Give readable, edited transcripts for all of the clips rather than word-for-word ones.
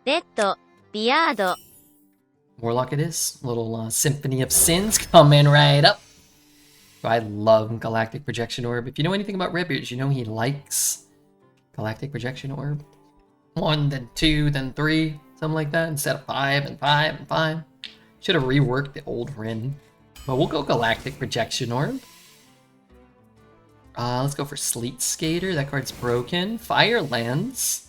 Dead, Beard. Warlock it is. Little Symphony of Sins coming right up. I love Galactic Projection Orb. If you know anything about Redbeard, you know he likes Galactic Projection Orb. 1, then 2, then 3, something like that, instead of 5 and 5 and 5. Should have reworked the old Rin. But we'll go Galactic Projection Orb. Let's go for Sleet Skater. That card's broken. Firelands.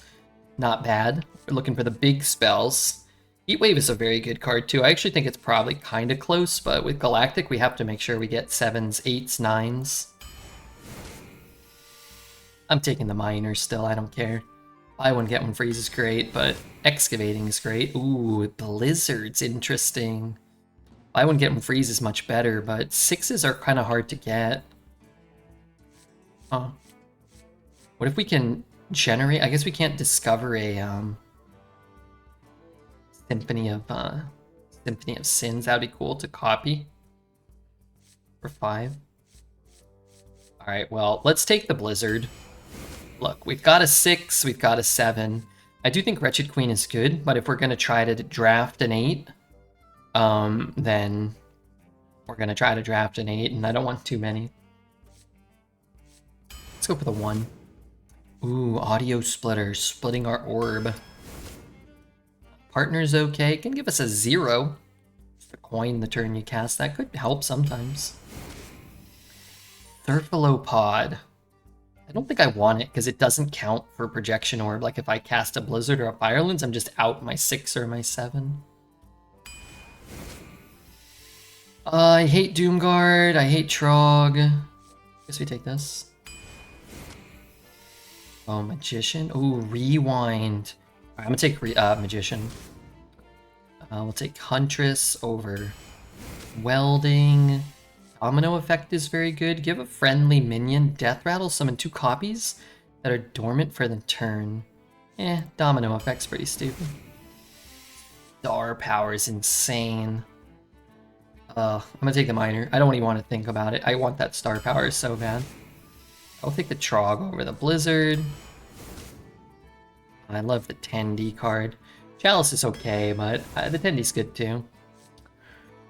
Not bad. We're looking for the big spells. Heatwave is a very good card too. I actually think it's probably kind of close, but with Galactic we have to make sure we get 7s, 8s, 9s. I'm taking the Miner still, I don't care. Buy one, get one freeze is great, but Excavating is great. Ooh, Blizzard's interesting. Buy one, get one freeze is much better, but 6s are kind of hard to get. Huh. What if we can generate? I guess we can't discover a Symphony of Sins. That'd be cool to copy for 5. All right, well, let's take the Blizzard. Look, we've got a 6, we've got a 7. I do think Wretched Queen is good, but if we're gonna try to draft an 8, then we're gonna try to draft an 8, and I don't want too many. Let's go for the 1. Ooh, Audio Splitter, splitting our orb. Partner's okay, can give us a 0. Just a coin the turn you cast, that could help sometimes. Thurphalopod. I don't think I want it because it doesn't count for Projection Orb. Like if I cast a Blizzard or a Firelands, I'm just out my 6 or my 7. I hate Doomguard, I hate Trog. Guess we take this. Oh, Magician. Ooh, Rewind. Alright, I'm gonna take Magician. We'll take Huntress over Welding. Domino Effect is very good. Give a friendly minion Death Rattle, summon 2 copies that are dormant for the turn. Domino Effect's pretty stupid. Star Power is insane. I'm gonna take the Miner. I don't even want to think about it. I want that Star Power so bad. I'll take the Trog over the Blizzard. I love the Tendy card. Chalice is okay, but the Tendy's good too. Don't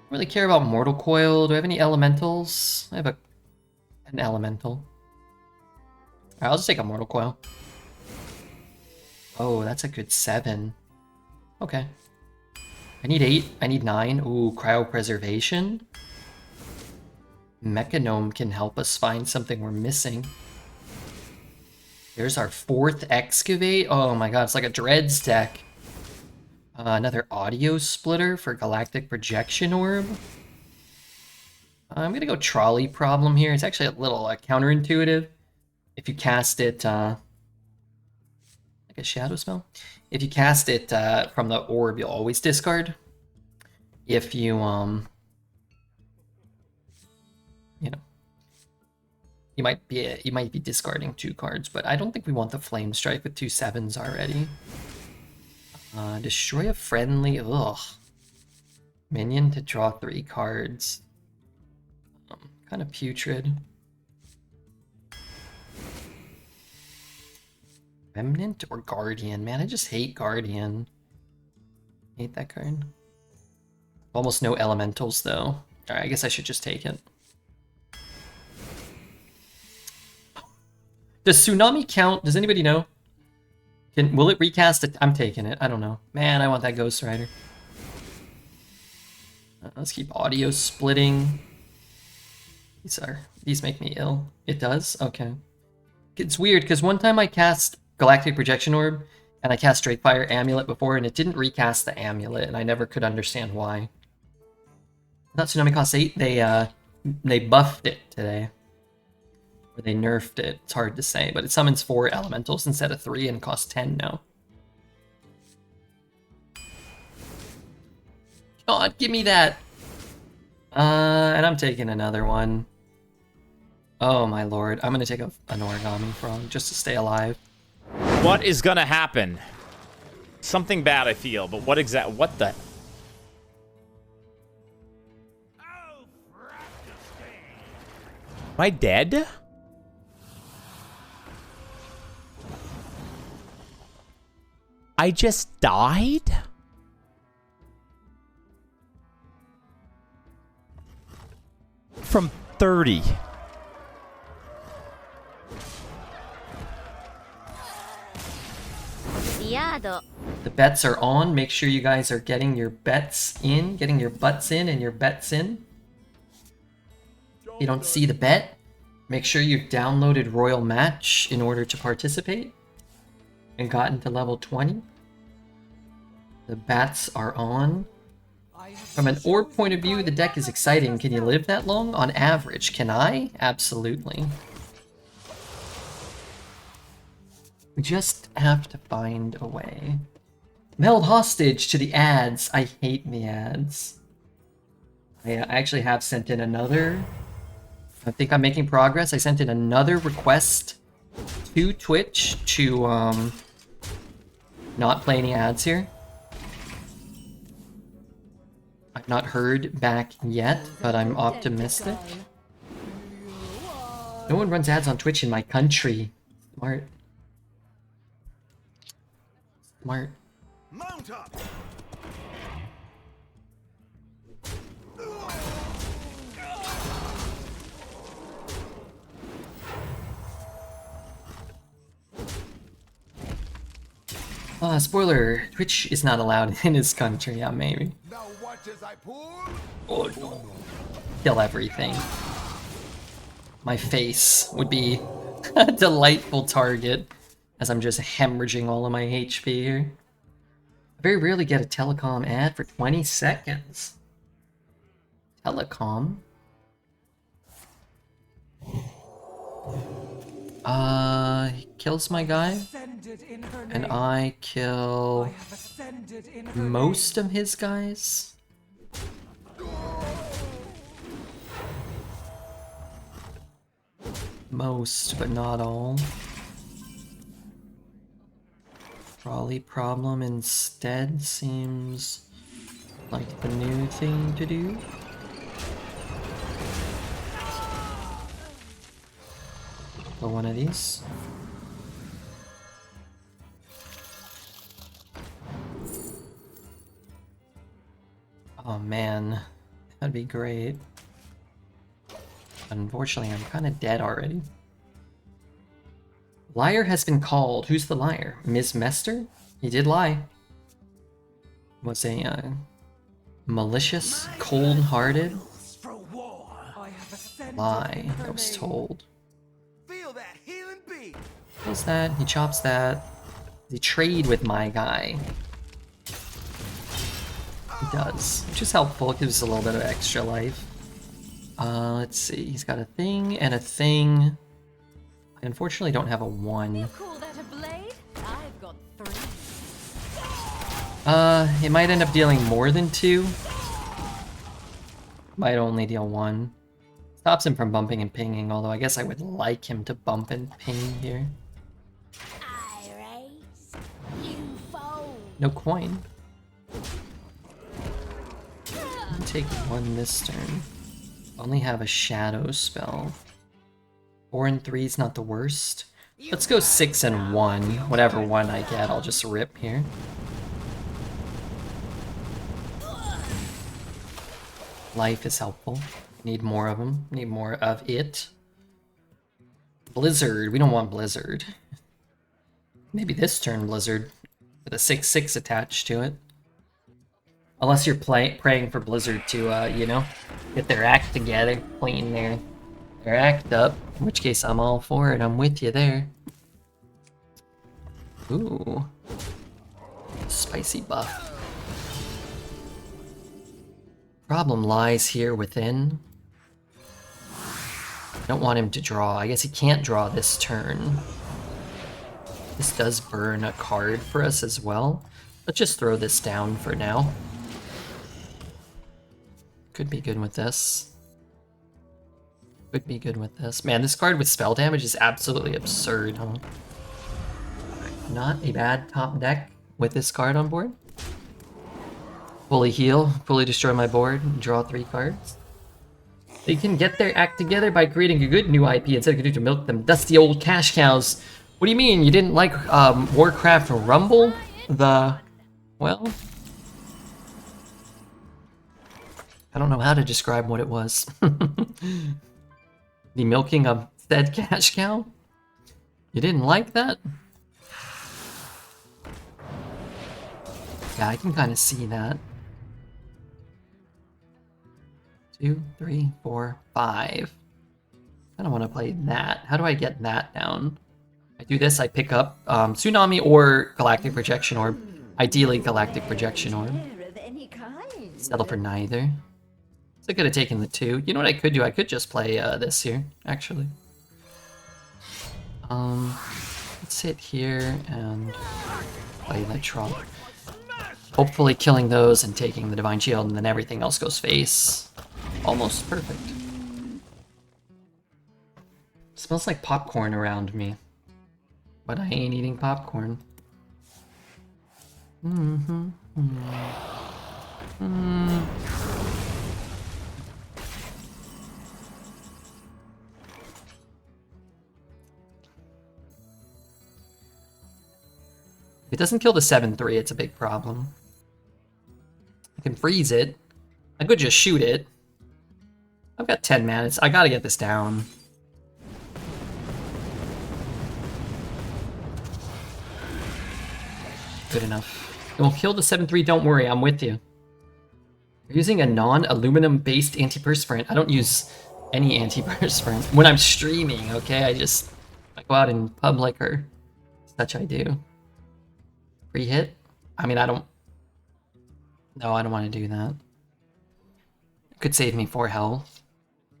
really care about Mortal Coil. Do I have any elementals? I have an elemental. Alright, I'll just take a Mortal Coil. Oh, that's a good 7. Okay. I need 8. I need 9. Ooh, Cryopreservation. Mechanome can help us find something we're missing. There's our 4th Excavate. Oh my god, it's like a Dreads deck. Another Audio Splitter for Galactic Projection Orb. I'm gonna go Trolley Problem here. It's actually a little counterintuitive. If you cast it like a shadow spell, if you cast it from the orb, you'll always discard. If you you know, you might be discarding 2 cards, but I don't think we want the Flame Strike with 2 7s already. Destroy a friendly, minion to draw 3 cards. Kind of putrid. Remnant or Guardian? Man, I just hate Guardian. Hate that card. Almost no elementals though. Alright, I guess I should just take it. Does Tsunami count? Does anybody know? Will it recast it? I'm taking it. I don't know. Man, I want that Ghost Rider. Let's keep Audio Splitting. These make me ill. It does? Okay. It's weird, because one time I cast Galactic Projection Orb, and I cast Drakefire Amulet before, and it didn't recast the Amulet, and I never could understand why. I thought Tsunami cost 8. They buffed it today. Or they nerfed it. It's hard to say, but it summons 4 elementals instead of 3 and costs 10 now. God, give me that! And I'm taking another one. Oh my lord. I'm gonna take an Origami Frog just to stay alive. What is gonna happen? Something bad, I feel, but what the? Am I dead? I just died? From 30. Yard. The bets are on. Make sure you guys are getting your bets in, getting your butts in and your bets in. If you don't see the bet, make sure you've downloaded Royal Match in order to participate and gotten to level 20. The bats are on. From an orb point of view, the deck is exciting. Can you live that long? On average, can I? Absolutely. We just have to find a way. I'm held hostage to the ads. I hate the ads. I actually have sent in another. I think I'm making progress. I sent in another request to Twitch to not play any ads here. I've not heard back yet, but I'm optimistic. No one runs ads on Twitch in my country. Smart. Smart. Mount up. Spoiler, Twitch is not allowed in his country. Yeah, maybe. Now watch as I pull. Oh no. Kill everything. My face would be a delightful target as I'm just hemorrhaging all of my HP here. I very rarely get a telecom ad for 20 seconds. Telecom. He kills my guy. And I kill most of his guys. Most, but not all. Trolley problem instead seems like the new thing to do. Kill one of these. Oh man, that'd be great. Unfortunately, I'm kind of dead already. Liar has been called. Who's the liar? Ms. Mester? He did lie. Was a malicious, cold-hearted lie that was told. Feel that healing beat. Kills that, he chops that. He trade with my guy. He does, which is helpful. It gives us a little bit of extra life. Let's see. He's got a thing and a thing. I unfortunately don't have a 1. You call that a blade? I've got 3. It might end up dealing more than 2. Might only deal 1. Stops him from bumping and pinging, although I guess I would like him to bump and ping here. I raise, you fold. No coin. Take 1 this turn. Only have a shadow spell. 4 and 3 is not the worst. Let's go 6 and 1. Whatever one I get, I'll just rip here. Life is helpful. Need more of them. Need more of it. Blizzard. We don't want Blizzard. Maybe this turn Blizzard with a 6/6 attached to it. Unless you're praying for Blizzard to, you know, get their act together, clean their act up. In which case, I'm all for it. I'm with you there. Ooh. Spicy buff. Problem lies here within. I don't want him to draw. I guess he can't draw this turn. This does burn a card for us as well. Let's just throw this down for now. Could be good with this. Could be good with this. Man, this card with spell damage is absolutely absurd, huh? Not a bad top deck with this card on board. Fully heal, fully destroy my board, and draw 3 cards. They can get their act together by creating a good new IP instead of continuing to milk them dusty old cash cows. What do you mean? You didn't like Warcraft Rumble? well, I don't know how to describe what it was. The milking of said cash cow? You didn't like that? Yeah, I can kind of see that. 2, 3, 4, 5. I don't want to play that. How do I get that down? I do this, I pick up Tsunami or Galactic Projection Orb. Ideally, Galactic Projection Orb. Settle for neither. So I could have taken the 2. You know what I could do? I could just play this here, actually. Let's sit here and play the Trump. Hopefully killing those and taking the Divine Shield, and then everything else goes face. Almost perfect. Smells like popcorn around me. But I ain't eating popcorn. If it doesn't kill the 7-3, it's a big problem. I can freeze it. I could just shoot it. I've got 10 minutes. I gotta get this down. Good enough. It will kill the 7-3, don't worry, I'm with you. You're using a non-aluminum based antiperspirant. I don't use any antiperspirant when I'm streaming, okay? I go out in public or such I do. Free hit? I mean, I don't want to do that. It could save me 4 health.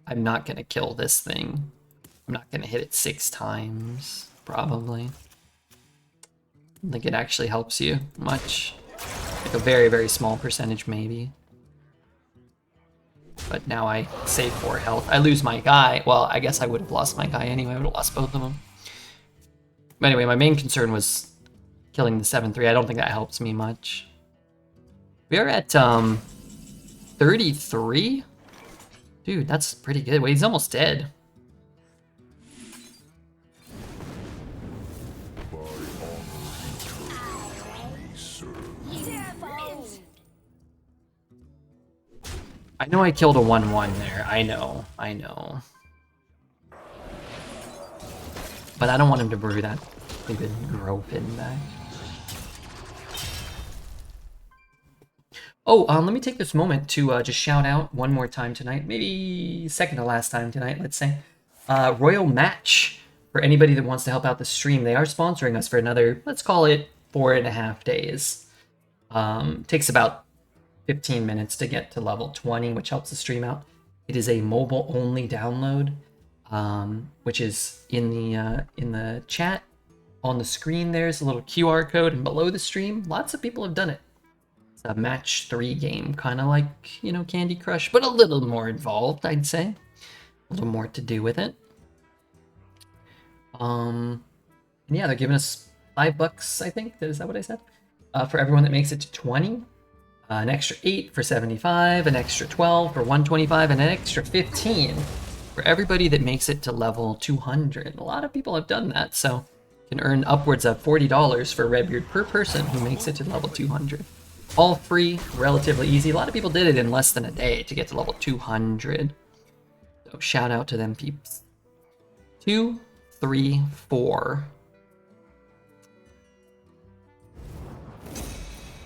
I'm not going to kill this thing. I'm not going to hit it 6 times, probably. I don't think it actually helps you much. Like a very, very small percentage, maybe. But now I save 4 health. I lose my guy. Well, I guess I would have lost my guy anyway. I would have lost both of them. But anyway, my main concern was killing the 7-3. I don't think that helps me much. We are at 33? Dude, that's pretty good. Wait, he's almost dead. I know I killed a 1-1 there. I know. But I don't want him to brew that stupid Gropin back. Oh, let me take this moment to just shout out one more time tonight. Maybe second to last time tonight, let's say. Royal Match. For anybody that wants to help out the stream, they are sponsoring us for another, let's call it 4.5 days. Takes about 15 minutes to get to level 20, which helps the stream out. It is a mobile-only download, which is in the chat. On the screen, there's a little QR code, and below the stream, lots of people have done it. It's a match 3 game, kind of like, you know, Candy Crush, but a little more involved, I'd say. A little more to do with it. And yeah, they're giving us $5, I think. Is that what I said? For everyone that makes it to 20. An extra 8 for 75, an extra 12 for 125, and an extra 15 for everybody that makes it to level 200. A lot of people have done that, so you can earn upwards of $40 for Redbeard per person who makes it to level 200. All free, relatively easy. A lot of people did it in less than a day to get to level 200. So shout out to them peeps. 2, 3, 4.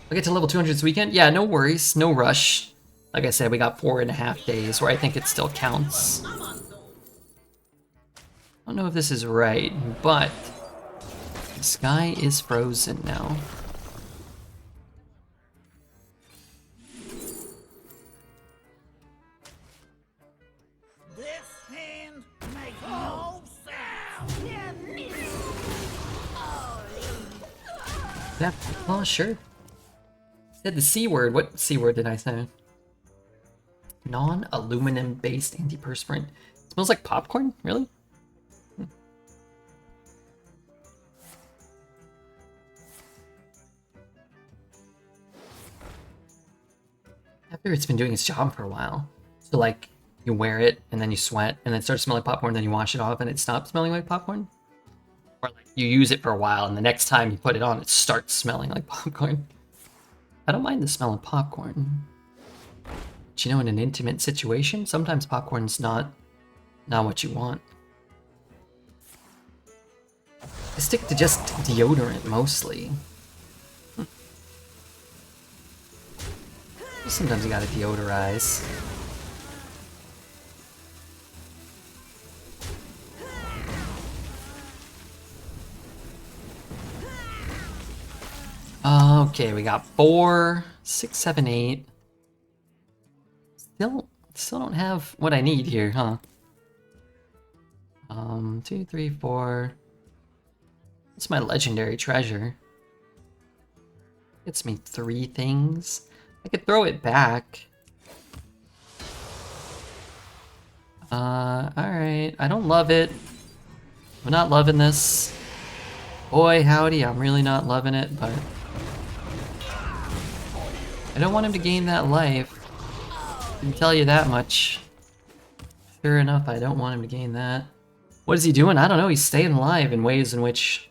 I'll get to level 200 this weekend. Yeah, no worries, no rush. Like I said, we got 4.5 days where I think it still counts. I don't know if this is right, but the sky is frozen now. This hand makes no sound. Yeah, oh sure. Said the C word. What C word did I say? Non-aluminum based antiperspirant. Smells like popcorn? Really? After it's been doing its job for a while. So like you wear it and then you sweat and then it starts smelling like popcorn, then you wash it off and it stops smelling like popcorn? Or like you use it for a while and the next time you put it on, it starts smelling like popcorn. I don't mind the smell of popcorn. But you know, in an intimate situation, sometimes popcorn's not what you want. I stick to just deodorant mostly. Sometimes you gotta deodorize. Okay, we got 4, 6, 7, 8. Still don't have what I need here, huh? 2, 3, 4. That's my legendary treasure. Gets me 3 things. I could throw it back. Alright. I don't love it. I'm not loving this. Boy, howdy, I'm really not loving it, but I don't want him to gain that life. I can tell you that much. Sure enough, I don't want him to gain that. What is he doing? I don't know. He's staying alive in ways in which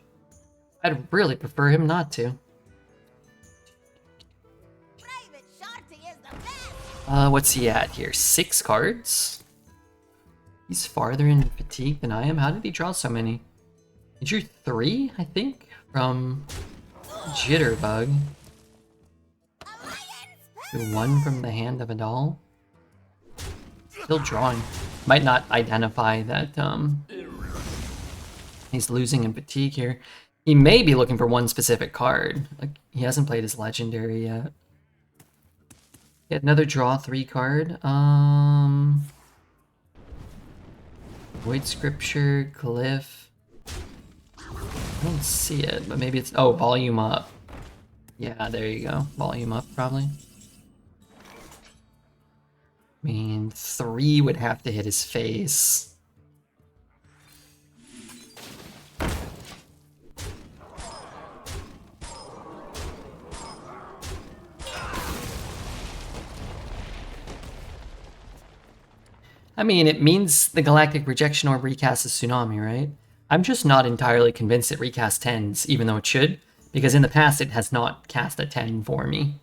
I'd really prefer him not to. What's he at here? 6 cards? He's farther in fatigue than I am. How did he draw so many? He drew 3, I think, from Jitterbug. 1 from the hand of a doll. Still drawing. Might not identify that he's losing in fatigue here. He may be looking for one specific card. Like, he hasn't played his legendary yet. Get another draw 3 card. Void Scripture, Glyph. I don't see it, but maybe it's... Oh, Volume Up. Yeah, there you go. Volume Up, probably. I mean, 3 would have to hit his face. I mean, it means the Galactic Rejection Orb recasts as Tsunami, right? I'm just not entirely convinced it recast 10s, even though it should, because in the past it has not cast a 10 for me.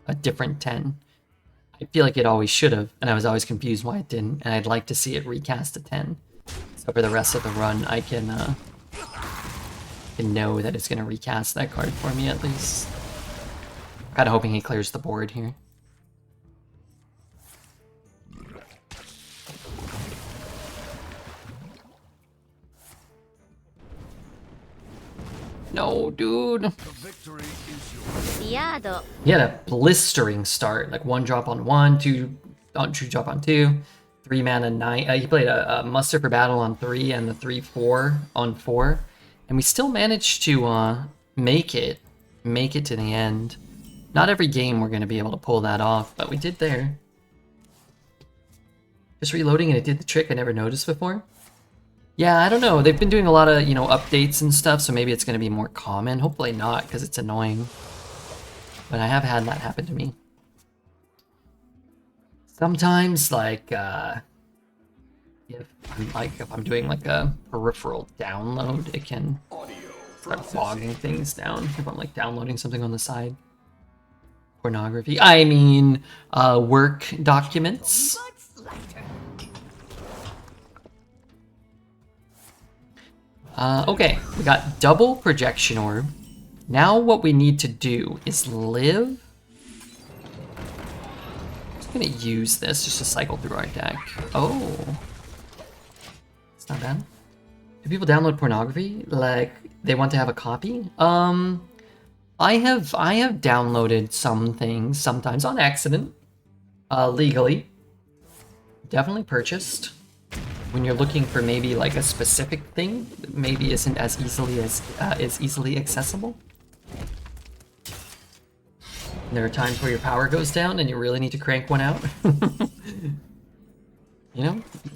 A different 10. I feel like it always should have, and I was always confused why it didn't, and I'd like to see it recast a 10. So for the rest of the run, I can know that it's going to recast that card for me at least. Kinda hoping he clears the board here. No, dude. He had a blistering start, like 1 drop on 1, 2 drop on 2, 3 mana 9. He played a Muster for Battle on 3 and the 3/4 on 4, and we still managed to make it to the end. Not every game we're going to be able to pull that off, but we did there. Just reloading and it did the trick I never noticed before. Yeah, I don't know. They've been doing a lot of, updates and stuff, so maybe it's going to be more common. Hopefully not, because it's annoying. But I have had that happen to me. Sometimes, if I'm doing like a peripheral download, it can start bogging things down. If I'm like downloading something on the side. Pornography. I mean, work documents. Okay, we got double projection orb. Now what we need to do is live. I'm just gonna use this just to cycle through our deck. Oh. It's not bad. Do people download pornography? Like, they want to have a copy? I have downloaded some things, sometimes on accident. Legally. Definitely purchased. When you're looking for maybe like a specific thing that maybe isn't as easily accessible. And there are times where your power goes down and you really need to crank one out.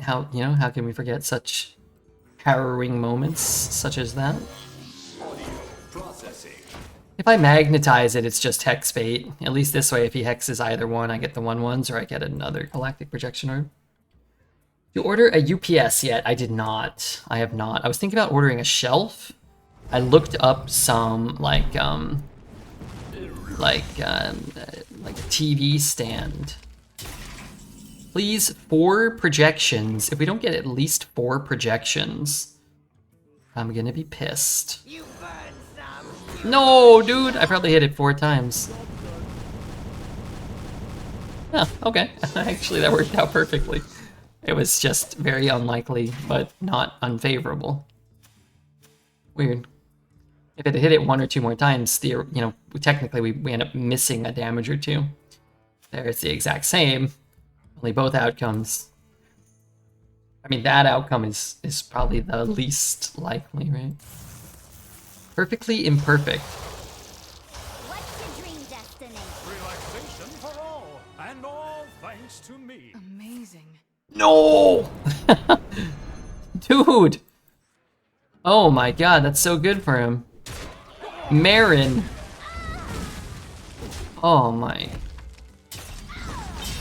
How can we forget such harrowing moments such as that? If I magnetize it, it's just hex bait. At least this way, if he hexes either one, I get the 1/1s or I get another Galactic Projection Orb. You order a UPS yet? I did not. I have not. I was thinking about ordering a shelf, I looked up some like a TV stand. Please, 4 projections. If we don't get at least 4 projections, I'm gonna be pissed. You burn some. No, dude! I probably hit it 4 times. Oh, okay. Actually, that worked out perfectly. It was just very unlikely, but not unfavorable. Weird. If it had hit it 1 or 2 more times, technically we end up missing a damage or 2. There, it's the exact same. Only both outcomes. I mean, that outcome is probably the least likely, right? Perfectly imperfect. What's your dream destiny? Relaxation for all, and all thanks to me. Amazing. No! Dude! Oh my god, that's so good for him. Marin! Oh my.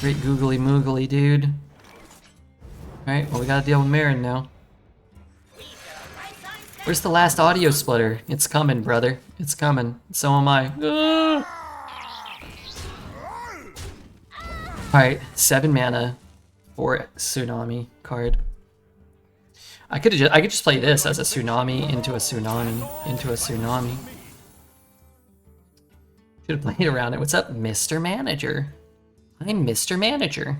Great googly moogly, dude. Alright, well we gotta deal with Marin now. Where's the last audio splitter? It's coming, brother. It's coming. So am I. Alright, 7 mana for Tsunami card. I could just play this as a Tsunami into a Tsunami into a Tsunami. Should have played around it. What's up, Mr. Manager? I'm Mr. Manager.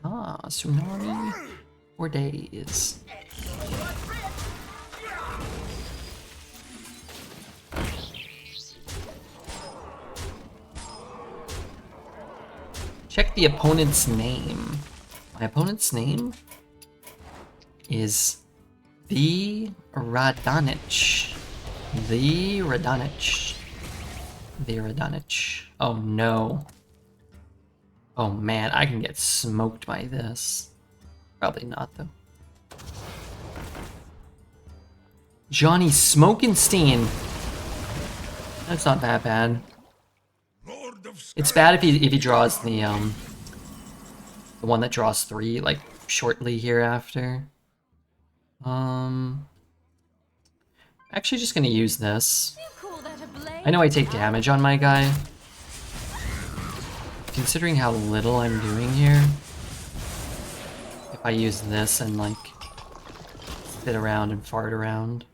Ah, Tsunami for days. Check the opponent's name. My opponent's name is the Radonich. The Radonich. The Radonich. Oh no. Oh man, I can get smoked by this. Probably not though. Johnny Smokenstein. That's not that bad. It's bad if he draws the one that draws 3 like shortly hereafter. Actually just gonna use this. You call that a blade? I know I take damage on my guy. Considering how little I'm doing here, if I use this and like sit around and fart around,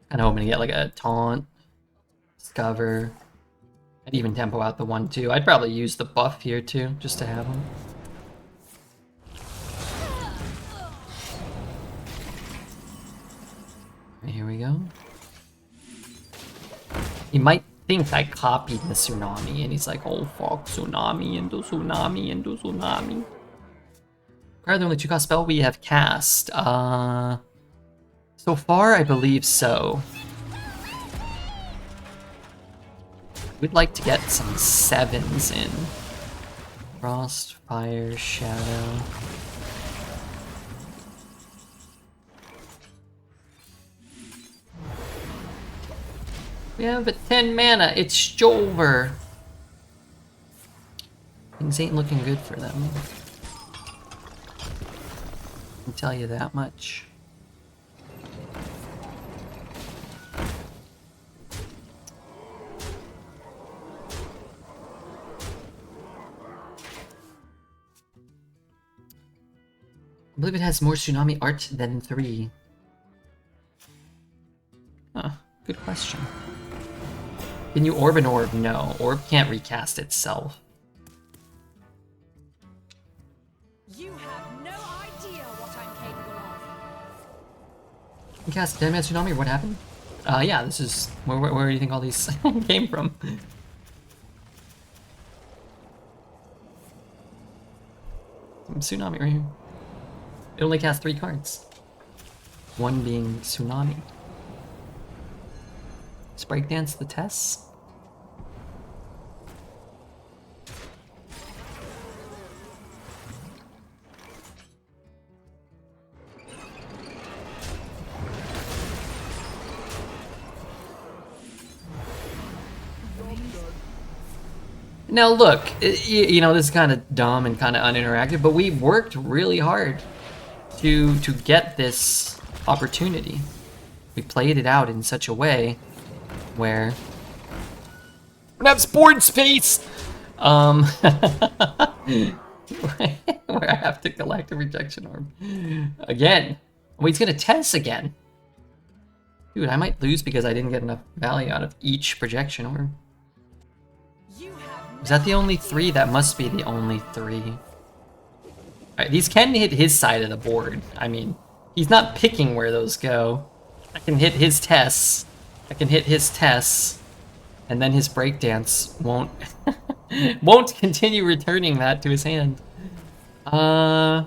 kind of hoping to get like a taunt, discover. I'd even tempo out the 1/2. I'd probably use the buff here too, just to have him. Here we go. He might think I copied the Tsunami, and he's like, oh fuck, Tsunami into Tsunami into Tsunami. Are there only 2 cost spell we have cast? So far, I believe so. We'd like to get some 7s in. Frost, Fire, Shadow. We have a 10 mana, it's Jover. Things ain't looking good for them. I can tell you that much. I believe it has more Tsunami art than 3. Huh, good question. Can you orb an orb? No, orb can't recast itself. You have no idea what I'm capable of. You cast 10 mana Tsunami, what happened? Yeah, this is... Where do you think all these came from? Some Tsunami right here. It only casts 3 cards. One being Tsunami. Let's breakdance the tests. Now look, you know, this is kind of dumb and kind of uninteractive, but we worked really hard to get this opportunity. We played it out in such a way where have board space. Where I have to collect a rejection orb again. Oh, he's gonna test again. Dude, I might lose because I didn't get enough value out of each projection orb. You have Is that the only 3? That must be the only 3. Alright, these can hit his side of the board. I mean, he's not picking where those go. I can hit his tests. I can hit his tests. And then his breakdance won't won't continue returning that to his hand. You have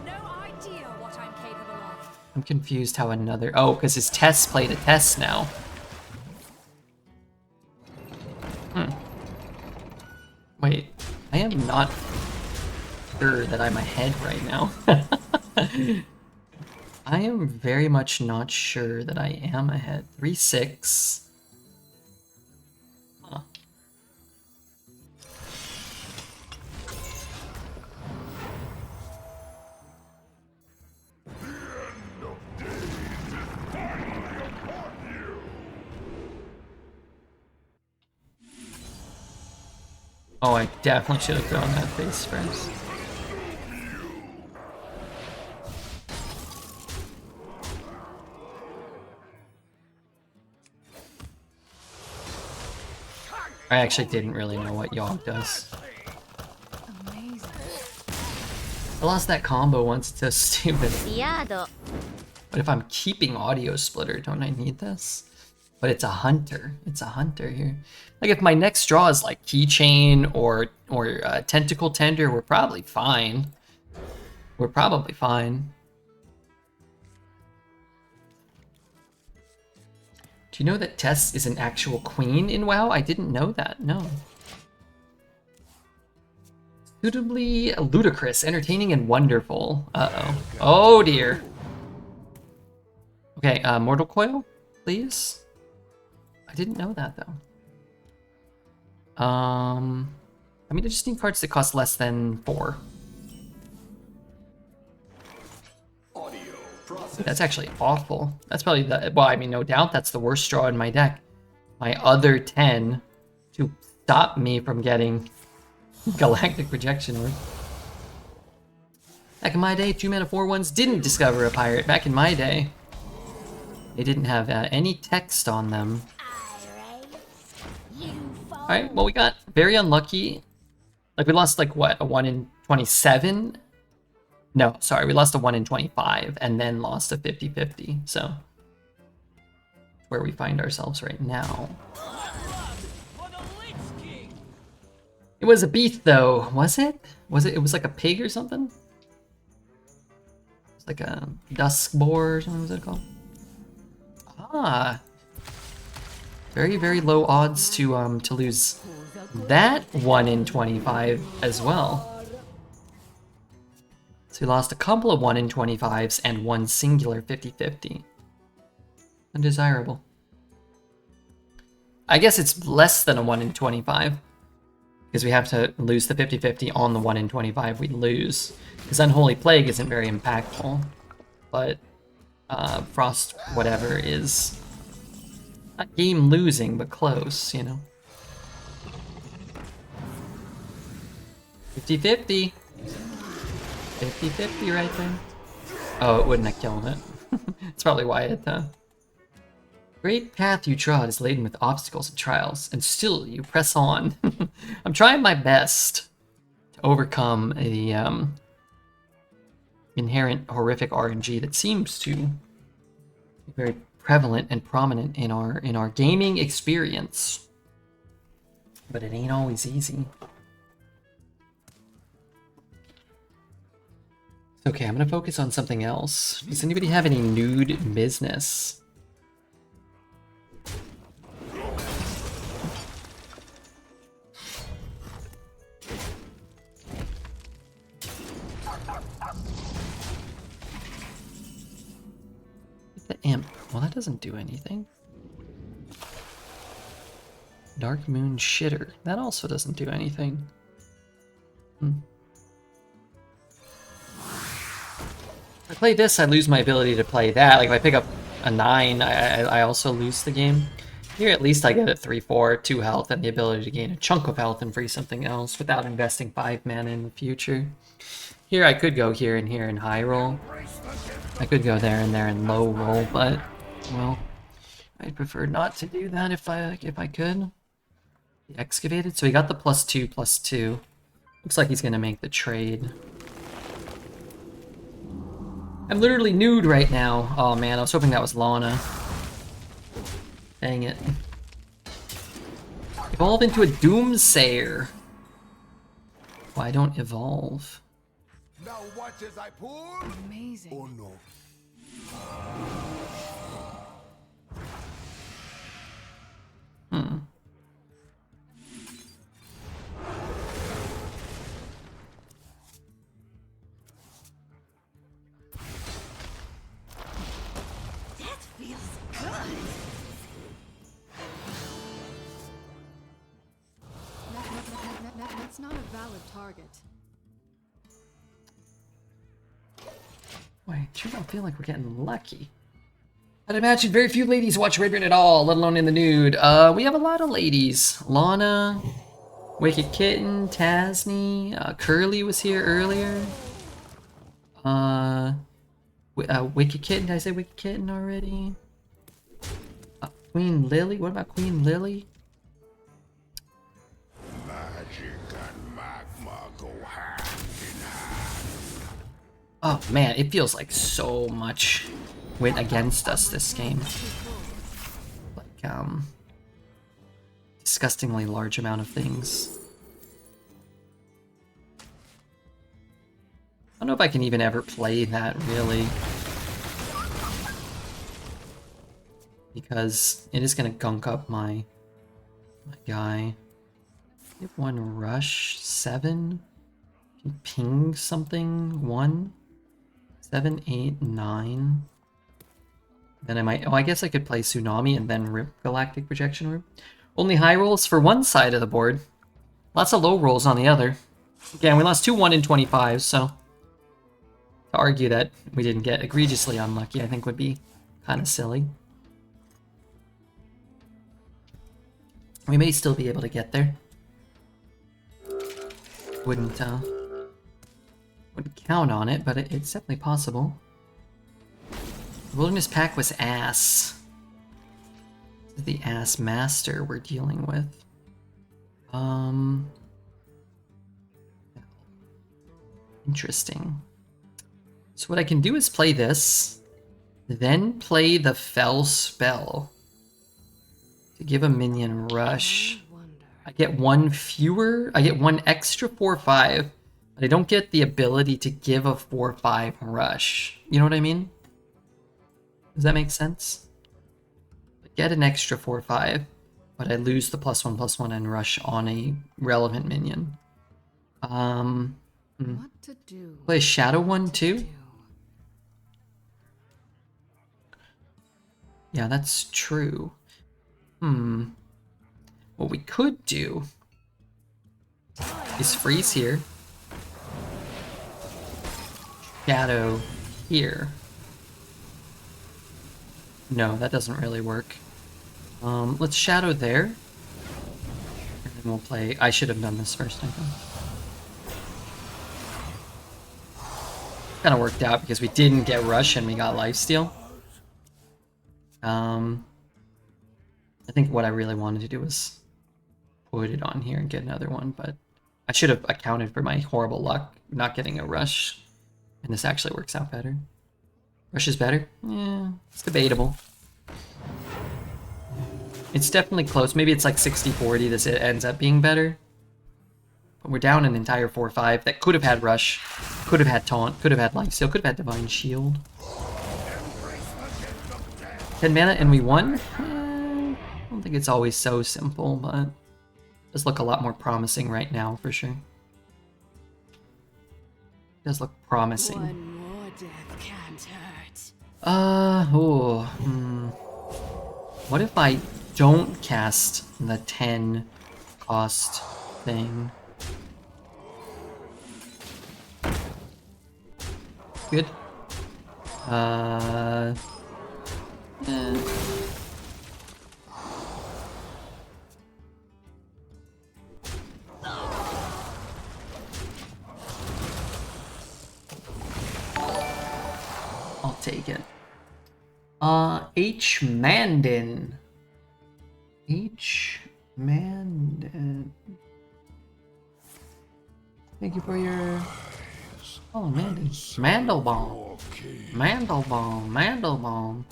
no idea what I'm capable of. I'm confused how another... Oh, because his tests played a test now. Wait, I am not sure that I'm ahead right now. I am very much not sure that I am ahead. 3-6. Huh. Oh, I definitely should have thrown that face first. I actually didn't really know what Yogg does. Amazing. I lost that combo once, it's so stupid. Yado. But if I'm keeping Audio Splitter, don't I need this? But it's a hunter. It's a hunter here. Like if my next draw is like Keychain or Tentacle Tender, we're probably fine. We're probably fine. Do you know that Tess is an actual queen in WoW? I didn't know that, no. Suitably ludicrous, entertaining, and wonderful. Uh-oh. Oh dear. Okay, Mortal Coil, please? I didn't know that, though. I mean, I just need cards that cost less than 4. That's actually awful. That's probably the... Well, I mean, no doubt that's the worst draw in my deck. My other 10 to stop me from getting Galactic Projection Orb. Back in my day, 2-mana 4/1s didn't discover a pirate. Back in my day, they didn't have any text on them. Alright, well, we got very unlucky. Like, we lost, like, what, a 1 in 27? No, sorry, we lost a 1 in 25, and then lost a 50-50, so... where we find ourselves right now. It was a beast, though, was it? It was like a pig or something? It was like a dusk boar or something, was it called? Ah... Very, very low odds to lose that 1 in 25 as well. So we lost a couple of 1 in 25s and one singular 50-50. Undesirable. I guess it's less than a 1 in 25 because we have to lose the 50-50 on the 1 in 25 we lose. Because Unholy Plague isn't very impactful, but Frost whatever is... not game losing, but close, you know. 50-50. 50-50 right there. Oh, it wouldn't have killed it. That's probably why it, Great path you trod is laden with obstacles and trials, and still you press on. I'm trying my best to overcome the, inherent horrific RNG that seems to be very prevalent and prominent in our gaming experience, but it ain't always easy. It's okay, I'm gonna focus on something else. Does anybody have any nude business? The imp. Well, that doesn't do anything. Dark Moon Shitter. That also doesn't do anything. If I play this, I lose my ability to play that. Like if I pick up a 9, I also lose the game. Here at least I get a 3/4, 2 health, and the ability to gain a chunk of health and free something else without investing 5 mana in the future. Here I could go here and here in high roll. I could go there and there in low roll, but well, I'd prefer not to do that if I could. He excavated, so he got the +2/+2. Looks like he's gonna make the trade. I'm literally nude right now. Oh man, I was hoping that was Lana. Dang it. Evolve into a Doomsayer. Why don't evolve? Now watch as I pull. Amazing. Oh no. That feels good. That's not a valid target. Wait, sure don't feel like we're getting lucky. I'd imagine very few ladies watch Raven at all, let alone in the nude. We have a lot of ladies. Lana, Wicked Kitten, Tasney, Curly was here earlier. Wicked Kitten, did I say Wicked Kitten already? Queen Lily, what about Queen Lily? Magic and magma go hand in hand. Oh man, it feels like so much went against us this game. Like, disgustingly large amount of things. I don't know if I can even ever play that, really. Because it is gonna gunk up my guy. Give 1 rush, 7. Can ping something, 1. 7, 8, 9. Then I might... Oh, I guess I could play Tsunami and then rip Galactic Projection Orb. Only high rolls for one side of the board. Lots of low rolls on the other. Again, we lost 2 1 in 25, so... To argue that we didn't get egregiously unlucky, I think would be kind of silly. We may still be able to get there. Wouldn't count on it, but it's definitely possible. The Wilderness Pack was ass. This is the ass master we're dealing with. Interesting. So what I can do is play this, then play the Fell Spell to give a minion rush. I get 1 fewer, I get 1 extra 4/5, but I don't get the ability to give a 4/5 rush. You know what I mean? Does that make sense? I get an extra 4/5, but I lose the +1/+1 and rush on a relevant minion. What to do? Play Shadow one too? Yeah, that's true. What we could do is freeze here. Shadow here. No, that doesn't really work. Let's shadow there. And then we'll play... I should have done this first, I think. Kind of worked out because we didn't get rush and we got lifesteal. I think what I really wanted to do was put it on here and get another one, but I should have accounted for my horrible luck not getting a rush, and this actually works out better. Rush is better? Yeah, it's debatable. It's definitely close. Maybe it's like 60-40 this ends up being better. But we're down an entire 4/5 that could have had rush, could have had taunt, could have had lifesteal, could have had divine shield. 10 mana and we won? I don't think it's always so simple, but it does look a lot more promising right now, for sure. It does look promising. One more death can't hurt. What if I don't cast the 10 cost thing. Good. Eh. I'll take it. H. Mandan. H. Mandan. Thank you for your... Oh, Mandan. Mandelbaum. Mandelbaum. Mandelbaum.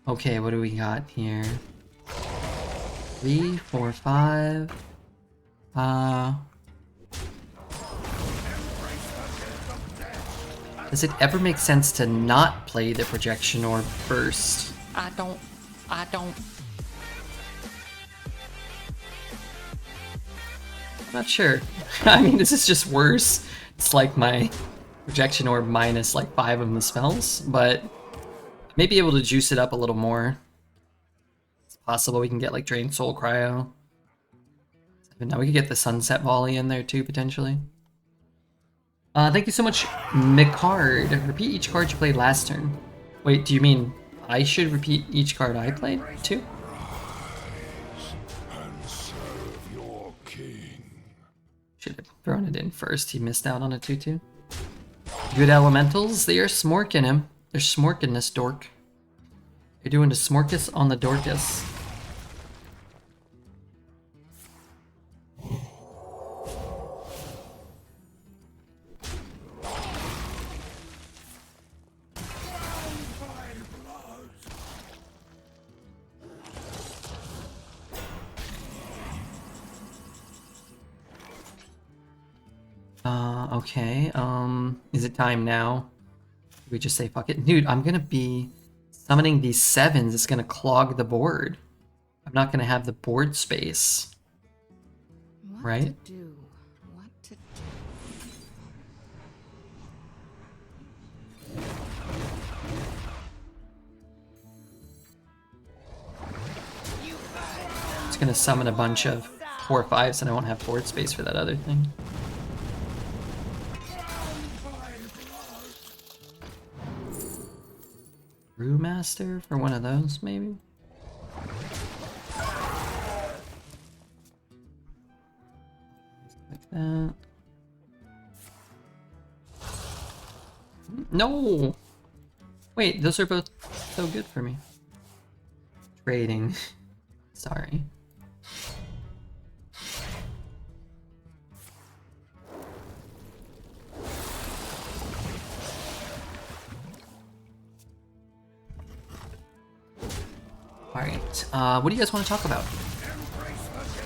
Okay, what do we got here? 3, 4, 5. Does it ever make sense to not play the projection orb first? I don't. I'm not sure. I mean, this is just worse. It's like my projection orb minus like 5 of the spells, but I may be able to juice it up a little more. It's possible we can get like Drain Soul Cryo. But now we could get the Sunset Volley in there too, potentially. Thank you so much, Micard. Repeat each card you played last turn. Wait, do you mean I should repeat each card I played too? And serve your king. Should have thrown it in first. He missed out on a 2/2. Good elementals. They are smorking him. They're smorking this dork. They're doing the smorkus on the dorcus. Okay, is it time now? We just say fuck it? Dude, I'm gonna be summoning these 7s. It's gonna clog the board. I'm not gonna have the board space. What Right? to do? What to do? It's gonna summon a bunch of 4 5s and I won't have board space for that other thing. Brewmaster for one of those, maybe? Like that. No! Wait, those are both so good for me. Trading. Sorry. Alright, what do you guys want to talk about?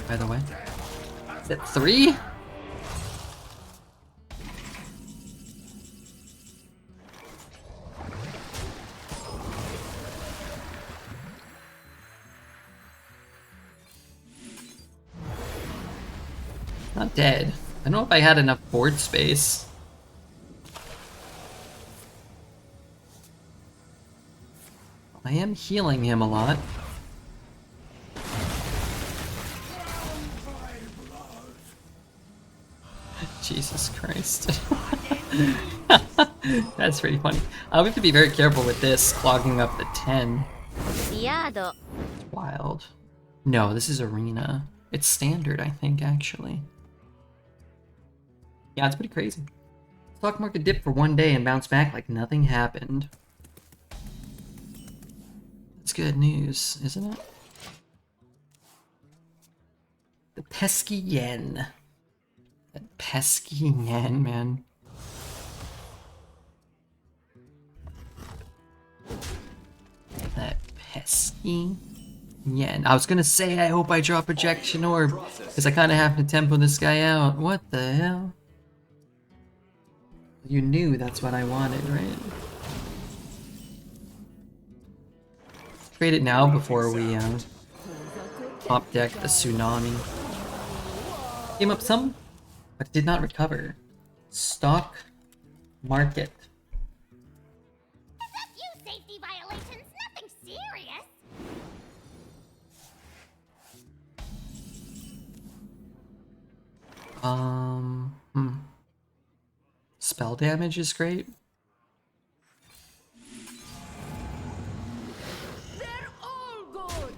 By the way. Is it 3? Not dead. I don't know if I had enough board space. I am healing him a lot. Jesus Christ. That's pretty funny. We have to be very careful with this, clogging up the 10. Wild. No, this is arena. It's standard, I think, actually. Yeah, it's pretty crazy. Stock market dipped for 1 day and bounced back like nothing happened. That's good news, isn't it? The pesky yen. That pesky yen, man. That pesky yen. I was gonna say I hope I draw projection orb, because I kind of have to tempo this guy out. What the hell? You knew that's what I wanted, right? Trade it now before we top deck the tsunami. Came up some, but did not recover. Stock market. Spell damage is great. They're all good.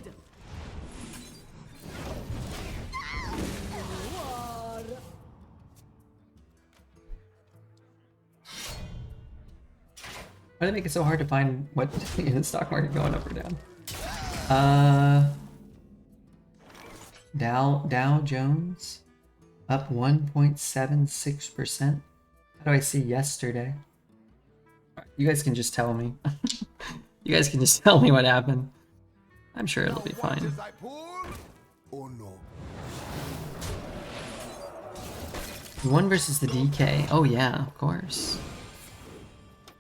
War. Why do they make it so hard to find what in the stock market going up or down? Dow Jones up 1.76%. How do I see yesterday? You guys can just tell me. You guys can just tell me what happened. I'm sure it'll be fine. I pull or no? 1 versus the DK. Oh yeah, of course.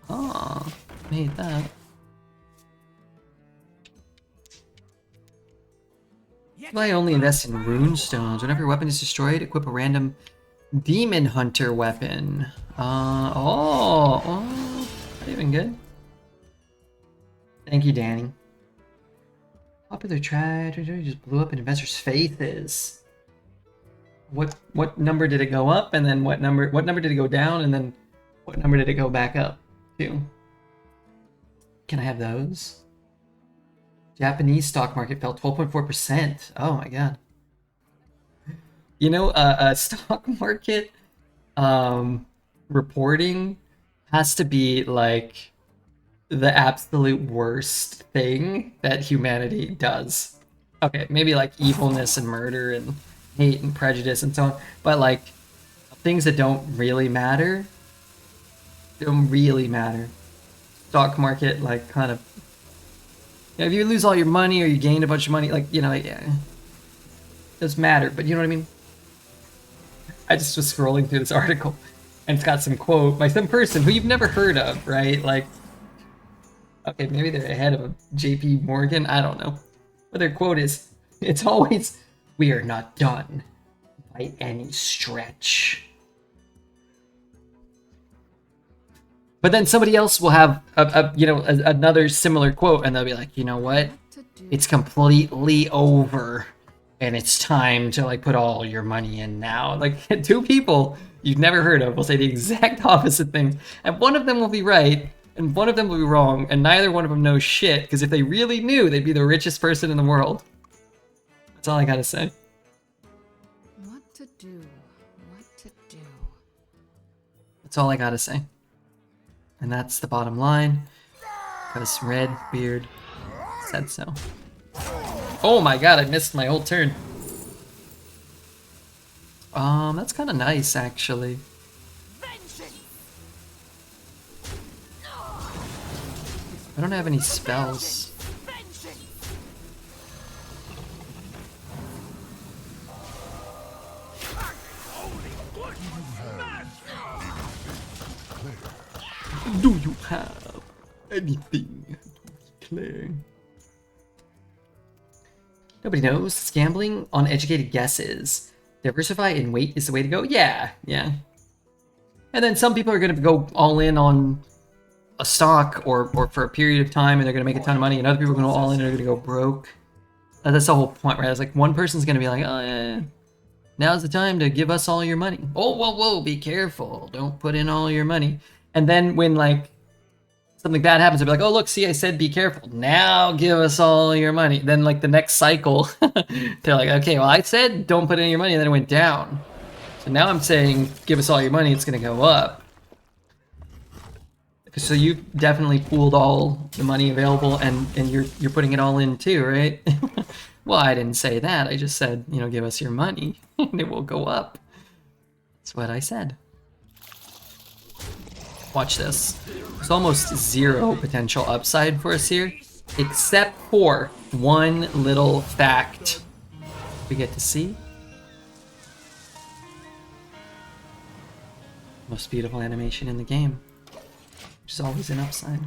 Oh, made that. I only invest in rune stones. Whenever your weapon is destroyed, equip a random demon hunter weapon. Oh, not even good. Thank you, Danny. Popular tragedy just blew up in investors' faces. What number did it go up, and then what number did it go down, and then what number did it go back up to? Can I have those? Japanese stock market fell 12.4%. Oh my god. You know, stock market reporting has to be like the absolute worst thing that humanity does. Okay, maybe like evilness and murder and hate and prejudice and so on, but like things that don't really matter. Stock market, like, kind of, you know, if you lose all your money or you gain a bunch of money, like, you know, yeah, it does matter, but you know what I mean? I just was scrolling through this article and it's got some quote by some person who you've never heard of, right? Like, okay, maybe they're ahead of JP Morgan, I don't know. But their quote is, it's always, "We are not done by any stretch." But then somebody else will have another similar quote, and they'll be like, you know what? It's completely over, and it's time to like put all your money in now. Like, two people you've never heard of will say the exact opposite things, and one of them will be right, and one of them will be wrong, and neither one of them knows shit. Because if they really knew, they'd be the richest person in the world. That's all I gotta say. What to do? What to do? That's all I gotta say. And that's the bottom line, because Redbeard said so. Oh my god, I missed my whole turn. That's kind of nice, actually. I don't have any spells. Do you have anything to declare? Nobody knows. It's gambling on educated guesses. Diversify and wait is the way to go. Yeah. And then some people are going to go all in on a stock or for a period of time, and they're going to make a ton of money, and other people are going to go all in and they're going to go broke. That's the whole point, right? It's like one person's going to be like, oh yeah, now's the time to give us all your money. Oh, whoa, be careful. Don't put in all your money. And then when like something bad happens, they'll be like, oh look, see, I said be careful. Now give us all your money. Then like the next cycle, they're like, okay, well I said don't put in your money, and then it went down. So now I'm saying give us all your money, it's gonna go up. So you definitely pooled all the money available, and you're putting it all in too, right? Well, I didn't say that. I just said, you know, give us your money and it will go up. That's what I said. Watch this. There's almost zero potential upside for us here, except for one little fact we get to see. Most beautiful animation in the game, which is always an upside.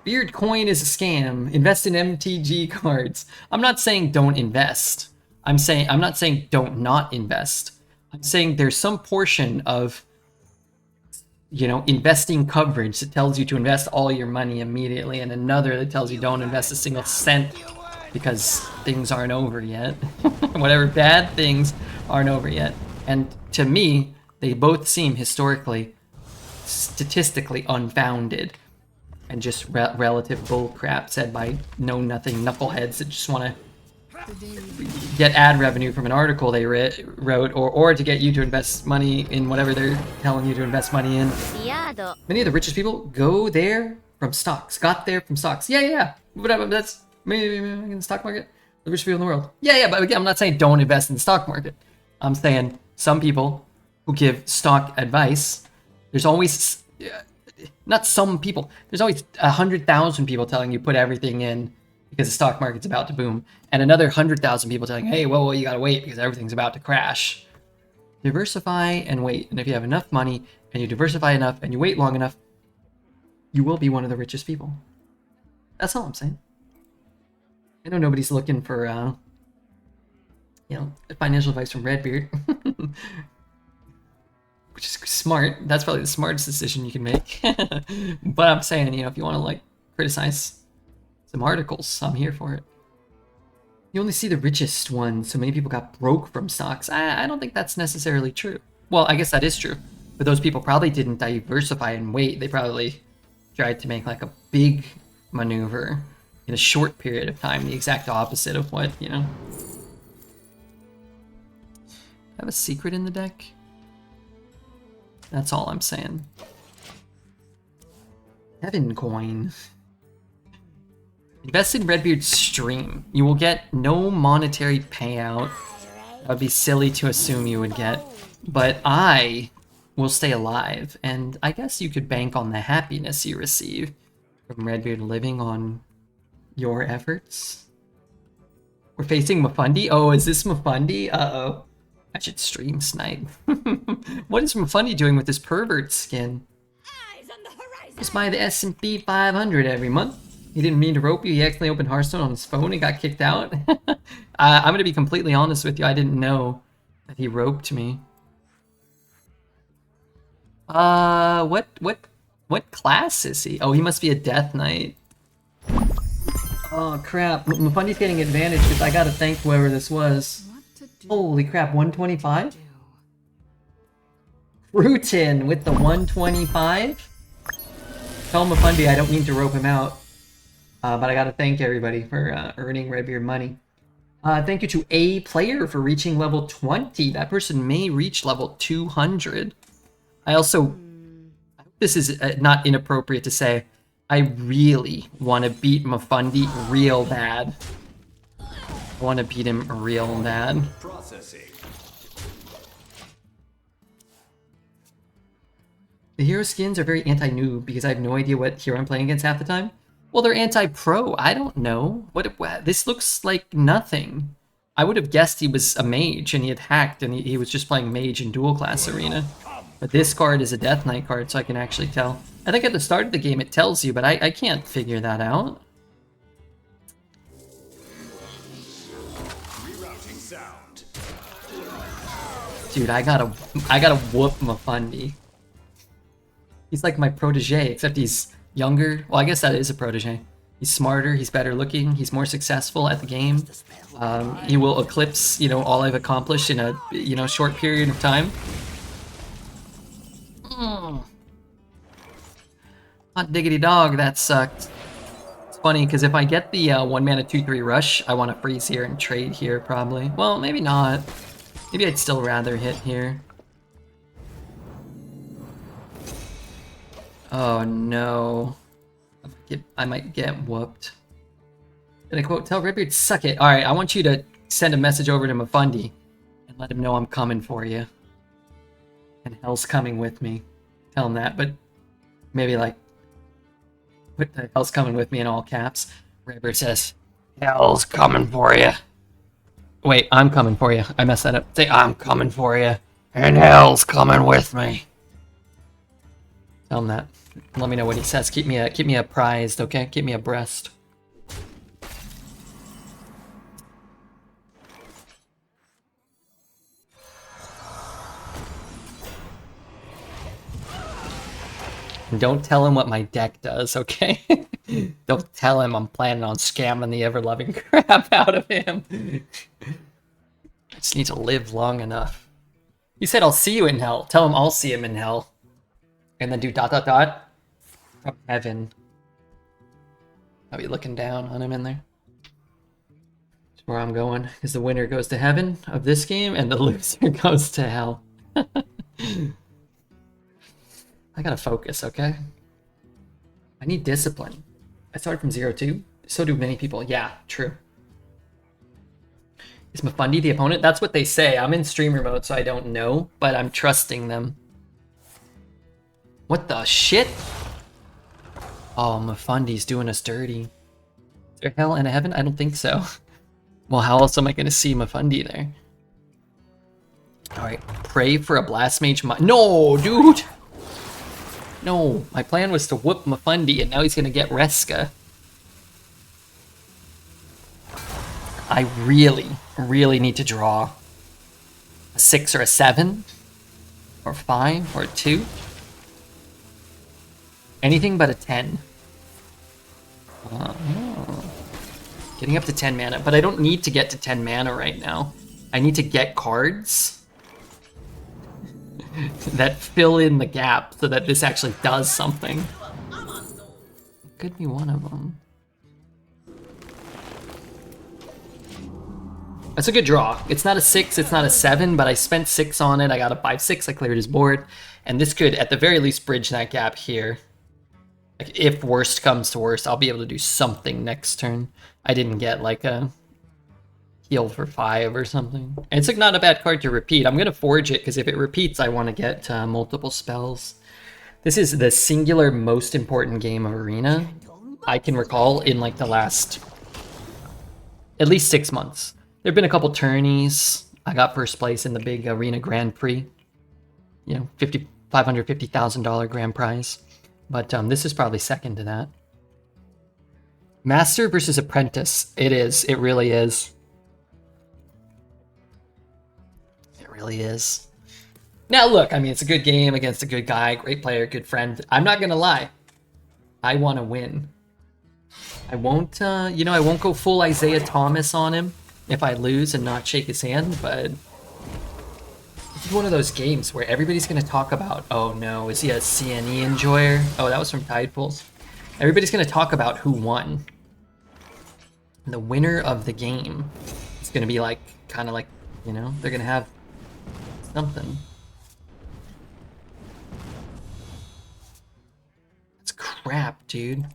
Beard coin is a scam. Invest in MTG cards. I'm not saying don't invest. I'm not saying don't not invest. I'm saying there's some portion of, you know, investing coverage that tells you to invest all your money immediately, and another that tells you don't invest a single cent because things aren't over yet. Whatever bad things aren't over yet. And to me, they both seem historically, statistically unfounded. And just relative bull crap said by know-nothing knuckleheads that just want to get ad revenue from an article they wrote, or to get you to invest money in whatever they're telling you to invest money in. Many of the richest people go there from stocks. Got there from stocks. Yeah. Whatever. That's maybe in the stock market. The richest people in the world. Yeah. But again, I'm not saying don't invest in the stock market. I'm saying some people who give stock advice. There's always not some people. There's always 100,000 people telling you put everything in because the stock market's about to boom, and another 100,000 people telling you, hey, well, you gotta wait because everything's about to crash. Diversify and wait, and if you have enough money and you diversify enough and you wait long enough, you will be one of the richest people. That's all I'm saying. I know nobody's looking for, financial advice from Redbeard. Which is smart. That's probably the smartest decision you can make. But I'm saying, if you want to, criticize some articles, I'm here for it. You only see the richest ones, so many people got broke from stocks. I don't think that's necessarily true. Well, I guess that is true. But those people probably didn't diversify and wait. They probably tried to make, a big maneuver in a short period of time. The exact opposite of what, I have a secret in the deck? That's all I'm saying. Heaven coin. Invest in Redbeard's stream. You will get no monetary payout. That would be silly to assume you would get. But I will stay alive, and I guess you could bank on the happiness you receive from Redbeard living on your efforts. We're facing Mafundi? Oh, is this Mafundi? Uh-oh. I should stream snipe. What is Mafundi doing with this pervert skin? Eyes on the horizon. Just buy the S&P 500 every month. He didn't mean to rope you. He accidentally opened Hearthstone on his phone and got kicked out. I'm going to be completely honest with you. I didn't know that he roped me. What class is he? Oh, he must be a Death Knight. Oh, crap. Mafundi's getting advantage because I got to thank whoever this was. Holy crap, 125? Fruitin with the 125? Tell Mafundi I don't mean to rope him out. But I gotta thank everybody for earning Redbeard money. Thank you to A Player for reaching level 20. That person may reach level 200. I hope this is not inappropriate to say, I really want to beat Mafundi real bad. I want to beat him real bad. Processing. The hero skins are very anti-noob because I have no idea what hero I'm playing against half the time. Well, they're anti-pro. I don't know. This looks like nothing. I would have guessed he was a mage and he had hacked and he was just playing mage in dual class arena. But this card is a Death Knight card, so I can actually tell. I think at the start of the game it tells you, but I can't figure that out. Dude, I gotta whoop Mafundi. He's like my protege, except he's younger. Well, I guess that is a protege. He's smarter, he's better looking, he's more successful at the game. He will eclipse, all I've accomplished in a, short period of time. Hot diggity dog, that sucked. It's funny, because if I get the 1 mana 2/3 rush, I want to freeze here and trade here, probably. Well, maybe not. Maybe I'd still rather hit here. Oh no. I might get whooped. And I quote, tell Redbeard, suck it. Alright, I want you to send a message over to Mafundi and let him know I'm coming for you. And hell's coming with me. Tell him that, but maybe put the hell's coming with me in all caps. Redbeard says, hell's coming for you. Wait, I'm coming for you. I messed that up. Say, I'm coming for you. And hell's coming with me. Tell him that. Let me know what he says. Keep me apprised, okay? Keep me abreast. And don't tell him what my deck does, okay? Don't tell him I'm planning on scamming the ever-loving crap out of him. I just need to live long enough. He said, I'll see you in hell. Tell him I'll see him in hell. And then do ... from heaven. I'll be looking down on him in there. That's where I'm going. Because the winner goes to heaven of this game, and the loser goes to hell. I gotta focus, okay? I need discipline. I started from 0-2. So do many people. Yeah, true. Is Mufandi the opponent? That's what they say. I'm in streamer mode, so I don't know, but I'm trusting them. What the shit? Oh, Mufandi's doing us dirty. Is there hell and a heaven? I don't think so. Well, how else am I going to see Mufandi there? Alright, pray for a Blast Mage. No, dude! No, my plan was to whoop Mufandi, and now he's going to get Reska. I really need to draw a 6 or a 7 or 5 or a 2. Anything but a 10. Getting up to 10 mana, but I don't need to get to 10 mana right now. I need to get cards that fill in the gap so that this actually does something. Could be one of them. That's a good draw. It's not a 6, it's not a 7, but I spent 6 on it. I got a 5/6, I cleared his board. And this could, at the very least, bridge that gap here. Like, if worst comes to worst, I'll be able to do something next turn. I didn't get, like, a heal for 5 or something. And it's, like, not a bad card to repeat. I'm going to forge it, because if it repeats, I want to get multiple spells. This is the singular most important game of Arena I can recall in, like, the last at least 6 months. There have been a couple tourneys. I got first place in the big Arena Grand Prix. You know, $550,000 grand prize. But this is probably second to that. Master versus Apprentice. It is. It really is. It really is. Now look, I mean, it's a good game against a good guy, great player, good friend. I'm not gonna lie. I want to win. I won't, you know, I won't go full Isaiah Thomas on him if I lose and not shake his hand, but this is one of those games where everybody's going to talk about, oh no, is he a CNE enjoyer? Oh, that was from Tidepools. Everybody's going to talk about who won. And the winner of the game is going to be like, kind of like, you know, they're going to have something. That's crap, dude.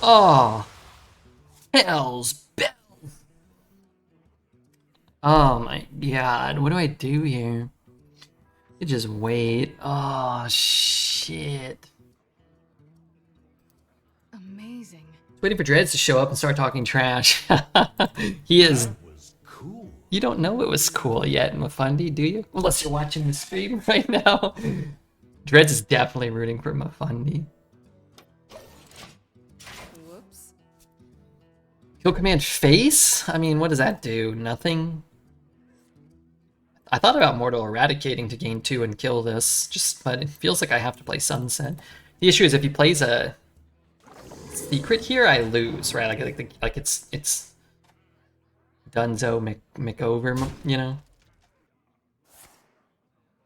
Oh, hell's bells. Oh my god, what do I do here? I just wait. Oh, shit. Amazing. Waiting for Dreads to show up and start talking trash. He is... Cool. You don't know it was cool yet, Mufandi, do you? Unless you're watching the stream right now. Dreads is definitely rooting for Mufandi. Whoops. Kill command face? I mean, what does that do? Nothing? I thought about Mortal Eradicating to gain 2 and kill this, but it feels like I have to play Sunset. The issue is if he plays a secret here, I lose, right? Like it's Dunzo McOver, you know?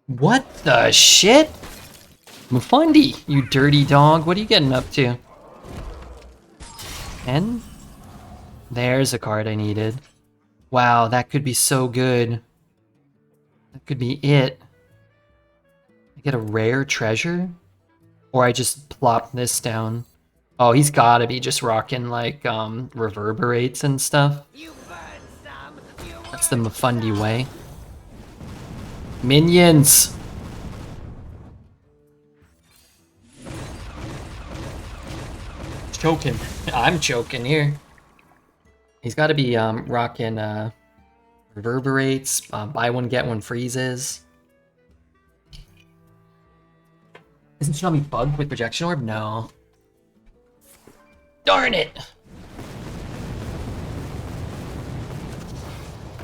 What the shit? Mufandi, you dirty dog, what are you getting up to? 10? There's a card I needed. Wow, that could be so good. That could be it. I get a rare treasure? Or I just plop this down. Oh, he's gotta be just rocking, like, reverberates and stuff. That's the Mufandi way. Minions! Choking. I'm choking here. He's gotta be, rocking, reverberates, buy one, get one freezes. Isn't Tsunami bugged with projection orb? No. Darn it!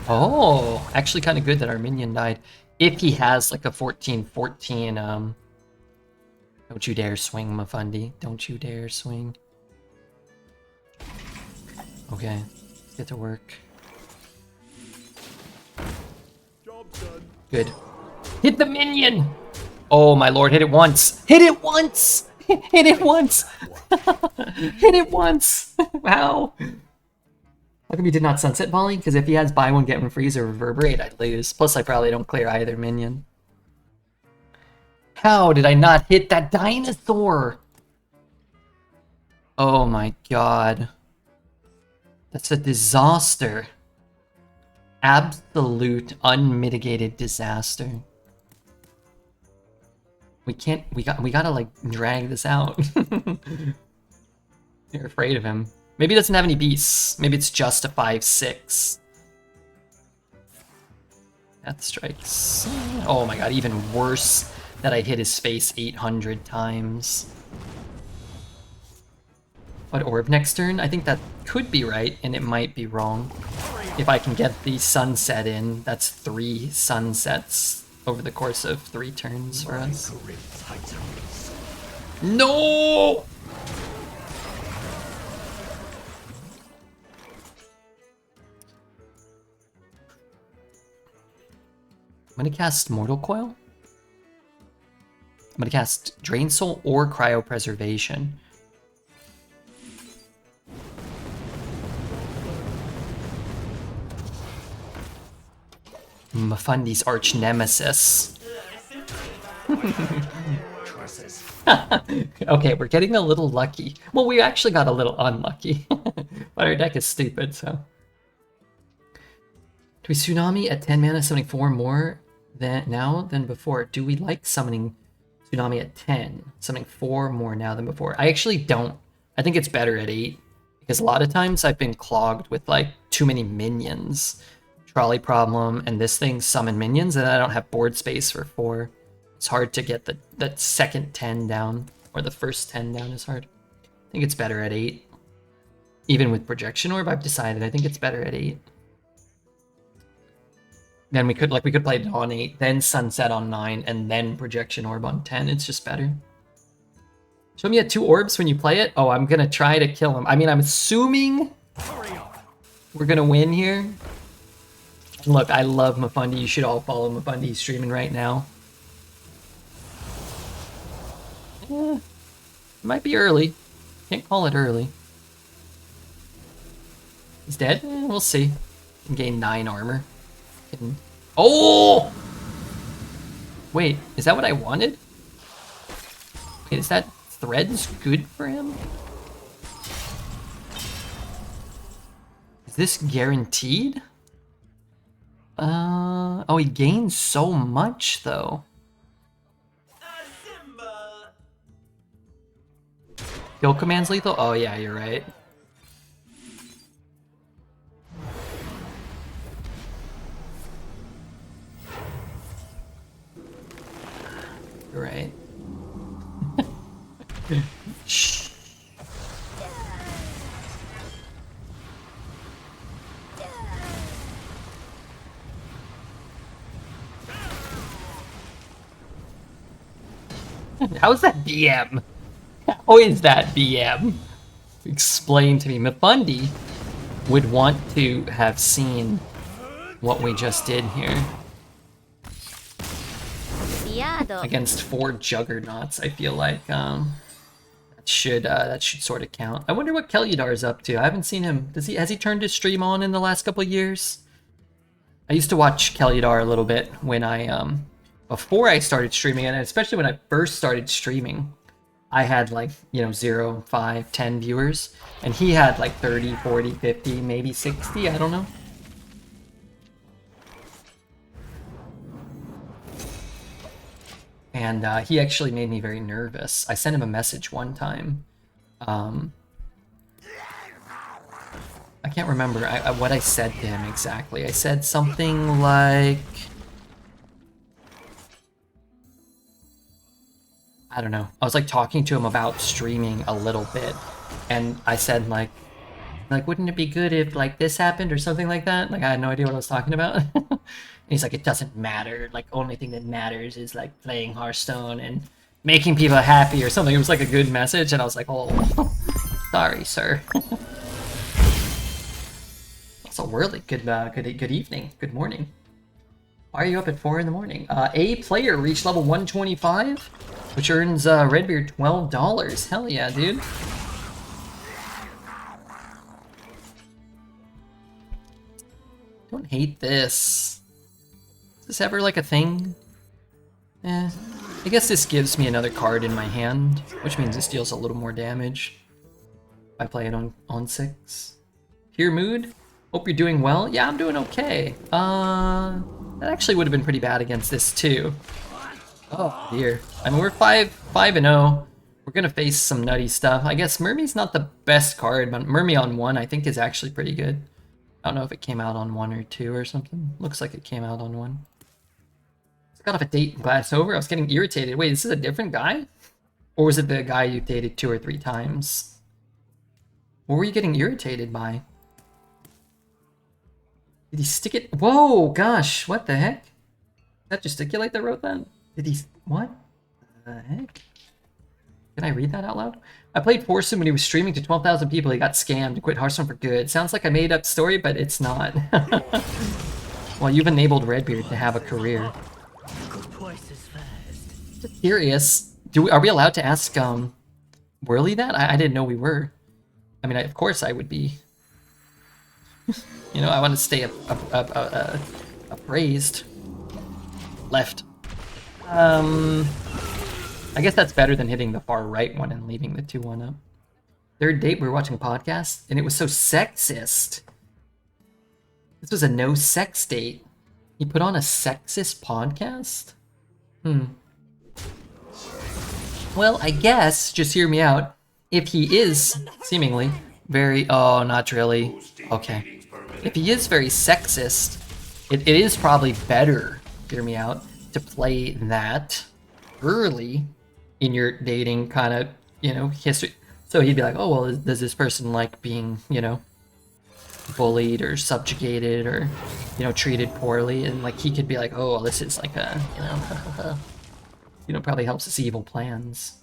Oh, actually kind of good that our minion died. If he has like a 14/14, don't you dare swing, Mufandi. Don't you dare swing. Okay, let's get to work. Job's done. Good. Hit the minion! Oh my lord, hit it once! Hit it once! Hit it once! Hit it once! Wow. How come you did not sunset volley? Because if he has buy one, get one freeze or reverberate, I'd lose. Plus, I probably don't clear either minion. How did I not hit that dinosaur? Oh my god. That's a disaster. Absolute unmitigated disaster. We gotta like drag this out. You're afraid of him. Maybe he doesn't have any beasts. Maybe it's just a 5/6. Death strikes. Oh my god, even worse that I hit his face 800 times. What orb next turn? I think that could be right, and it might be wrong. If I can get the sunset in, that's 3 sunsets over the course of 3 turns for us. No! I'm gonna cast Mortal Coil. I'm gonna cast Drain Soul or Cryopreservation. Mafundi's arch nemesis. Okay, we're getting a little lucky. Well, we actually got a little unlucky. But our deck is stupid, so. Do we Tsunami at 10 mana, summoning 4 more than before? Do we like summoning Tsunami at 10? Summoning 4 more now than before? I actually don't. I think it's better at 8. Because a lot of times I've been clogged with like too many minions. Trolley problem, and this thing summon minions, and I don't have board space for 4. It's hard to get that second 10 down, or the first 10 down is hard. I think it's better at 8. Even with Projection Orb, I've decided I think it's better at 8. Then we could play it on 8, then Sunset on 9, and then Projection Orb on 10. It's just better. Show me at 2 orbs when you play it. Oh, I'm gonna try to kill him. I mean, I'm assuming we're gonna win here. Look, I love Mafundi. You should all follow Mafundi. He's streaming right now. It might be early. Can't call it early. He's dead? We'll see. Can gain 9 armor. Oh! Wait, is that what I wanted? Wait, is that threads good for him? Is this guaranteed? Oh, he gains so much, though. Kill command's lethal? Oh, yeah, you're right. You're right. Shh. How is that BM? How is that BM? Explain to me. Mafundi would want to have seen what we just did here. Against 4 juggernauts, I feel like that should sort of count. I wonder what Kelyudar's up to. I haven't seen him. Has he turned his stream on in the last couple of years? I used to watch Kelyudar a little bit when I before I started streaming, and especially when I first started streaming, I had like, 0, 5, 10 viewers, and he had like 30, 40, 50, maybe 60, I don't know. And he actually made me very nervous. I sent him a message one time. I can't remember what I said to him exactly. I said something like... I don't know. I was like talking to him about streaming a little bit, and I said like wouldn't it be good if like this happened or something like that? Like I had no idea what I was talking about. And he's like, it doesn't matter. Like only thing that matters is like playing Hearthstone and making people happy or something. It was like a good message, and I was like, oh, sorry, sir. That's a really good evening, good morning. Why are you up at 4 in the morning? A player reached level 125, which earns Redbeard $12. Hell yeah, dude. Don't hate this. Is this ever like a thing? Eh. I guess this gives me another card in my hand, which means this deals a little more damage if I play it on 6. Pure mood? Hope you're doing well. Yeah, I'm doing okay. That actually would have been pretty bad against this too. Oh dear. I mean, we're 5-0. We're gonna face some nutty stuff. I guess Mermy's not the best card, but Mermy on 1 I think is actually pretty good. I don't know if it came out on 1 or 2 or something. Looks like it came out on 1. Got off a date and glass over. I was getting irritated. Wait, this is a different guy? Or was it the guy you dated 2 or 3 times? What were you getting irritated by? Did he stick it? Whoa, gosh, what the heck? Did that gesticulate that wrote that? Did he, what the heck? Can I read that out loud? I played Forsen when he was streaming to 12,000 people. He got scammed and quit Hearthstone for good. Sounds like a made up story, but it's not. Well, you've enabled Redbeard to have a career. Just curious. Are we allowed to ask Whirly that? I didn't know we were. I mean, of course I would be. You know, I want to stay appraised. Left. I guess that's better than hitting the far right one and leaving the 2-1 up. Third date, we were watching a podcast, and it was so sexist. This was a no sex date. He put on a sexist podcast? Well, I guess, just hear me out, if he is seemingly very, oh, not really. Okay. If he is very sexist, it is probably better, hear me out, to play that early in your dating kind of, you know, history. So he'd be like, oh, well, does this person like being, you know, bullied or subjugated or, you know, treated poorly? And like he could be like, oh, well, this is like a, you know, probably helps us evil plans.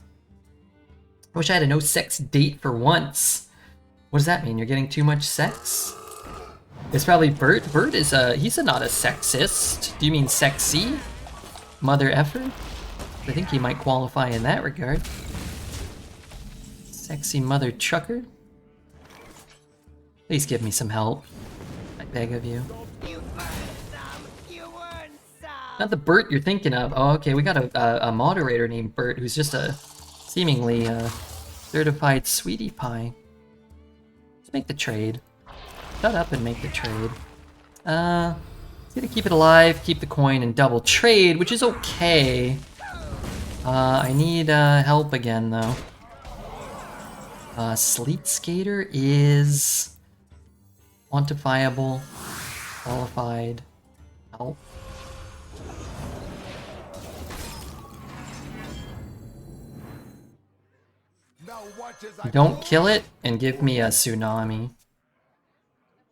I wish I had a no sex date for once. What does that mean? You're getting too much sex? It's probably Bert. Bert is he's not a sexist. Do you mean sexy? Mother effer? I think he might qualify in that regard. Sexy mother trucker? Please give me some help. I beg of you. Not the Bert you're thinking of. Oh, okay, we got a moderator named Bert who's just a seemingly certified sweetie pie. Let's make the trade. Shut up and make the trade. Gonna keep it alive, keep the coin, and double trade, which is okay. I need help again, though. Sleet Skater is quantifiable, qualified, help. Don't kill it and give me a tsunami.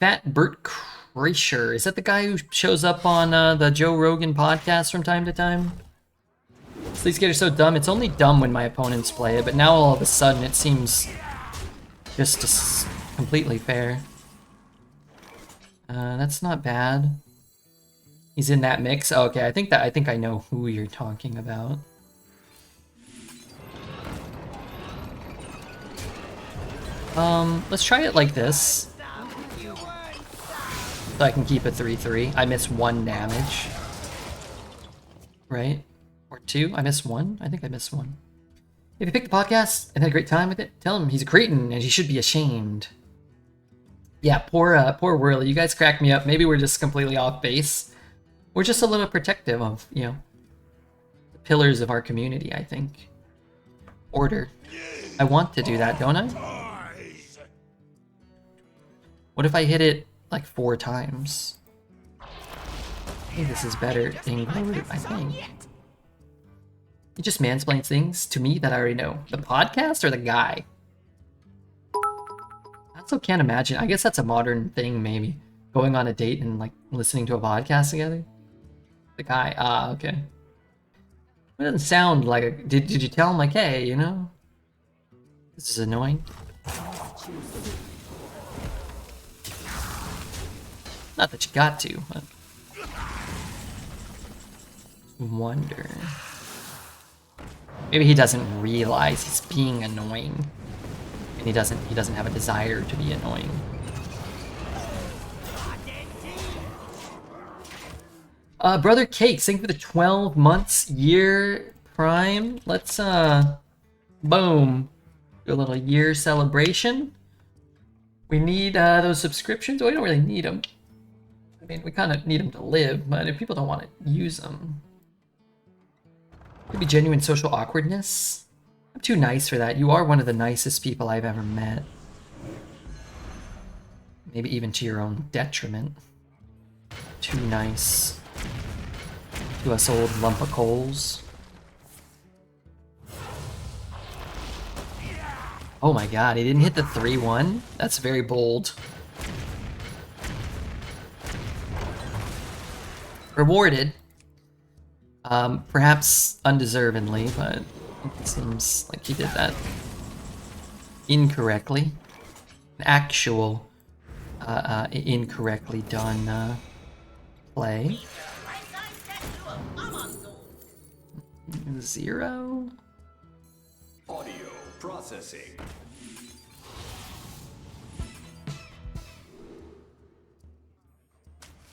That Bert Kreischer, is that the guy who shows up on the Joe Rogan podcast from time to time? Sleet Skater's so dumb. It's only dumb when my opponents play it, but now all of a sudden it seems just completely fair. That's not bad. He's in that mix. Oh, okay, I think I know who you're talking about. Let's try it like this. So I can keep it 3-3. I miss 1 damage. Right? Or 2? I missed 1? I think I missed 1. If you picked the podcast and had a great time with it, tell him he's a cretin and he should be ashamed. Yeah, poor Whirly. You guys crack me up. Maybe we're just completely off base. We're just a little protective of, you know, the pillars of our community, I think. Order. I want to do that, don't I? What if I hit it like 4 times? I think this is better than Glowroot, I think. He just mansplains things to me that I already know. The podcast or the guy? I also can't imagine. I guess that's a modern thing, maybe. Going on a date and like listening to a podcast together. The guy. Ah, okay. It doesn't sound like a... Did you tell him like, hey, you know? This is annoying. Not that you got to, but... wonder. Maybe he doesn't realize he's being annoying. And he doesn't have a desire to be annoying. Brother Cakes, thank you for the 12 months year prime. Let's boom. Do a little year celebration. We need those subscriptions. Well, we don't really need them. I mean, we kind of need them to live, but if people don't want to use them. Could be genuine social awkwardness. I'm too nice for that. You are one of the nicest people I've ever met. Maybe even to your own detriment. Too nice. To us old lump of coals. Oh my god, he didn't hit the 3-1? That's very bold. Rewarded. Perhaps undeservingly, but it seems like he did that incorrectly. An actual incorrectly done play. 0. Audio processing.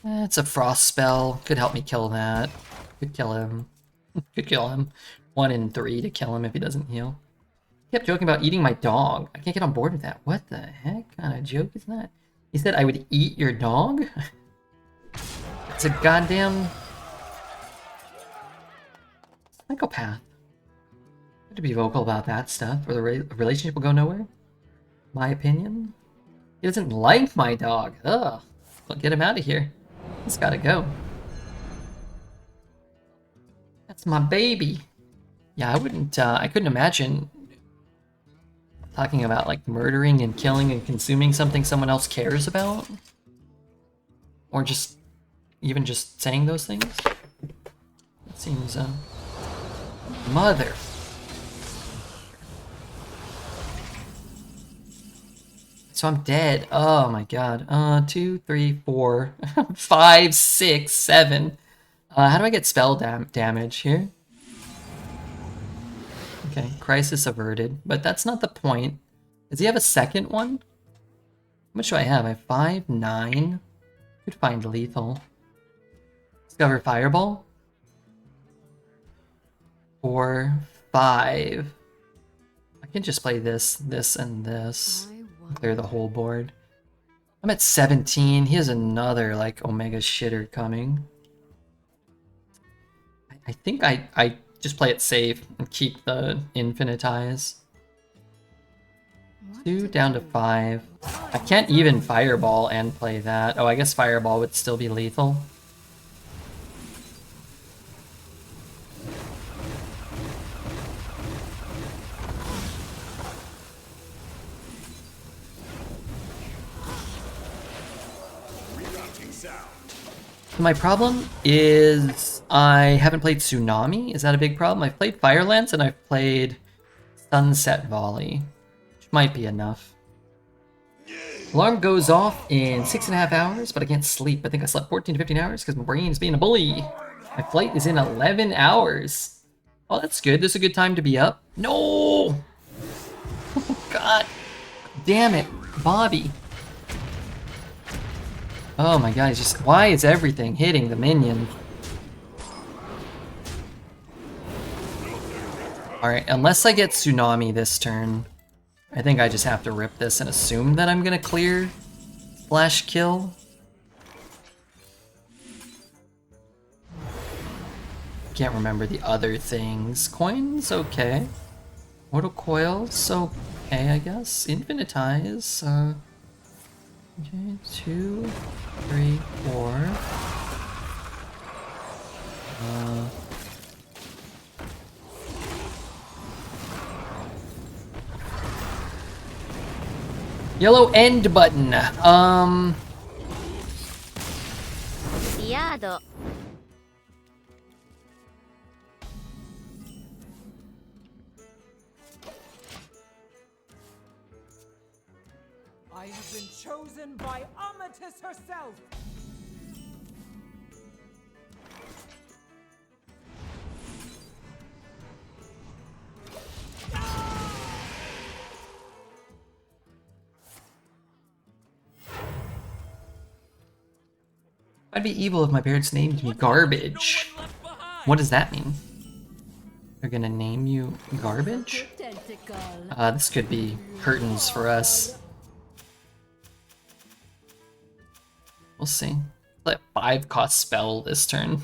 It's a frost spell. Could help me kill that. Could kill him. Could kill him. 1 in 3 to kill him if he doesn't heal. He kept joking about eating my dog. I can't get on board with that. What the heck kind of joke is that? He said I would eat your dog? It's a goddamn psychopath. I have to be vocal about that stuff or the relationship will go nowhere. My opinion. He doesn't like my dog. Ugh. Well, get him out of here. He's gotta go. That's my baby. Yeah, I wouldn't, I couldn't imagine talking about like murdering and killing and consuming something someone else cares about. Or just, even just saying those things. It seems, mother. So I'm dead. Oh my god. 2, 3, 4, 5, 6, 7. How do I get spell damage here? Okay, crisis averted. But that's not the point. Does he have a second one? How much do I have? I have 5, 9. Could find lethal. Discover fireball. 4, 5. I can just play this, and this. Clear the whole board. I'm at 17. He has another, like, Omega shitter coming. I think I just play it safe and keep the Infinitize. 2 down to 5. I can't even Fireball and play that. Oh, I guess Fireball would still be lethal. My problem is I haven't played Tsunami. Is that a big problem? I've played Firelance and I've played Sunset Volley, which might be enough. Alarm goes off in 6.5 hours, but I can't sleep. I think I slept 14 to 15 hours because my brain is being a bully. My flight is in 11 hours. Oh, that's good. This is a good time to be up. No! Oh, God. Damn it, Bobby. Oh my god, it's just, why is everything hitting the minion? Alright, unless I get Tsunami this turn, I think I just have to rip this and assume that I'm gonna clear Flash Kill. Can't remember the other things. Coins, okay. Mortal Coils, okay, I guess. Infinitize, okay, 2, 3, 4. Yellow end button. Yado. I have been chosen by Amatis herself. I'd be evil if my parents named me Garbage. What does that mean? They're gonna name you Garbage? Tentacle. This could be curtains for us. We'll see. Let 5 cost spell this turn.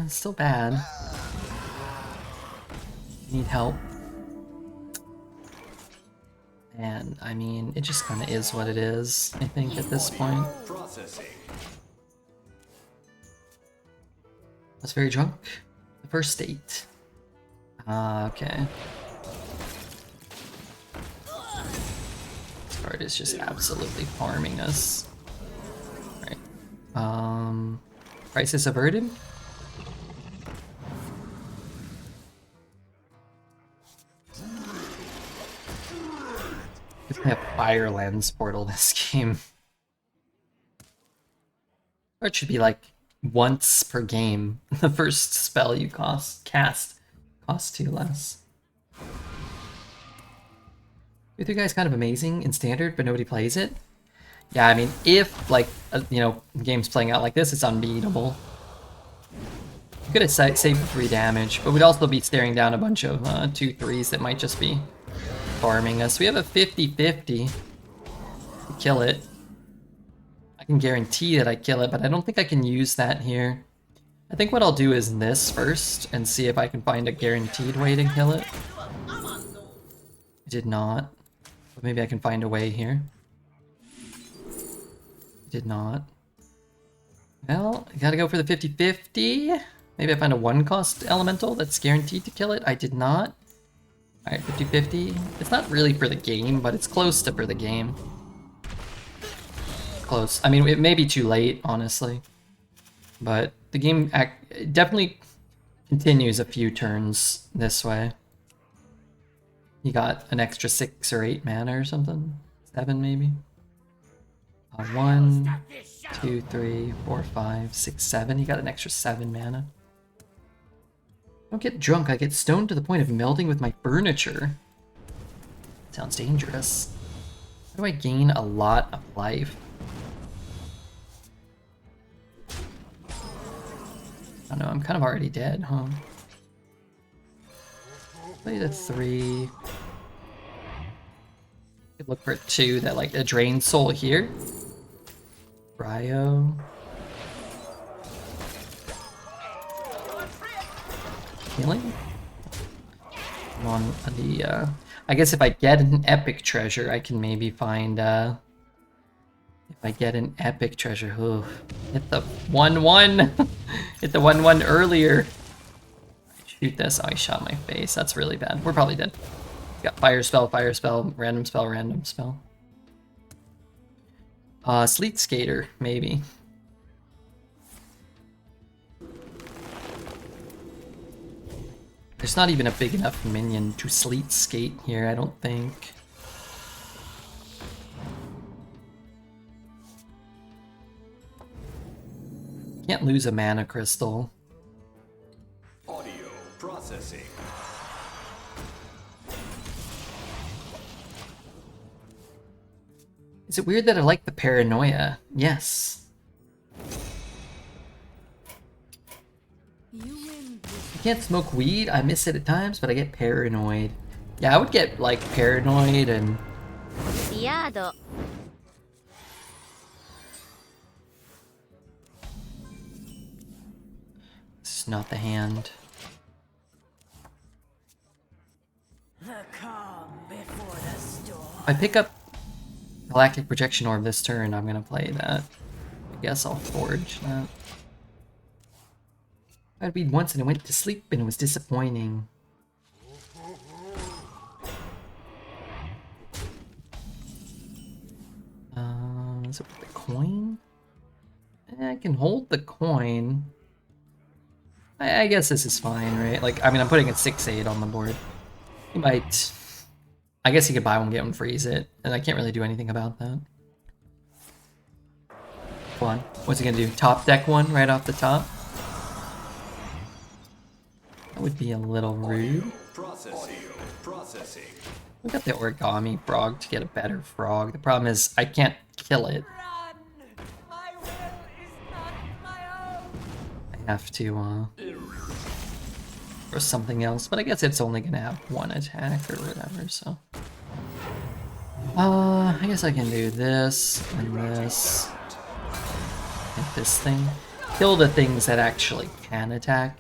Still bad. Need help. And I mean, it just kind of is what it is, I think, at this point. Processing. I was very drunk. The first date. Okay. This card is just absolutely farming us. Right. Crisis averted? We have Fire Lens Portal this game. Or it should be like once per game. The first spell you cast costs 2 less. You think guys kind of amazing in standard, but nobody plays it? Yeah, I mean, if like you know, the game's playing out like this, it's unbeatable. You could have saved 3 damage, but we'd also be staring down a bunch of 2/3s that might just be farming us. We have a 50-50 to kill it. I can guarantee that I kill it, but I don't think I can use that here. I think what I'll do is this first and see if I can find a guaranteed way to kill it. I did not. But maybe I can find a way here. Did not. Well, I gotta go for the 50-50. Maybe I find a 1-cost elemental that's guaranteed to kill it. I did not. Alright, 50-50. It's not really for the game, but it's close to for the game. Close. I mean, it may be too late, honestly. But the game definitely continues a few turns this way. You got an extra 6 or 8 mana or something? 7 maybe? 1, 2, 3, 4, 5, 6, 7. You got an extra 7 mana. I don't get drunk, I get stoned to the point of melding with my furniture. Sounds dangerous. How do I gain a lot of life? I don't know, I'm kind of already dead, huh? Play the 3. Could look for a 2 that like a drain soul here. Cryo. Healing? I'm on the I guess if I get an epic treasure, I can maybe find if I get an epic treasure, oof. Hit the 1-1. Hit the 1-1 earlier. Shoot this. Oh, he shot my face. That's really bad. We're probably dead. Got fire spell, random spell, random spell. Sleet Skater, maybe. There's not even a big enough minion to Sleet Skate here, I don't think. Can't lose a mana crystal. Audio processing. Is it weird that I like the paranoia? Yes. You win. I can't smoke weed, I miss it at times, but I get paranoid. Yeah, I would get like paranoid and... Diado. This is not the hand. The calm before the storm. If I pick up Galactic Projection Orb this turn, I'm gonna play that. I guess I'll forge that. I had weed once and it went to sleep and it was disappointing. Is it with the coin? I can hold the coin. I guess this is fine, right? Like, I mean, I'm putting a 6/8 on the board. He might... I guess he could buy one, get one, freeze it, and I can't really do anything about that. Come on, what's he gonna do? Top deck one right off the top? That would be a little rude. Processing. Processing. We got the origami frog to get a better frog. The problem is I can't kill it. Run! My will is not my own! I have to or something else, but I guess it's only gonna have one attack or whatever, so. I guess I can do this and this. Like this thing. Kill the things that actually can attack.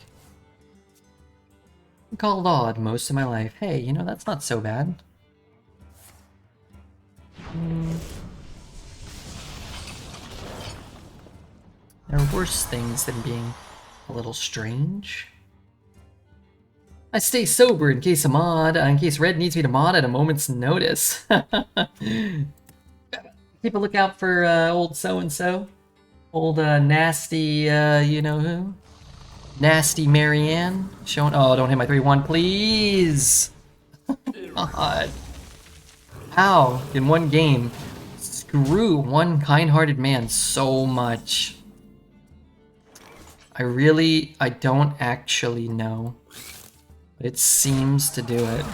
I'm called odd most of my life. Hey, you know, that's not so bad. There are worse things than being a little strange. I stay sober in case in case Red needs me to mod at a moment's notice. Keep a lookout for old so-and-so. Old nasty, you know who? Nasty Marianne. Showing. Oh, don't hit my 3-1, please! God. How, in one game, screw one kind-hearted man so much? I don't actually know. But it seems to do it.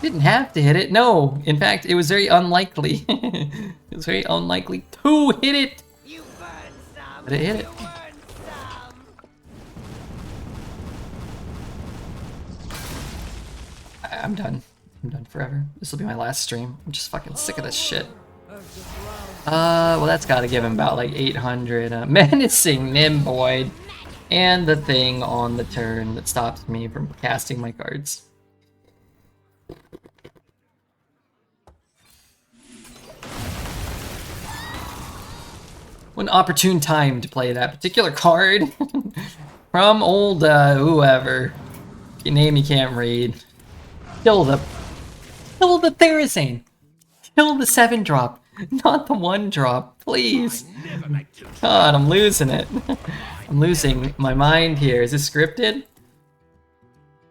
Didn't have to hit it, no! In fact, it was very unlikely. It was very unlikely to hit it! You burn some! But it hit it. You burn some! I'm done. I'm done forever. This will be my last stream. I'm just fucking sick of this shit. Well, that's gotta give him about like 800. Menacing Nimboid. And the thing on the turn that stops me from casting my cards. What an opportune time to play that particular card. From old, whoever. Your name you can't read. Kill the Therazane. Kill the 7-drop, not the 1-drop, please. God, I'm losing it. I'm losing my mind here. Is this scripted?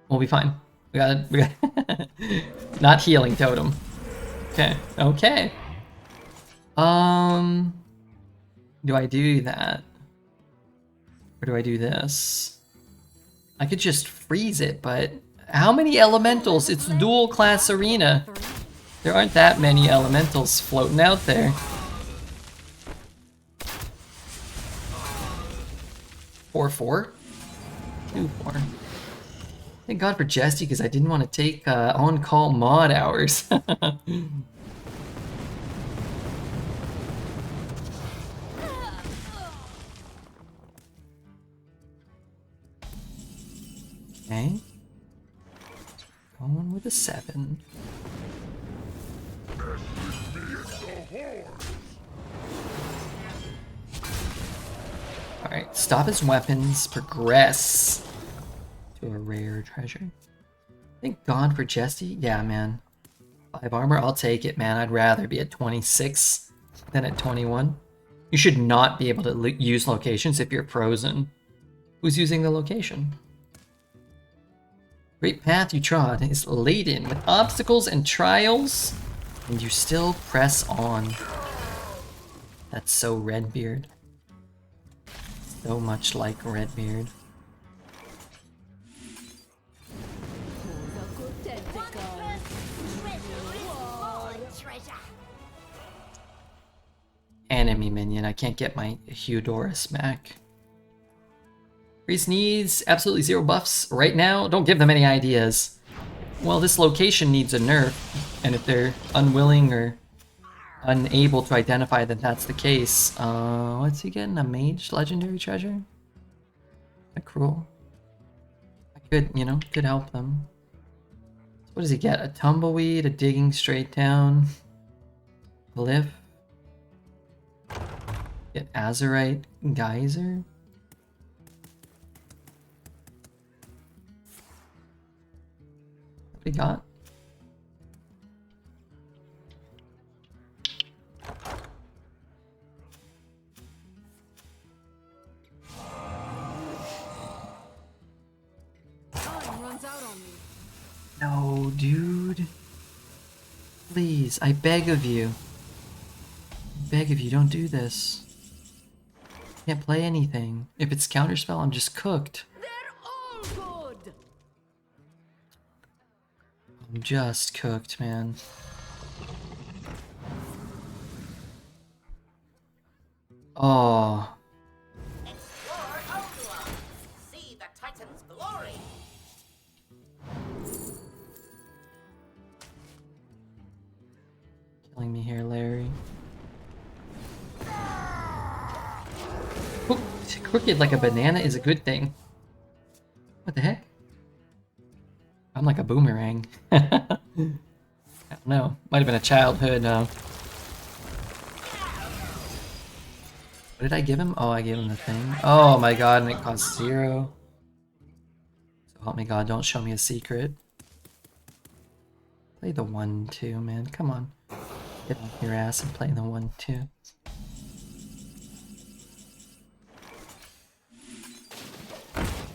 We'll be fine. We got not healing totem. Okay, okay. Do I do that? Or do I do this? I could just freeze it, but how many elementals? It's dual class arena. There aren't that many elementals floating out there. 4-4? 2-4. Thank God for Jesty, because I didn't want to take on-call mod hours. Okay. Going with a 7. Alright, stop his weapons, progress to a rare treasure. Thank God for Jesty. Yeah, man. 5 armor, I'll take it, man. I'd rather be at 26 than at 21. You should not be able to use locations if you're frozen. Who's using the location? Great path you trod is laden with obstacles and trials, and you still press on. That's so Redbeard. So much like Redbeard. Enemy minion, I can't get my Eudorus back. Reese needs absolutely 0 buffs right now. Don't give them any ideas. Well, this location needs a nerf, and if they're unwilling or unable to identify that that's the case, what's he getting? A mage legendary treasure? Cruel. I could, you know, could help them. What does he get? A tumbleweed, a digging straight down, glyph. Get Azurite geyser. What we got? Time runs out on me. No, dude. Please, I beg of you. I beg of you, don't do this. Can't play anything. If it's counterspell, I'm just cooked. They're all good! I'm just cooked, man. Oh. Explore Oldua. See the Titan's glory. Killing me here, Larry. Ooh, crooked like a banana is a good thing. What the heck? I'm like a boomerang. I don't know. Might have been a childhood. What did I give him? Oh, I gave him the thing. Oh my god, and it cost 0. So help me God, don't show me a secret. Play the 1-2, man. Come on. Get off your ass and play the 1-2.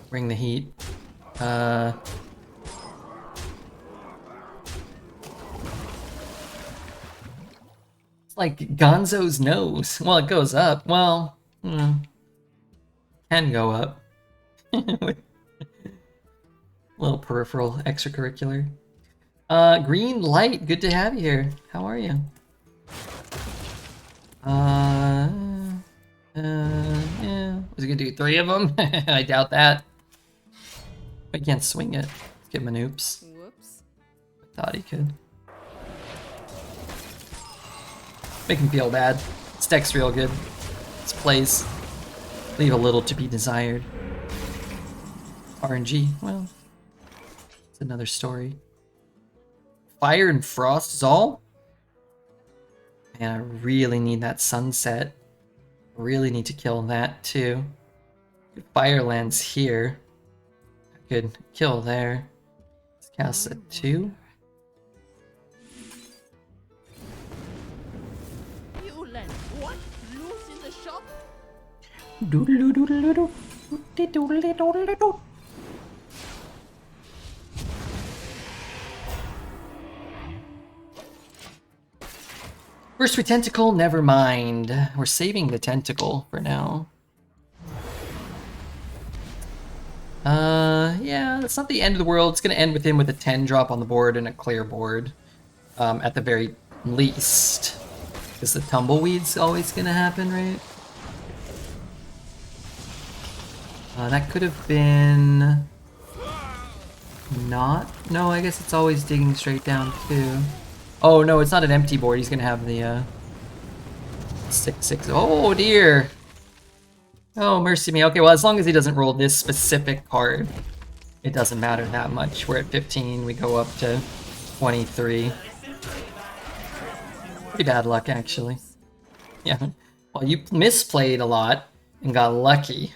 Bring the heat. It's like Gonzo's nose. Well, it goes up. Well, can go up. Little peripheral extracurricular. Green Light, good to have you here. How are you? Yeah. Was he gonna do 3 of them? I doubt that. But he can't swing it. Let's give him an oops. Whoops. I thought he could. Make him feel bad. This deck's real good. This plays leave a little to be desired. RNG, well, it's another story. Fire and Frost Zal? Man, I really need that sunset. Really need to kill that too. Fire lands here. I could kill there. Let's cast a 2. You let what loose in the shop? First we tentacle, never mind. We're saving the tentacle for now. Yeah, that's not the end of the world. It's gonna end with him with a 10 drop on the board and a clear board. At the very least. Because the tumbleweed's always gonna happen, right? That could have been... not? No, I guess it's always digging straight down too. Oh no, it's not an empty board. He's gonna have the 6/6. Oh dear. Oh mercy me. Okay, well as long as he doesn't roll this specific card, it doesn't matter that much. We're at 15. We go up to 23. Pretty bad luck actually. Yeah. Well, you misplayed a lot and got lucky.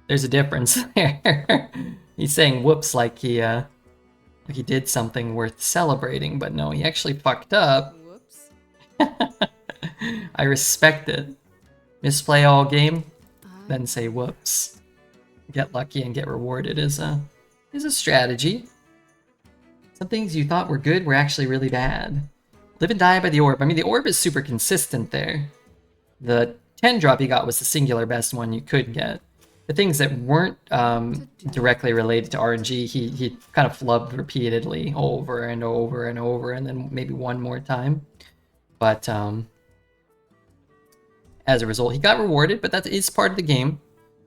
There's a difference there. He's saying whoops like he did something worth celebrating, but no, he actually fucked up. Whoops. I respect it. Misplay all game, then say whoops. Get lucky and get rewarded is a strategy. Some things you thought were good were actually really bad. Live and die by the orb. I mean, the orb is super consistent there. The 10 drop you got was the singular best one you could get. The things that weren't directly related to RNG, he kind of flubbed repeatedly over and over and over, and then maybe one more time. But as a result, he got rewarded, but that is part of the game.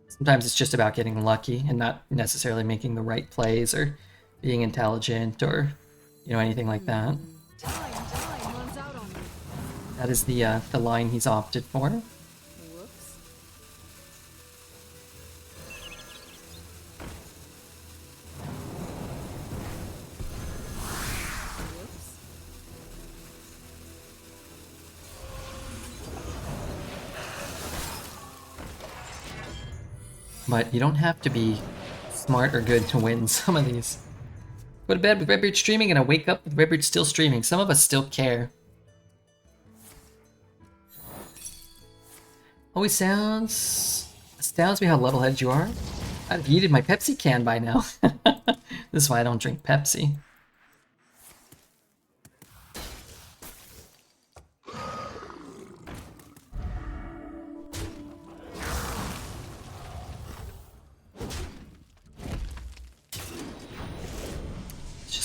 Sometimes it's just about getting lucky and not necessarily making the right plays or being intelligent or, you know, anything like that. Time runs out on me. That is the line he's opted for. Whoops. Whoops. But you don't have to be smart or good to win some of these. Go to bed with Redbeard streaming and I wake up with Redbeard still streaming. Some of us still care. Always astounds me how level-headed you are. I've yeeted my Pepsi can by now. This is why I don't drink Pepsi.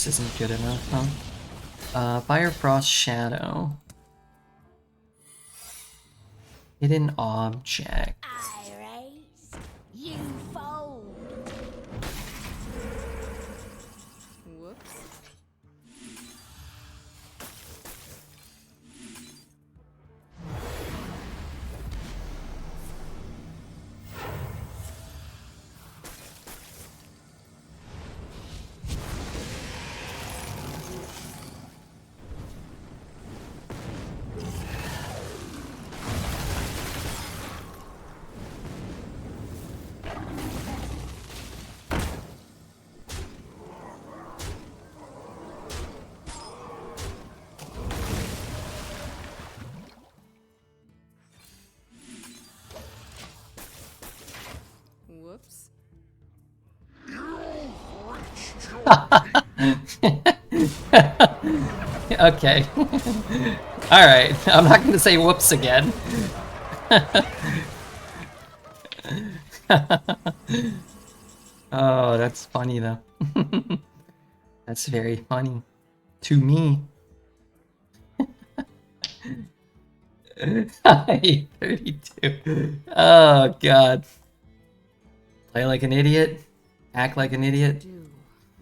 This isn't good enough, huh? Fire, Frost, Shadow. Hidden object. I raise, you fold. Whoops. Whoops. Okay. Alright, I'm not gonna say whoops again. Oh, that's funny though. That's very funny. To me. 32. Oh god. Play like an idiot. Act like an idiot. Do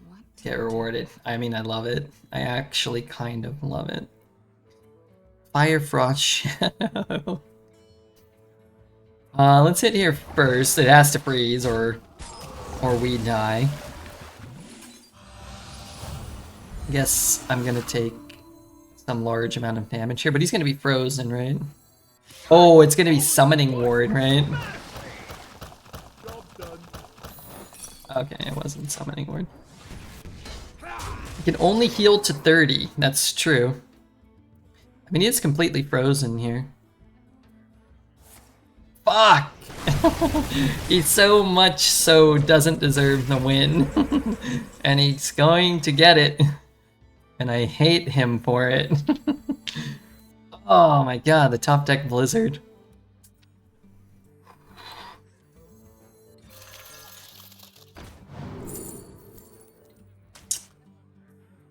what? Get rewarded. I mean, I love it. I actually kind of love it. Fire, Frost, Shadow. Let's hit here first. It has to freeze or we die. I guess I'm gonna take some large amount of damage here, but he's gonna be frozen, right? Oh, it's gonna be Summoning Ward, right? Okay, it wasn't Summoning Ward. You can only heal to 30, that's true. I mean, he is completely frozen here. Fuck! He so much so doesn't deserve the win. And he's going to get it. And I hate him for it. Oh my god, the top deck Blizzard.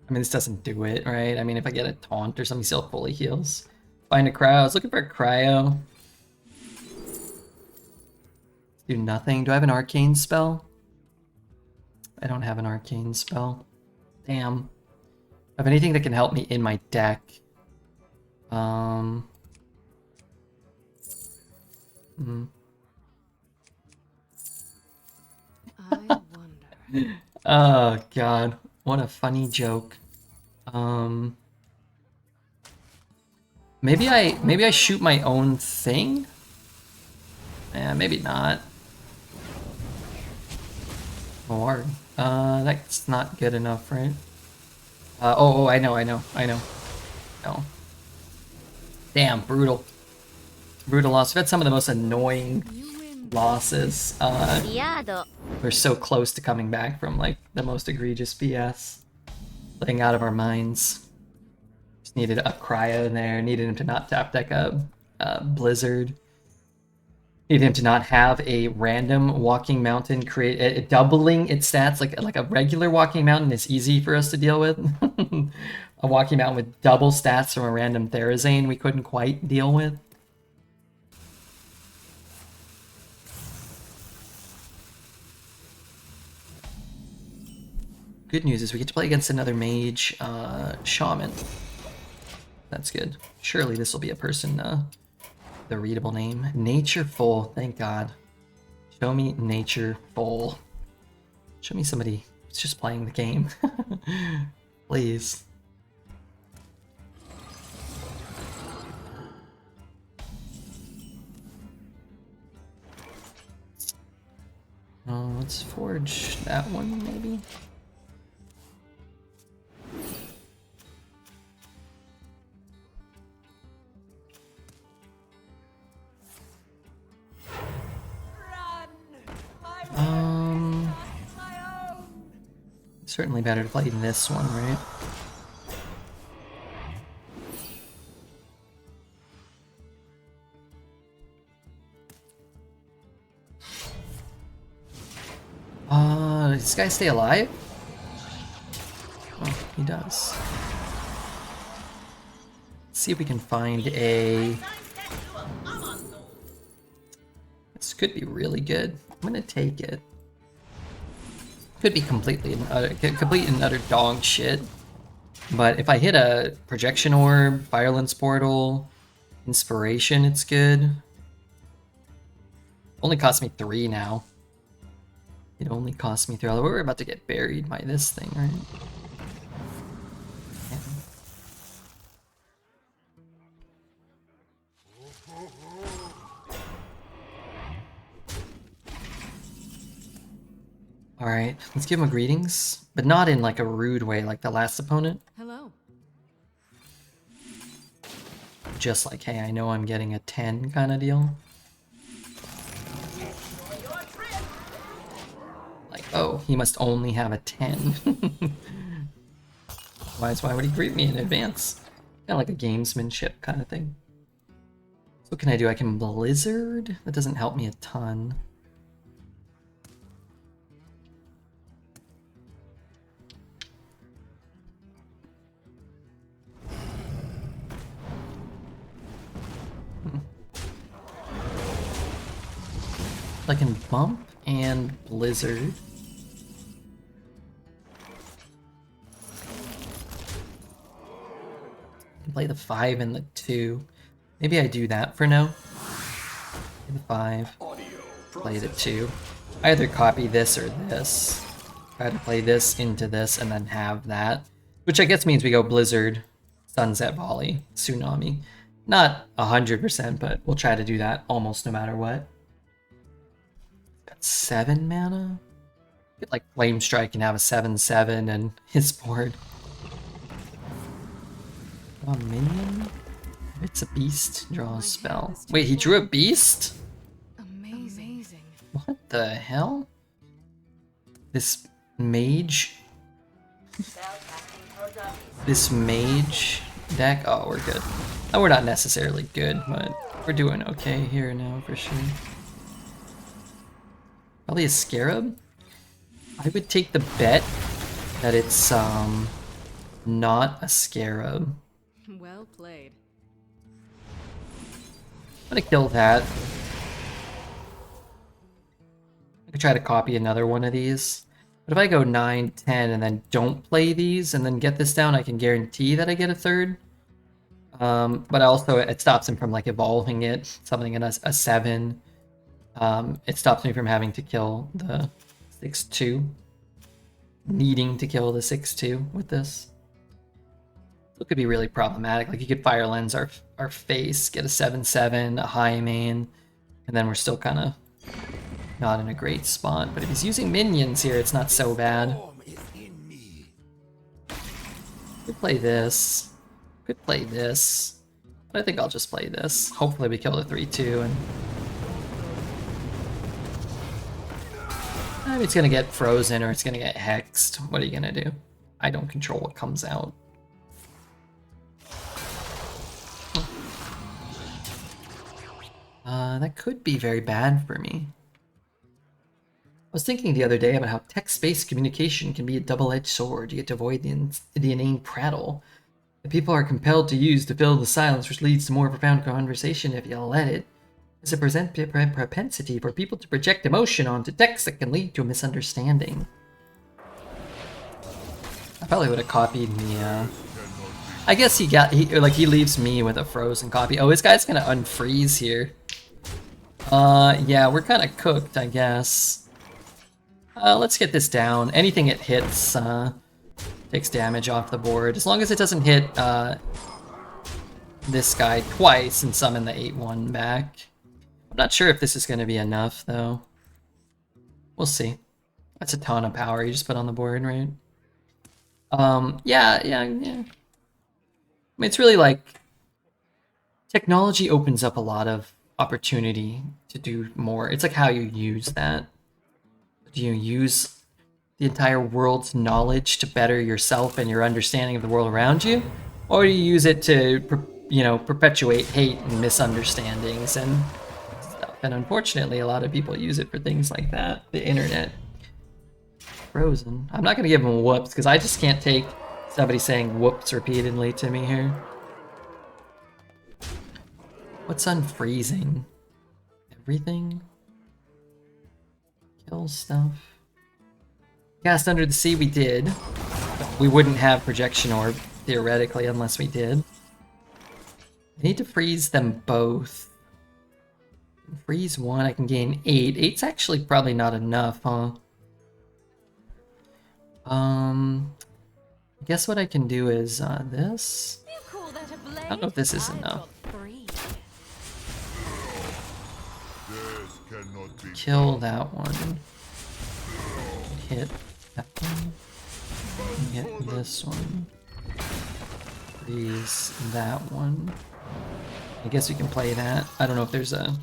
I mean, this doesn't do it, right? I mean, if I get a taunt or something, he still fully heals. Find a cryo. I was looking for a cryo. Do nothing. Do I have an arcane spell? I don't have an arcane spell. Damn. Have anything that can help me in my deck? I wonder. Oh god, what a funny joke. Maybe I shoot my own thing? Yeah, maybe not. Or that's not good enough, right? Oh, I know. No. Damn, brutal. Brutal loss. We've had some of the most annoying losses. Diado. We're so close to coming back from like the most egregious BS. Playing out of our minds. Just needed a cryo in there. Needed him to not tap deck a Blizzard. Needed him to not have a random walking mountain create doubling its stats. Like a regular walking mountain is easy for us to deal with. A walking mountain with double stats from a random Therazane we couldn't quite deal with. Good news is we get to play against another mage shaman. That's good. Surely this will be a person the readable name. Natureful, thank God. Show me Natureful. Show me somebody who's just playing the game. Please. Let's forge that one, maybe. Certainly better to play this one, right? Does this guy stay alive? Oh. he does. Let's see if we can find a... This could be really good. I'm gonna take it. Could be complete and utter dog shit. But if I hit a Projection Orb, Violence Portal, Inspiration, it's good. Only cost me 3 now. It only cost me 3. Although we're about to get buried by this thing, right? Yeah. Alright, let's give him a greetings, but not in like a rude way like the last opponent. Hello. Just like, hey, I know I'm getting a 10 kind of deal. Like, oh, he must only have a 10. Why would he greet me in advance? Kind of like a gamesmanship kind of thing. So what can I do? I can Blizzard? That doesn't help me a ton. I can bump and Blizzard. Play the 5 and the 2. Maybe I do that for now. Play the 5. Play the 2. I either copy this or this. Try to play this into this and then have that. Which I guess means we go Blizzard, Sunset Volley, Tsunami. Not 100%, but we'll try to do that almost no matter what. Got 7 mana? Get like Flame Strike and have a 7/7 and his board. Oh, minion? It's a beast. Draw a spell. Wait, he drew a beast? Amazing. What the hell? This mage? This mage deck? Oh, we're good. Oh, we're not necessarily good, but we're doing okay here now for sure. Probably a scarab? I would take the bet that it's not a scarab. Well played. I'm gonna kill that. I could try to copy another one of these. But if I go 9, 10, and then don't play these and then get this down, I can guarantee that I get a 3rd. But also it stops him from like evolving it, something in a 7. It stops me from having to kill the 6/2. Needing to kill the 6/2 with this. It could be really problematic. Like you could Fire Lens our face, get a 7/7, a high main, and then we're still kind of not in a great spot. But if he's using minions here, it's not so bad. Could play this. Could play this. But I think I'll just play this. Hopefully we kill the 3/2 and it's gonna get frozen or it's gonna get hexed. What are you gonna do? I don't control what comes out. That could be very bad for me. I was thinking the other day about how text-based communication can be a double-edged sword. You get to avoid the inane prattle that people are compelled to use to fill the silence, which leads to more profound conversation if you let it. There's a propensity for people to project emotion onto text that can lead to a misunderstanding. I probably would have copied the, I guess he leaves me with a frozen copy. Oh, this guy's gonna unfreeze here. Yeah, we're kind of cooked, I guess. Let's get this down. Anything it hits, takes damage off the board. As long as it doesn't hit, this guy twice and summon the 8/1 back. I'm not sure if this is going to be enough, though. We'll see. That's a ton of power you just put on the board, right? Yeah. I mean, it's really like... Technology opens up a lot of opportunity to do more. It's like how you use that. Do you use the entire world's knowledge to better yourself and your understanding of the world around you? Or do you use it to, perpetuate hate and misunderstandings and stuff? And unfortunately, a lot of people use it for things like that. The internet. Frozen. I'm not going to give him whoops because I just can't take Somebody saying whoops repeatedly to me here. What's unfreezing? Everything? Kill stuff. Cast Under the Sea we did. We wouldn't have Projection Orb, theoretically, unless we did. I need to freeze them both. Freeze one, I can gain 8. 8's actually probably not enough, huh? I guess what I can do is this. You call that a blade? I don't know if this is I've enough. got 3. Kill that one. Hit that one. Hit this one. Freeze that one. I guess we can play that. I don't know if there's a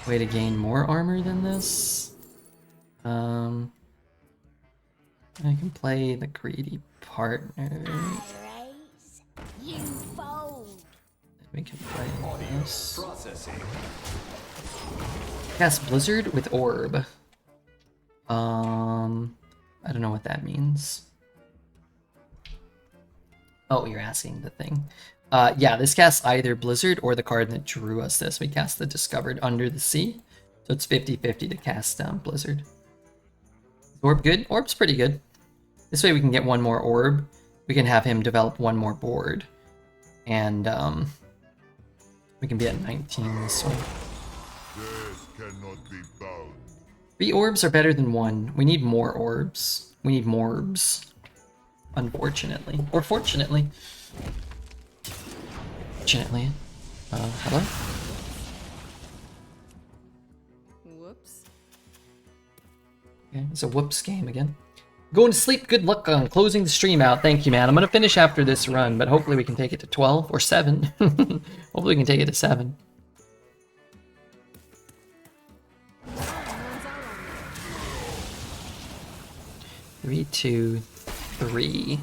way to gain more armor than this. I can play the Greedy Partner. Raise, you fold. We can play this. Processing. Cast Blizzard with Orb. I don't know what that means. Oh, you're asking the thing. Yeah, this casts either Blizzard or the card that drew us this. We cast the Discovered Under the Sea. So it's 50-50 to cast Blizzard. Is Orb good? Orb's pretty good. This way we can get one more Orb. We can have him develop one more board. And we can be at 19 this way. Cannot be bound. 3 orbs are better than 1. We need more orbs. We need more orbs. Unfortunately. Or fortunately. Fortunately. Hello? Whoops. Okay, it's a whoops game again. Going to sleep. Good luck on closing the stream out. Thank you, man. I'm going to finish after this run, but hopefully we can take it to 12 or 7. Hopefully we can take it to 7. Three, 2, 3.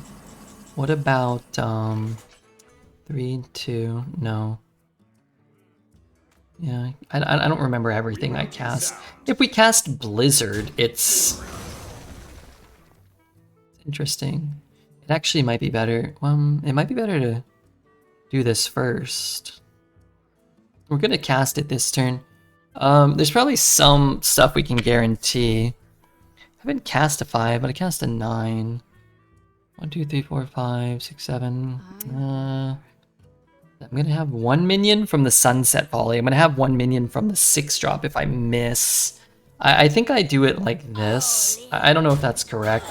What about 3, 2? No. Yeah, I don't remember everything I cast. If we cast Blizzard, it's interesting. It actually might be better. It might be better to do this first. We're gonna cast it this turn. There's probably some stuff we can guarantee. I haven't cast a 5, but I cast a 9. 1, 2, 3, 4, 5, 6, 7. I'm gonna have 1 minion from the Sunset Volley. I'm gonna have 1 minion from the 6-drop if I miss. I think I do it like this. I don't know if that's correct.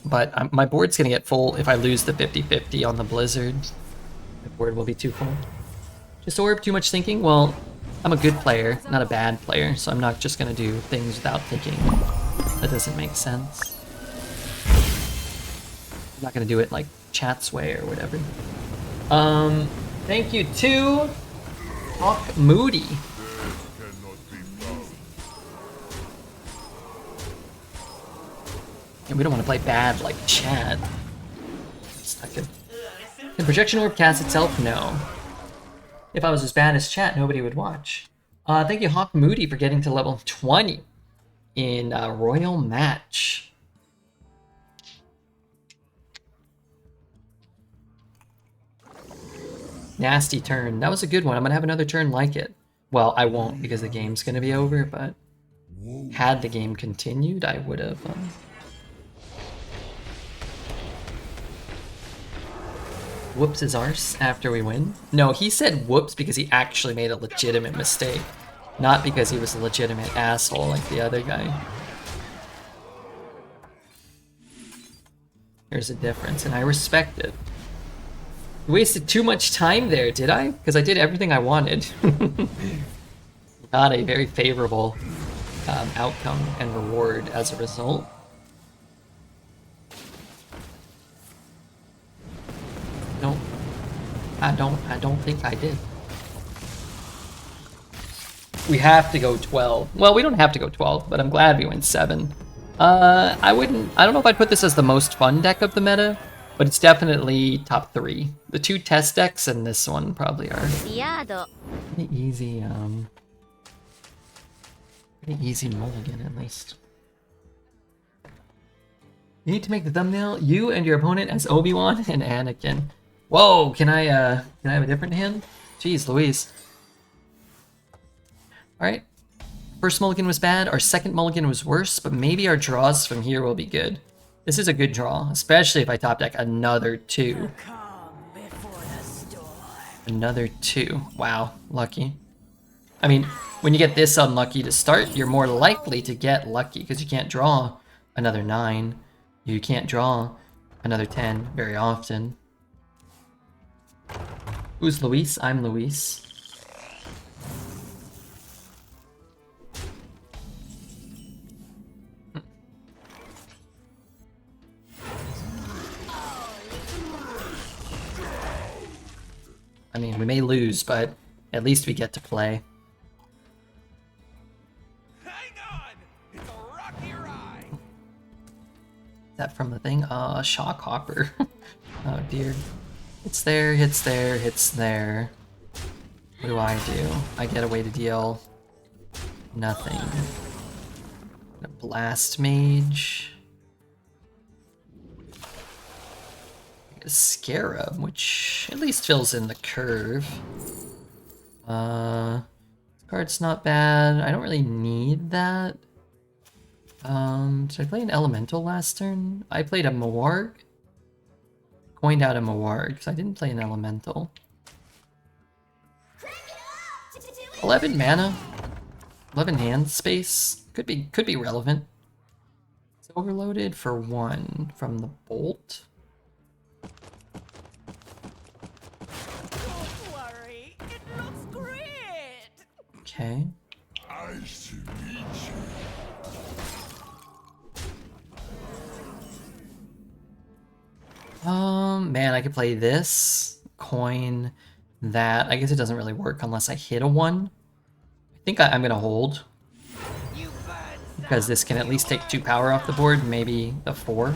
But my board's gonna get full if I lose the 50-50 on the Blizzard. My board will be too full. Just Orb, too much thinking? Well, I'm a good player, not a bad player, so I'm not just gonna do things without thinking. That doesn't make sense. I'm not gonna do it like chat's way or whatever. Thank you to Hawk Moody. And we don't want to play bad like chat. Can Projection Orb cast itself? No. If I was as bad as chat, nobody would watch. Thank you, Hawk Moody, for getting to level 20 in Royal Match. Nasty turn. That was a good one. I'm going to have another turn like it. Well, I won't because the game's going to be over, but had the game continued, I would have... Whoops his arse after we win? No, he said whoops because he actually made a legitimate mistake. Not because he was a legitimate asshole like the other guy. There's a difference, and I respect it. You wasted too much time there, did I? Because I did everything I wanted. Not a very favorable outcome and reward as a result. No, I don't think I did. We have to go 12. Well, we don't have to go 12, but I'm glad we went 7. I don't know if I'd put this as the most fun deck of the meta, but it's definitely top 3. The 2 test decks and this one probably are Diado. pretty easy, mulligan at least. You need to make the thumbnail. You and your opponent as Obi-Wan and Anakin. Whoa, can I have a different hand? Jeez Louise. Alright. First mulligan was bad, our second mulligan was worse, but maybe our draws from here will be good. This is a good draw, especially if I top deck another 2. Another 2. Wow, lucky. I mean, when you get this unlucky to start, you're more likely to get lucky because you can't draw another 9. You can't draw another 10 very often. Who's Luis? I'm Luis. I mean, we may lose, but at least we get to play. Hang on! It's a rocky ride! Is that from the thing? Shock Hopper. Oh dear. Hits there, hits there, hits there. What do I do? I get a way to deal nothing. A Blast Mage. A Scarab, which at least fills in the curve. Card's not bad. I don't really need that. Did I play an Elemental last turn? I played a Mawarg. Coined out a Mawarg, because I didn't play an Elemental. 11 mana. 11 hand space. Could be relevant. It's overloaded for 1 from the Bolt. Don't worry, it looks great. Okay. Man, I could play this, coin that. I guess it doesn't really work unless I hit a 1. I think I'm gonna hold. Because this can at least take 2 power off the board, maybe the 4.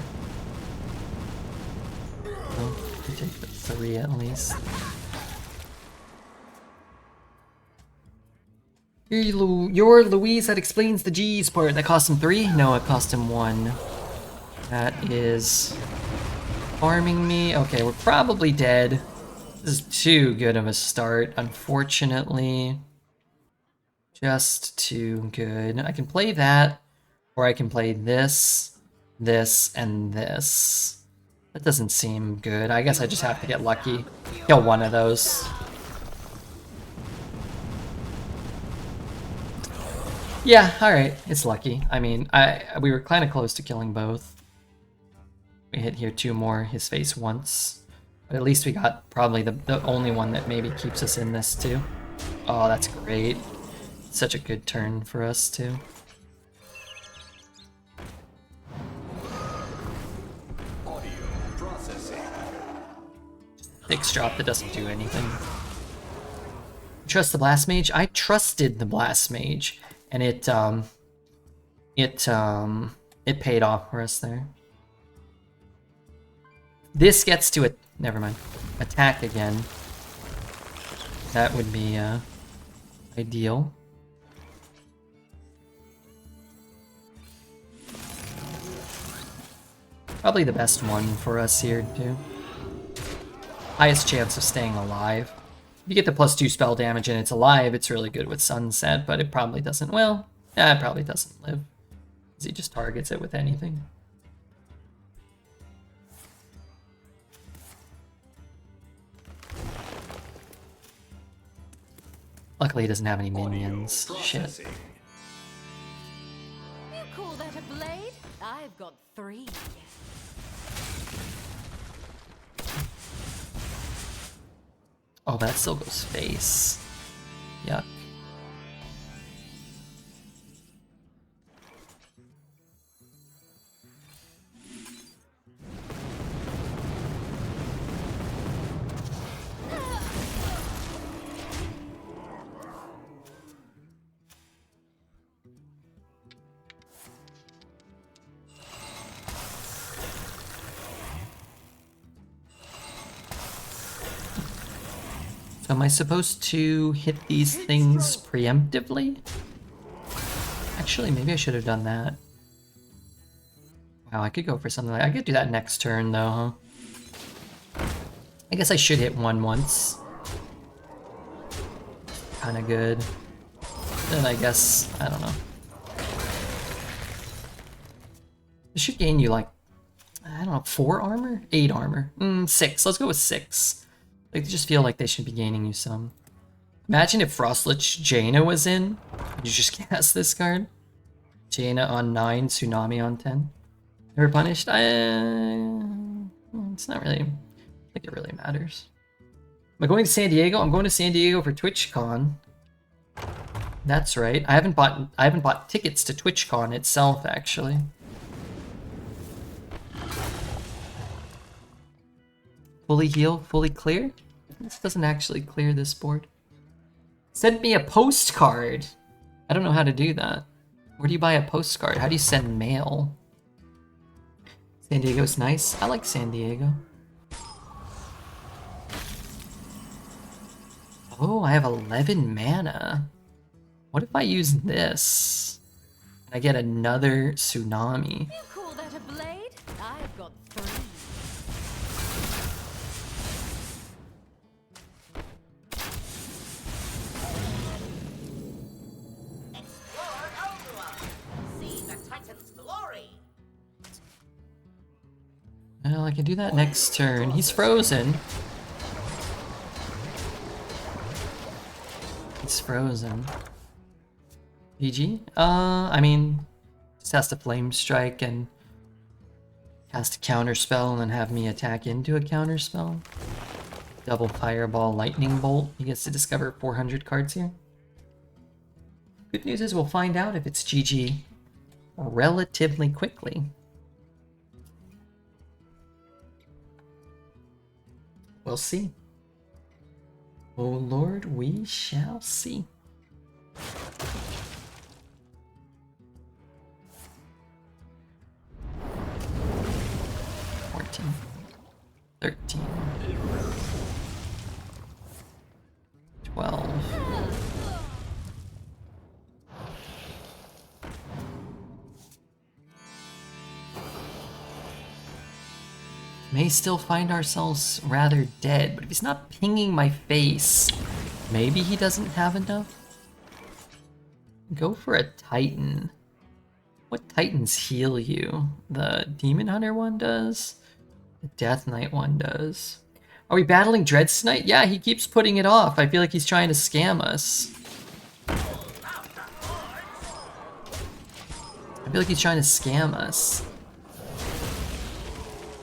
Oh, we take the 3 at least. You're Louise, that explains the G's part. That cost him 3? No, it cost him 1. That is farming me. Okay, we're probably dead. This is too good of a start, unfortunately. Just too good. I can play that, or I can play this, this, and this. That doesn't seem good. I guess I just have to get lucky. Kill one of those. Yeah, alright. It's lucky. I mean, we were kind of close to killing both. We hit here 2 more, his face once. But at least we got probably the only one that maybe keeps us in this too. Oh, that's great. Such a good turn for us too. Audio processing. Fix drop that doesn't do anything. Trust the Blast Mage? I trusted the Blast Mage, and it paid off for us there. This gets to it. Never mind. Attack again. That would be ideal. Probably the best one for us here too. Highest chance of staying alive. If you get the +2 spell damage and it's alive, it's really good with Sunset, but it probably doesn't. Well, it probably doesn't live, because he just targets it with anything. Luckily, he doesn't have any minions. Shit. You call that a blade? I've got 3. Oh, that still goes face. Yuck. Am I supposed to hit these things preemptively? Actually, maybe I should have done that. Wow, I could go for something like I could do that next turn though, huh? I guess I should hit 1 once. Kinda good. Then I guess, I don't know. It should gain you like, I don't know, 4 armor? 8 armor. 6. Let's go with 6. Like, they just feel like they should be gaining you some. Imagine if Frostlich Jaina was in. Would you just cast this card? Jaina on 9, Tsunami on 10. Never punished? It's not really... I don't think it really matters. Am I going to San Diego? I'm going to San Diego for TwitchCon. That's right. I haven't bought tickets to TwitchCon itself, actually. Fully heal, fully clear? This doesn't actually clear this board. Send me a postcard! I don't know how to do that. Where do you buy a postcard? How do you send mail? San Diego's nice. I like San Diego. Oh, I have 11 mana. What if I use this? And I get another Tsunami. You call that a blade? I've got 3. Explore Oldua. See the Titan's glory. Well, I can do that next turn. He's frozen. He's frozen. GG? I mean, just has to Flame Strike and cast a counter spell and then have me attack into a counter spell. Double Fireball, Lightning Bolt. He gets to discover 400 cards here. Good news is we'll find out if it's GG relatively quickly. We'll see. Oh Lord, we shall see. 14, 13, 12. May still find ourselves rather dead, but if he's not pinging my face, maybe he doesn't have enough? Go for a Titan. What Titans heal you? The Demon Hunter one does? The Death Knight one does. Are we battling Dread Knight? Yeah, he keeps putting it off. I feel like he's trying to scam us. I feel like he's trying to scam us.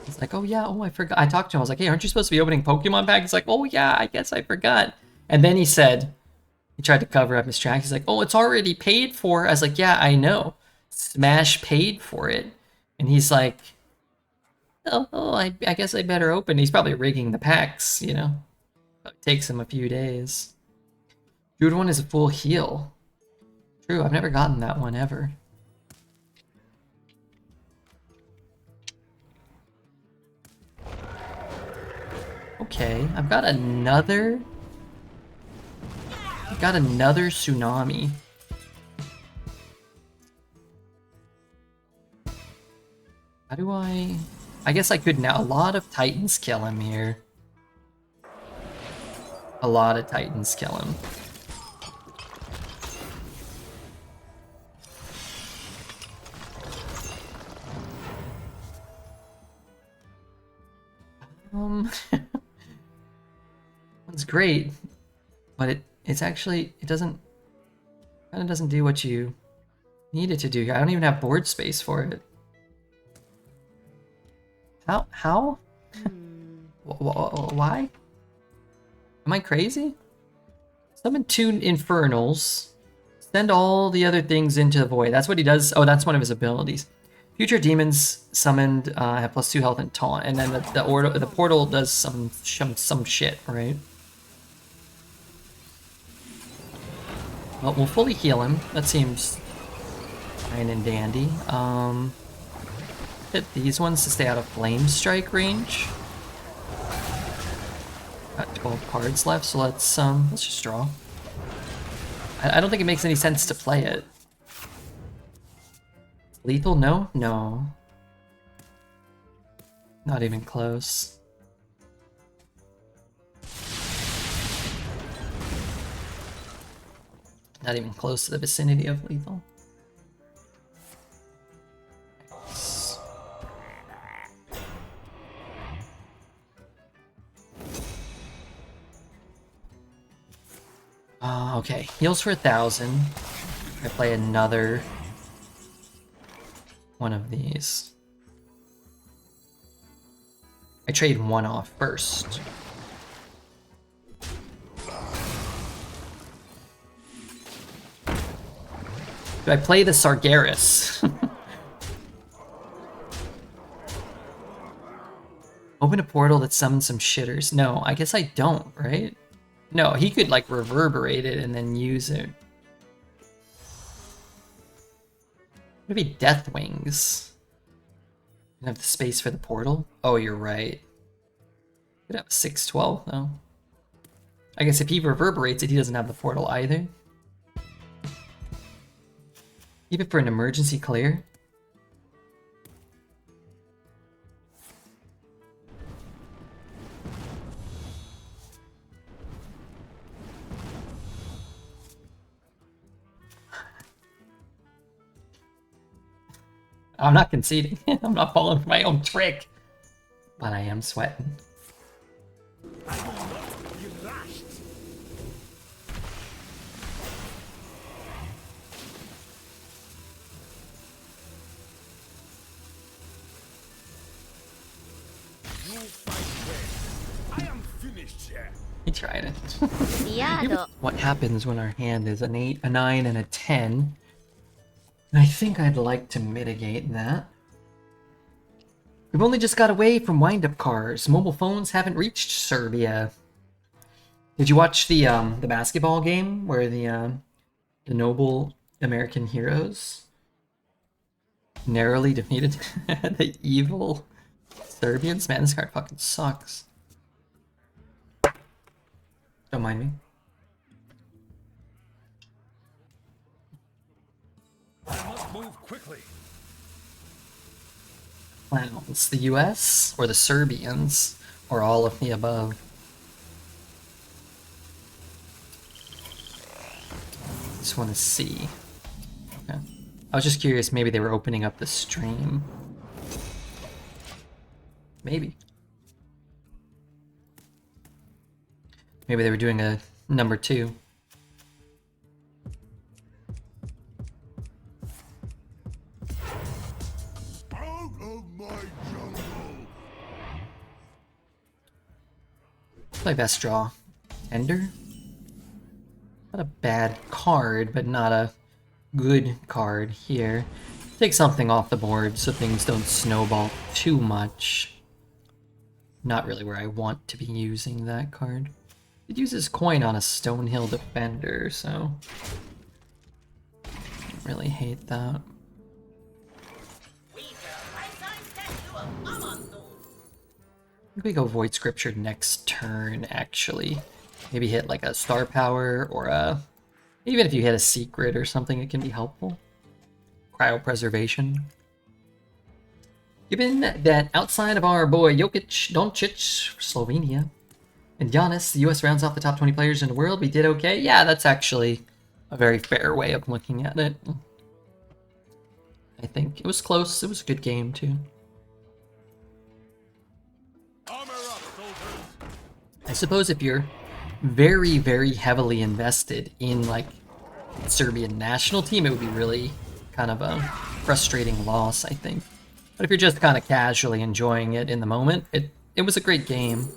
He's like, oh yeah, oh I forgot. I talked to him, I was like, hey, aren't you supposed to be opening Pokemon packs? He's like, oh yeah, I guess I forgot. And then he said, he tried to cover up his tracks. He's like, oh, it's already paid for. I was like, yeah, I know. Smash paid for it. And he's like, I guess I better open. He's probably rigging the packs, you know. It takes him a few days. Druid one is a full heal. True, I've never gotten that one ever. Okay, I've got another Tsunami. How do I guess I could now. A lot of Titans kill him here. A lot of Titans kill him. It's great, but it's actually it kind of doesn't do what you need it to do. I don't even have board space for it. How? Why? Am I crazy? Summon 2 Infernals. Send all the other things into the void. That's what he does. Oh, that's one of his abilities. Future demons summoned have +2 health and taunt, and then the portal does some shit, right? Well, we'll fully heal him. That seems fine and dandy. Hit these ones to stay out of Flame Strike range. Got 12 cards left, so let's just draw. I don't think it makes any sense to play it. Lethal? No? No. Not even close. Not even close to the vicinity of lethal. Okay, heals for 1,000. I play another one of these. I trade one off first. Do I play the Sargeras? Open a portal that summons some shitters. No, I guess I don't, right? No, he could like reverberate it and then use it. Maybe Death Wings. You have the space for the portal? Oh, you're right. Could have 612 though. I guess if he reverberates it, he doesn't have the portal either. Keep it for an emergency clear. I'm not conceding. I'm not falling for my own trick. But I am sweating. I will not be lashed. You fight well. I am finished here. He tried it. リアード What happens when our hand is an 8, a 9, and a 10? And I think I'd like to mitigate that. We've only just got away from wind-up cars. Mobile phones haven't reached Serbia. Did you watch the basketball game where the noble American heroes narrowly defeated the evil Serbians? Man, this card fucking sucks. Don't mind me. I must move quickly. Clowns. The US or the Serbians or all of the above? Just want to see. Okay. I was just curious, maybe they were opening up the stream. Maybe. Maybe they were doing a number 2. Out of my jungle. Play best draw. Ender? Not a bad card, but not a good card here. Take something off the board so things don't snowball too much. Not really where I want to be using that card. It uses coin on a Stonehill Defender, so don't really hate that. We built a life-size statue of Amandu. I think we go Void Scripture next turn, actually. Maybe hit like a Star Power or a... Even if you hit a Secret or something, it can be helpful. Cryopreservation. Given that outside of our boy Jokic, Doncic, Slovenia, and Giannis, the US rounds off the top 20 players in the world, we did okay. Yeah, that's actually a very fair way of looking at it. I think it was close. It was a good game, too. Armor up, soldiers. I suppose if you're very, very heavily invested in, like, Serbian national team, it would be really kind of a frustrating loss, I think. But if you're just kind of casually enjoying it in the moment, it was a great game.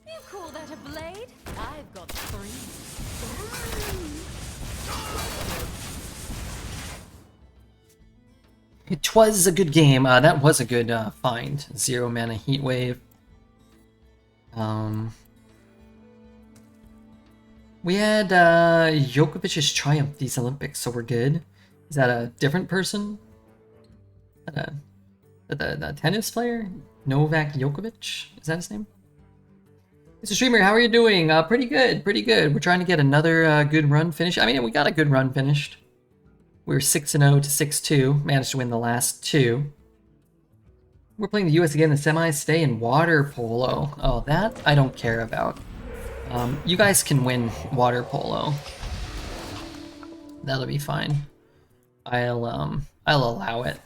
You call that a blade? I've got 3. It was a good game. That was a good find. 0 mana Heat Wave. We had Djokovic's triumph these Olympics, so we're good. Is that a different person? The tennis player? Novak Djokovic? Is that his name? Mr. Streamer, how are you doing? Pretty good, pretty good. We're trying to get another good run finished. I mean, we got a good run finished. We were 6-0 to 6-2. Managed to win the last two. We're playing the US again in the semis. Stay in water polo. Oh, that I don't care about. You guys can win water polo. That'll be fine. I'll allow it.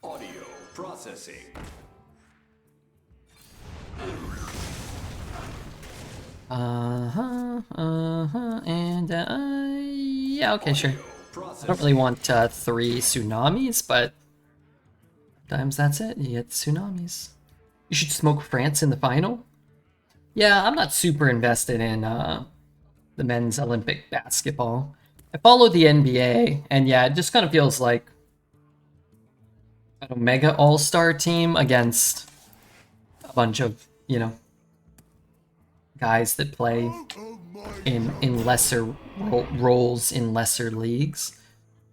Audio processing. And yeah, okay, sure. I don't Processing. really want 3 tsunamis, but sometimes that's it. You get tsunamis. You should smoke France in the final. Yeah, I'm not super invested in the men's Olympic basketball. I follow the NBA, and yeah, it just kind of feels like a mega all-star team against a bunch of, you know, guys that play in lesser roles in lesser leagues.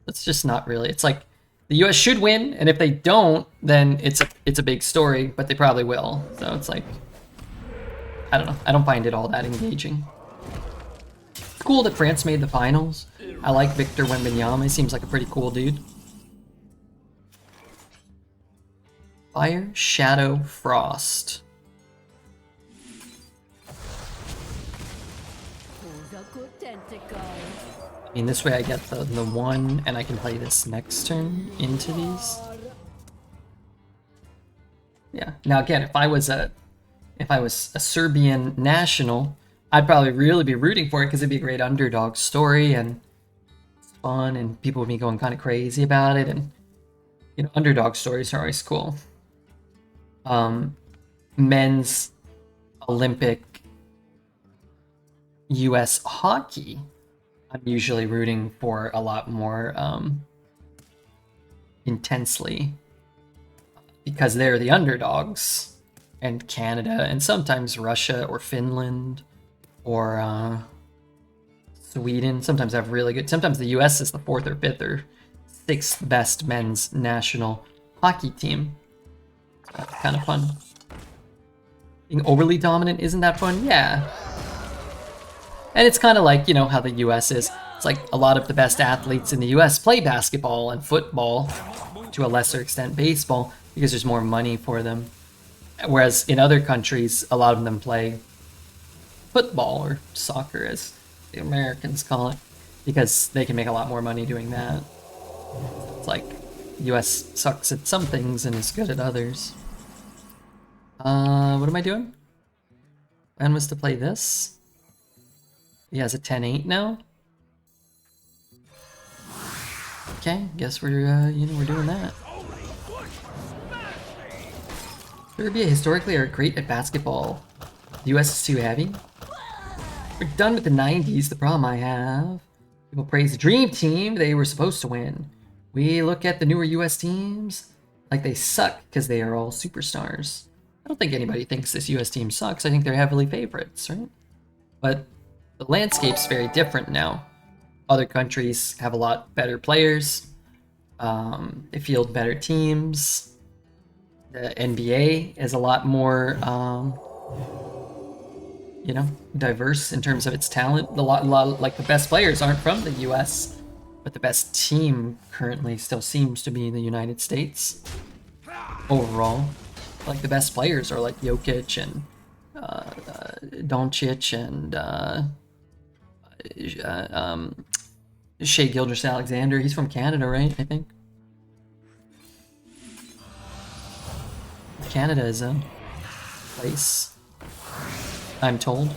It's just not really. It's like the US should win, and if they don't, then it's a big story, but they probably will. So it's like, I don't know. I don't find it all that engaging. It's cool that France made the finals. I like Victor Wembanyama. He seems like a pretty cool dude. Fire, Shadow, Frost. I mean, this way I get the 1, and I can play this next turn into these. Yeah. Now again, if I was a Serbian national, I'd probably really be rooting for it because it'd be a great underdog story and it's fun, and people would be going kind of crazy about it, and you know, underdog stories are always cool. Men's Olympic US hockey, I'm usually rooting for a lot more intensely because they're the underdogs, and Canada and sometimes Russia or Finland or Sweden sometimes have really good. Sometimes the US is the 4th or 5th or 6th best men's national hockey team. That's kind of fun. Being overly dominant, isn't that fun? Yeah. And it's kind of like, you know, how the US is. It's like a lot of the best athletes in the US play basketball and football, to a lesser extent baseball, because there's more money for them. Whereas in other countries, a lot of them play football or soccer, as the Americans call it, because they can make a lot more money doing that. It's like US sucks at some things and is good at others. What am I doing? Plan was to play this. He has a 10-8 now. Okay, guess we're we're doing that. Serbia historically are great at basketball. The US is too heavy. We're done with the 90s. The problem I have, people praise the Dream Team. They were supposed to win. We look at the newer US teams like they suck because they are all superstars. I don't think anybody thinks this US team sucks. I think they're heavily favorites, right? But the landscape's very different now. Other countries have a lot better players. They field better teams. The NBA is a lot more, diverse in terms of its talent. A lot, like the best players aren't from the US, but the best team currently still seems to be in the United States. Overall, like the best players are like Jokic and Doncic and Shai Gilgeous-Alexander. He's from Canada, right? I think. Canada is a place, I'm told.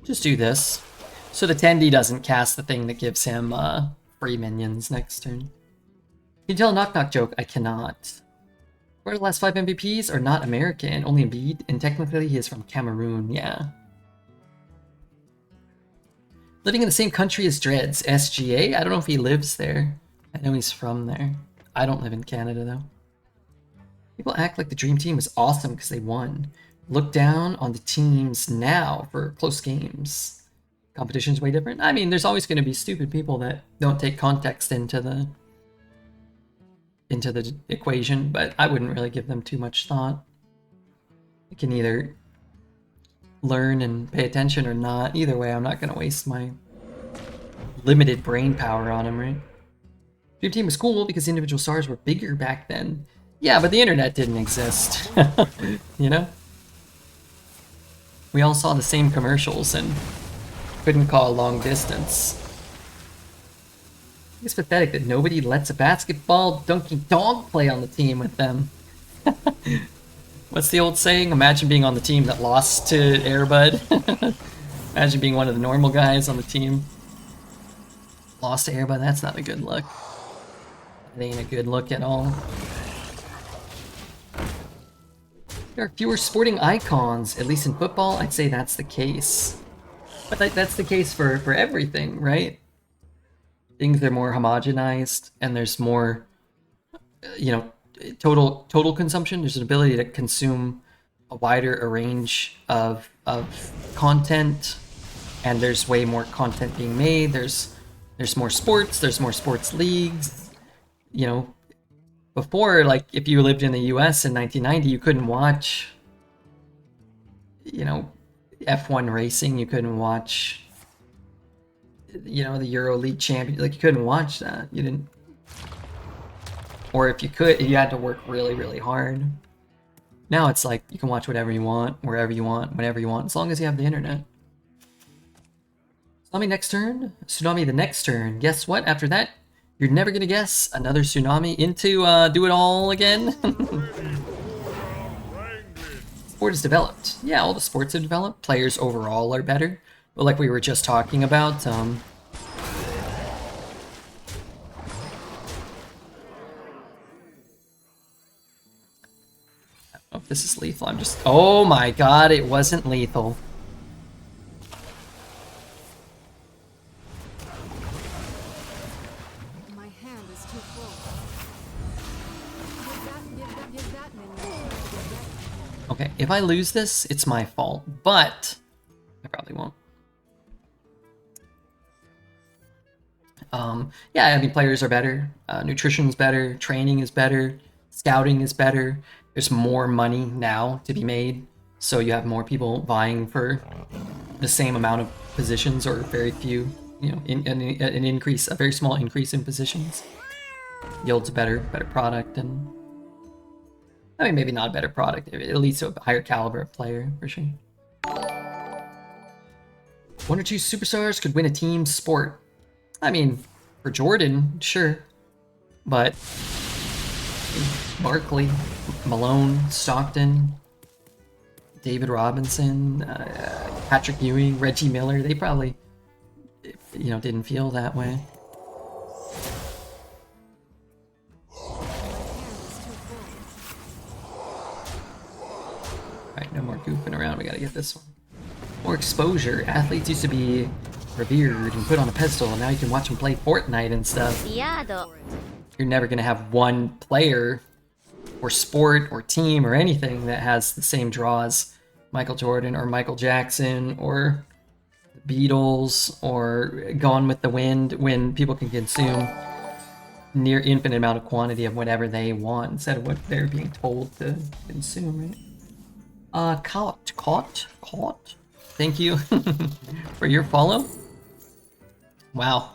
Just do this. So the Tendi doesn't cast the thing that gives him free minions next turn. Can you tell a knock-knock joke? I cannot. Where are the last 5 MVPs are not American, only Embiid, and technically he is from Cameroon, yeah. Living in the same country as Dreads, SGA? I don't know if he lives there. I know he's from there. I don't live in Canada, though. People act like the Dream Team was awesome because they won. Look down on the teams now for close games. Competition's way different. I mean, there's always going to be stupid people that don't take context into the into the equation, but I wouldn't really give them too much thought. You can either learn and pay attention or not. Either way, I'm not going to waste my limited brain power on them, right? Dream Team was cool because individual stars were bigger back then. Yeah, but the internet didn't exist. You know? We all saw the same commercials and couldn't call long distance. It's pathetic that nobody lets a basketball dunking dog play on the team with them. What's the old saying? Imagine being on the team that lost to Airbud. Imagine being one of the normal guys on the team. Lost to Airbud, that's not a good look. It ain't a good look at all. There are fewer sporting icons, at least in football. I'd say that's the case. But that's the case for everything, right? Things are more homogenized, and there's more, you know, total consumption. There's an ability to consume a wider range of content, and there's way more content being made. There's more sports. There's more sports leagues. You know, before, like, if you lived in the U.S. in 1990, you couldn't watch, you know, F1 racing. You couldn't watch, you know, the Euro League champion. Like, you couldn't watch that. You didn't. Or if you could, you had to work really, really hard. Now it's like you can watch whatever you want, wherever you want, whenever you want, as long as you have the internet. Tsunami next turn. Tsunami the next turn. Guess what? After that, you're never gonna guess another Tsunami into do it all again. Sport is developed. Yeah, all the sports are developed. Players overall are better. But like we were just talking about, oh, if this is lethal, I'm just... Oh my god, it wasn't lethal. My hand is too full. Give that menu. Okay, if I lose this, it's my fault, but I probably won't. Yeah, I mean, players are better, nutrition's better, training is better, scouting is better. There's more money now to be made, so you have more people vying for the same amount of positions, or very few, you know, an increase, a very small increase in positions. Yields a better product, and I mean, maybe not a better product. It leads to a higher caliber of player, for sure. 1 or 2 superstars could win a team sport. I mean, for Jordan, sure. But Barkley, Malone, Stockton, David Robinson, Patrick Ewing, Reggie Miller, they probably, you know, didn't feel that way. Alright, no more goofing around, we gotta get this one. More exposure. Athletes used to be revered and put on a pedestal, and now you can watch them play Fortnite and stuff. Diado. You're never gonna have one player or sport or team or anything that has the same draw as Michael Jordan or Michael Jackson or the Beatles or Gone with the Wind, when people can consume near infinite amount of quantity of whatever they want instead of what they're being told to consume, right? Caught. Thank you for your follow. Wow.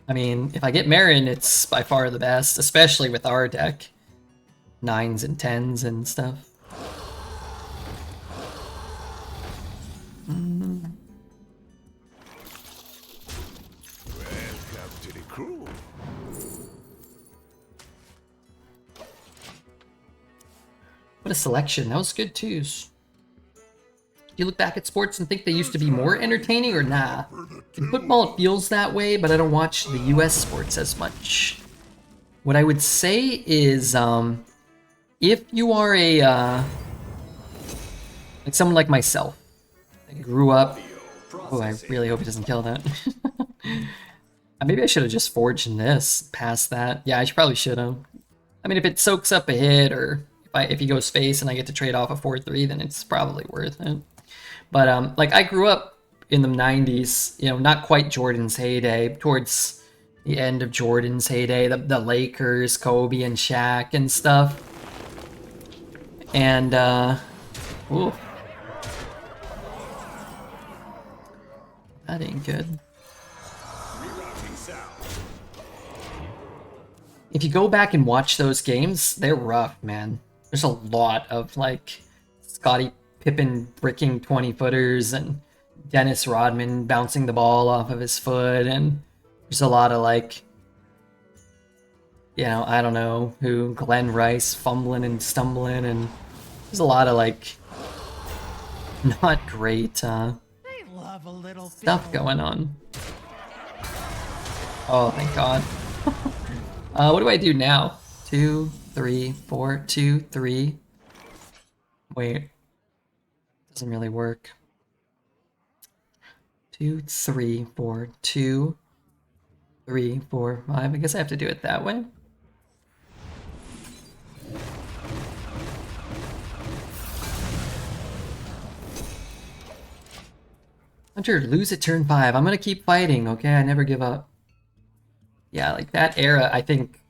I mean, if I get Marin, it's by far the best, especially with our deck. 9s and 10s and stuff. Welcome to the crew. What a selection. That was good too. Do you look back at sports and think they used to be more entertaining, or nah? In football, it feels that way, but I don't watch the US sports as much. What I would say is, if you are a, like someone like myself, that grew up... Oh, I really hope it doesn't kill that. Maybe I should have just forged this, past that. Yeah, I probably should have. I mean, if it soaks up a hit, or if he goes face and I get to trade off a 4-3, then it's probably worth it. But like, I grew up in the 90s, you know, not quite Jordan's heyday, towards the end of Jordan's heyday, the Lakers, Kobe and Shaq and stuff. And ooh. That ain't good. If you go back and watch those games, they're rough, man. There's a lot of like Scottie Pippen bricking 20-footers and Dennis Rodman bouncing the ball off of his foot, and there's a lot of like, you know, I don't know who, Glenn Rice fumbling and stumbling, and there's a lot of like not great stuff going on. Oh, thank God. What do I do now? 2, 3, 4, 2, 3. Wait. Doesn't really work. 2, 3, 4, 2, 3, 4, 5. I guess I have to do it that way. Hunter, lose at turn 5. I'm gonna keep fighting, okay? I never give up. Yeah, like that era, I think,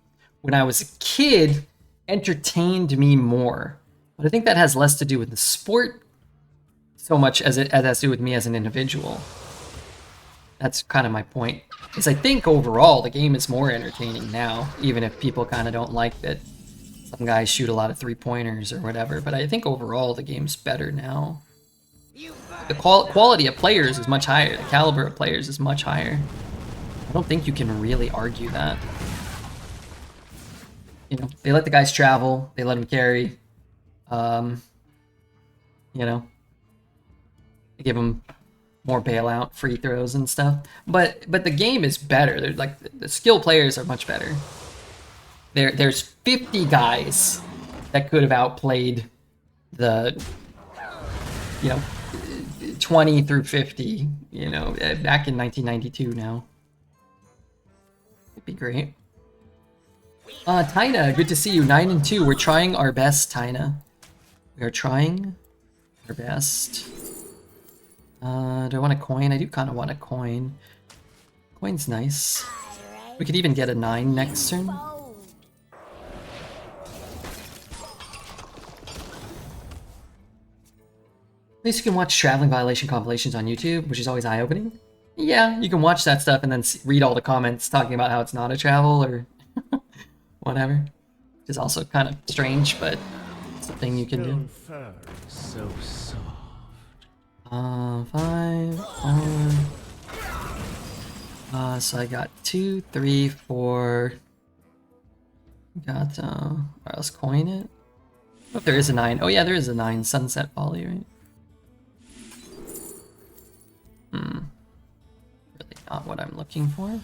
when I was a kid, entertained me more. But I think that has less to do with the sport so much as it has to do with me as an individual. That's kind of my point. Is I think overall the game is more entertaining now, even if people kind of don't like that some guys shoot a lot of three-pointers or whatever. But I think overall the game's better now. The quality of players is much higher. The caliber of players is much higher. I don't think you can really argue that. You know, they let the guys travel. They let them carry. You know, they give them more bailout, free throws and stuff. But the game is better. They're like the skill players are much better. There's 50 guys that could have outplayed the, you know, 20 through 50. You know, back in 1992 now. It'd be great. Tina, good to see you. 9 and 2. We're trying our best, Tina. We are trying our best. Do I want a coin? I do kind of want a coin. Coin's nice. We could even get a 9 next turn. At least you can watch Traveling Violation compilations on YouTube, which is always eye-opening. Yeah, you can watch that stuff and then read all the comments talking about how it's not a travel or whatever. Which is also kind of strange, but it's a thing you can do. So soft. 5, 4. So I got 2, 3, 4. Got, let's coin it. Oh, there is a 9. Oh yeah, there is a 9. Sunset Volley, right? Really not what I'm looking for.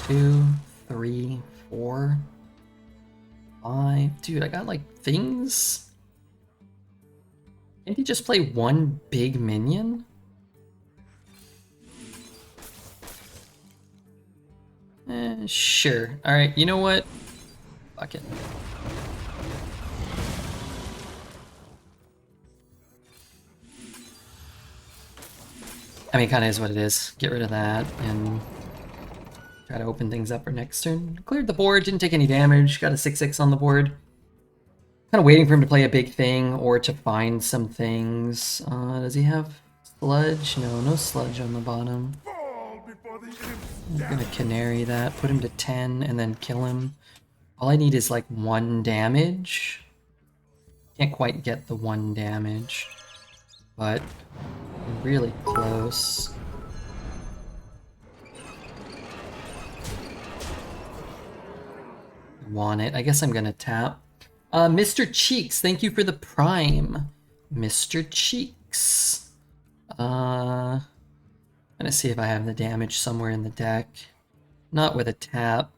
Two, 3, 4, 5. Dude, I got like things. Can't he just play one big minion? Sure. Alright, you know what? Fuck it. I mean, kind of is what it is. Get rid of that and try to open things up for next turn. Cleared the board, didn't take any damage. Got a 6/6 on the board. Kind of waiting for him to play a big thing or to find some things. Does he have sludge? No, no sludge on the bottom. I'm gonna canary that, put him to 10, and then kill him. All I need is like 1 damage. Can't quite get the 1 damage, but I'm really close. Want it. I guess I'm gonna tap. Mr. Cheeks, thank you for the prime. Mr. Cheeks. I'm gonna see if I have the damage somewhere in the deck. Not with a tap.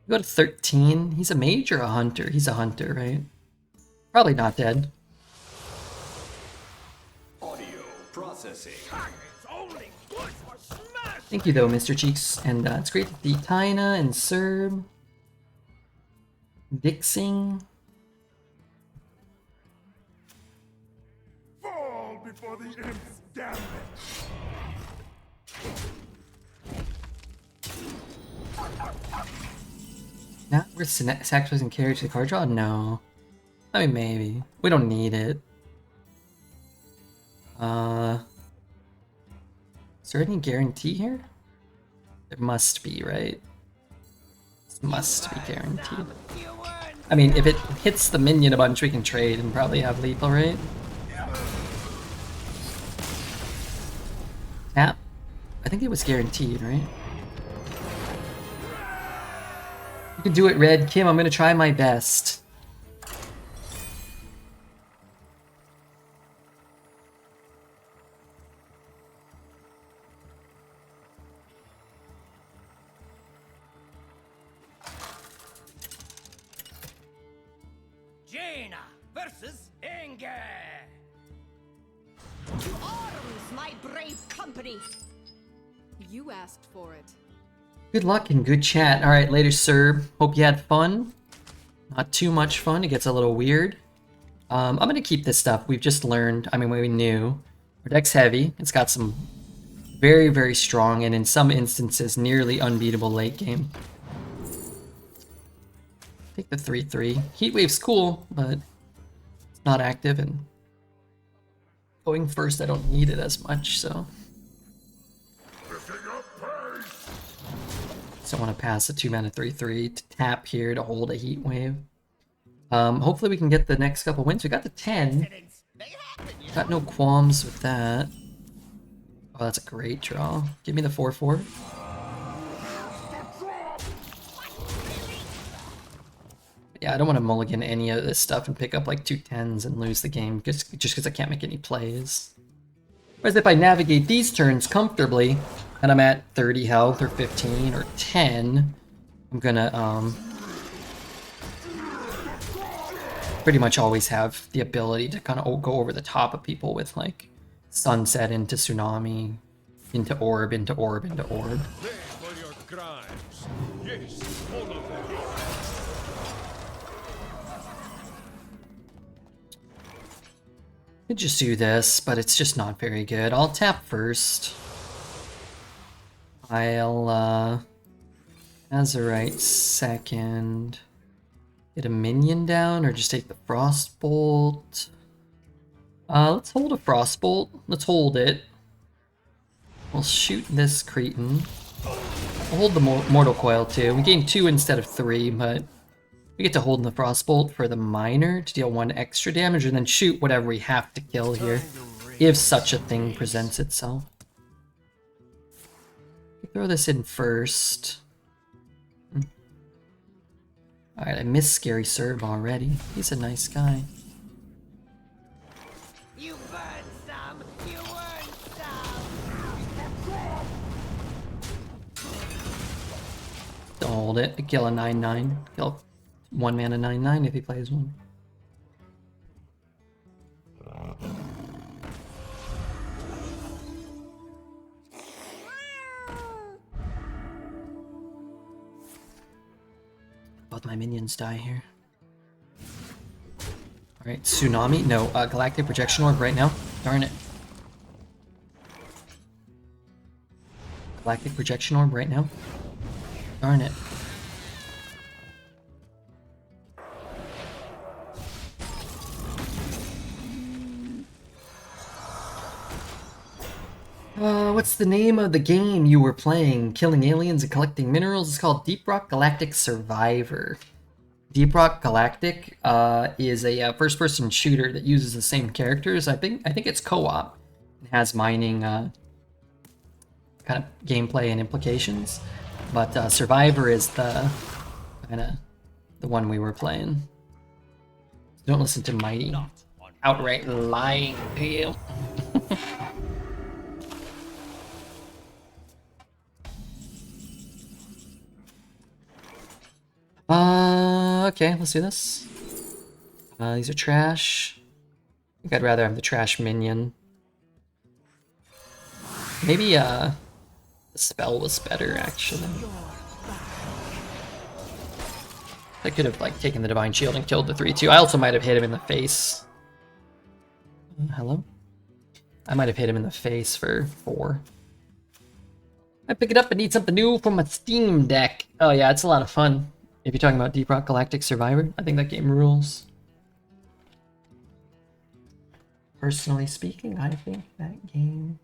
Go to 13. He's a mage or a hunter? He's a hunter, right? Probably not dead. Audio processing. Thank you though, Mr. Cheeks. And it's great to see Tina and Serb. Dixing. before the imps, damn it! Not worth sacrificing carry to the card draw? No. I mean, maybe. We don't need it. Is there any guarantee here? There must be, right? This must be guaranteed. I mean, if it hits the minion a bunch, we can trade and probably have lethal, right? Tap. I think it was guaranteed, right? You can do it, Red. Kim, I'm gonna try my best. Jaina versus Inge. To arms, my brave company! You asked for it. Good luck and good chat. Alright, later, sir. Hope you had fun. Not too much fun. It gets a little weird. I'm gonna keep this stuff. We've just learned. I mean, we knew. Our deck's heavy. It's got some very, very strong and in some instances nearly unbeatable late game. Take the 3/3. Heatwave's cool, but it's not active, and going first, I don't need it as much, so. So I want to pass a 2-mana 3/3 to tap here to hold a Heatwave. Hopefully we can get the next couple wins. We got the 10. Got no qualms with that. Oh, that's a great draw. Give me the 4/4. Yeah, I don't want to mulligan any of this stuff and pick up like 2 10s and lose the game just because I can't make any plays. Whereas if I navigate these turns comfortably and I'm at 30 health or 15 or 10, I'm gonna pretty much always have the ability to kind of go over the top of people with like Sunset into Tsunami, into Orb, into Orb, into Orb. Pay for your crimes. Yes, all of them. Could just do this, but it's just not very good. I'll tap first. I'll Azurite second. Get a minion down or just take the Frostbolt. Let's hold a Frostbolt. Let's hold it. We'll shoot this Cretan. We'll hold the Mortal Coil too. We gain 2 instead of 3, but we get to hold in the Frostbolt for the Miner to deal 1 extra damage and then shoot whatever we have to kill here, if such a thing presents itself. Throw this in first. Alright, I missed Scary Serb already. He's a nice guy. You burn some, you earn some. Don't hold it. Kill a 9/9. Kill 1 mana 9/9 if he plays one. Both my minions die here. Alright, Tsunami. No, Galactic Projection Orb right now. Darn it. Galactic Projection Orb right now. Darn it. What's the name of the game you were playing? Killing aliens and collecting minerals? It's called Deep Rock Galactic Survivor. Deep Rock Galactic is a first-person shooter that uses the same characters. I think it's co-op. It has mining kind of gameplay and implications, but Survivor is the kind of the one we were playing. Don't listen to Mighty outright lying to you. Okay, let's do this. These are trash. I think I'd rather have the trash minion. Maybe, the spell was better, actually. I could have, like, taken the Divine Shield and killed the 3/2. I also might have hit him in the face. Hello? I might have hit him in the face for 4. I pick it up and need something new from my Steam Deck. Oh yeah, it's a lot of fun. If you're talking about Deep Rock Galactic Survivor, I think that game rules. Personally speaking, I think that game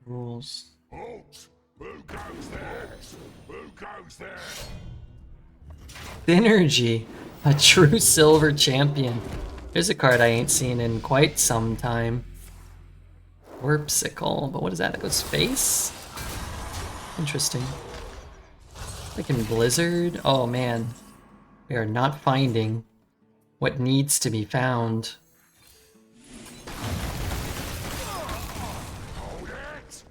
rules. Halt! Who goes there? Who goes there? Synergy, a true silver champion. There's a card I ain't seen in quite some time. Warpsicle, but what is that? That goes face? Interesting. Like in Blizzard? Oh man. We are not finding what needs to be found. Hold it! It's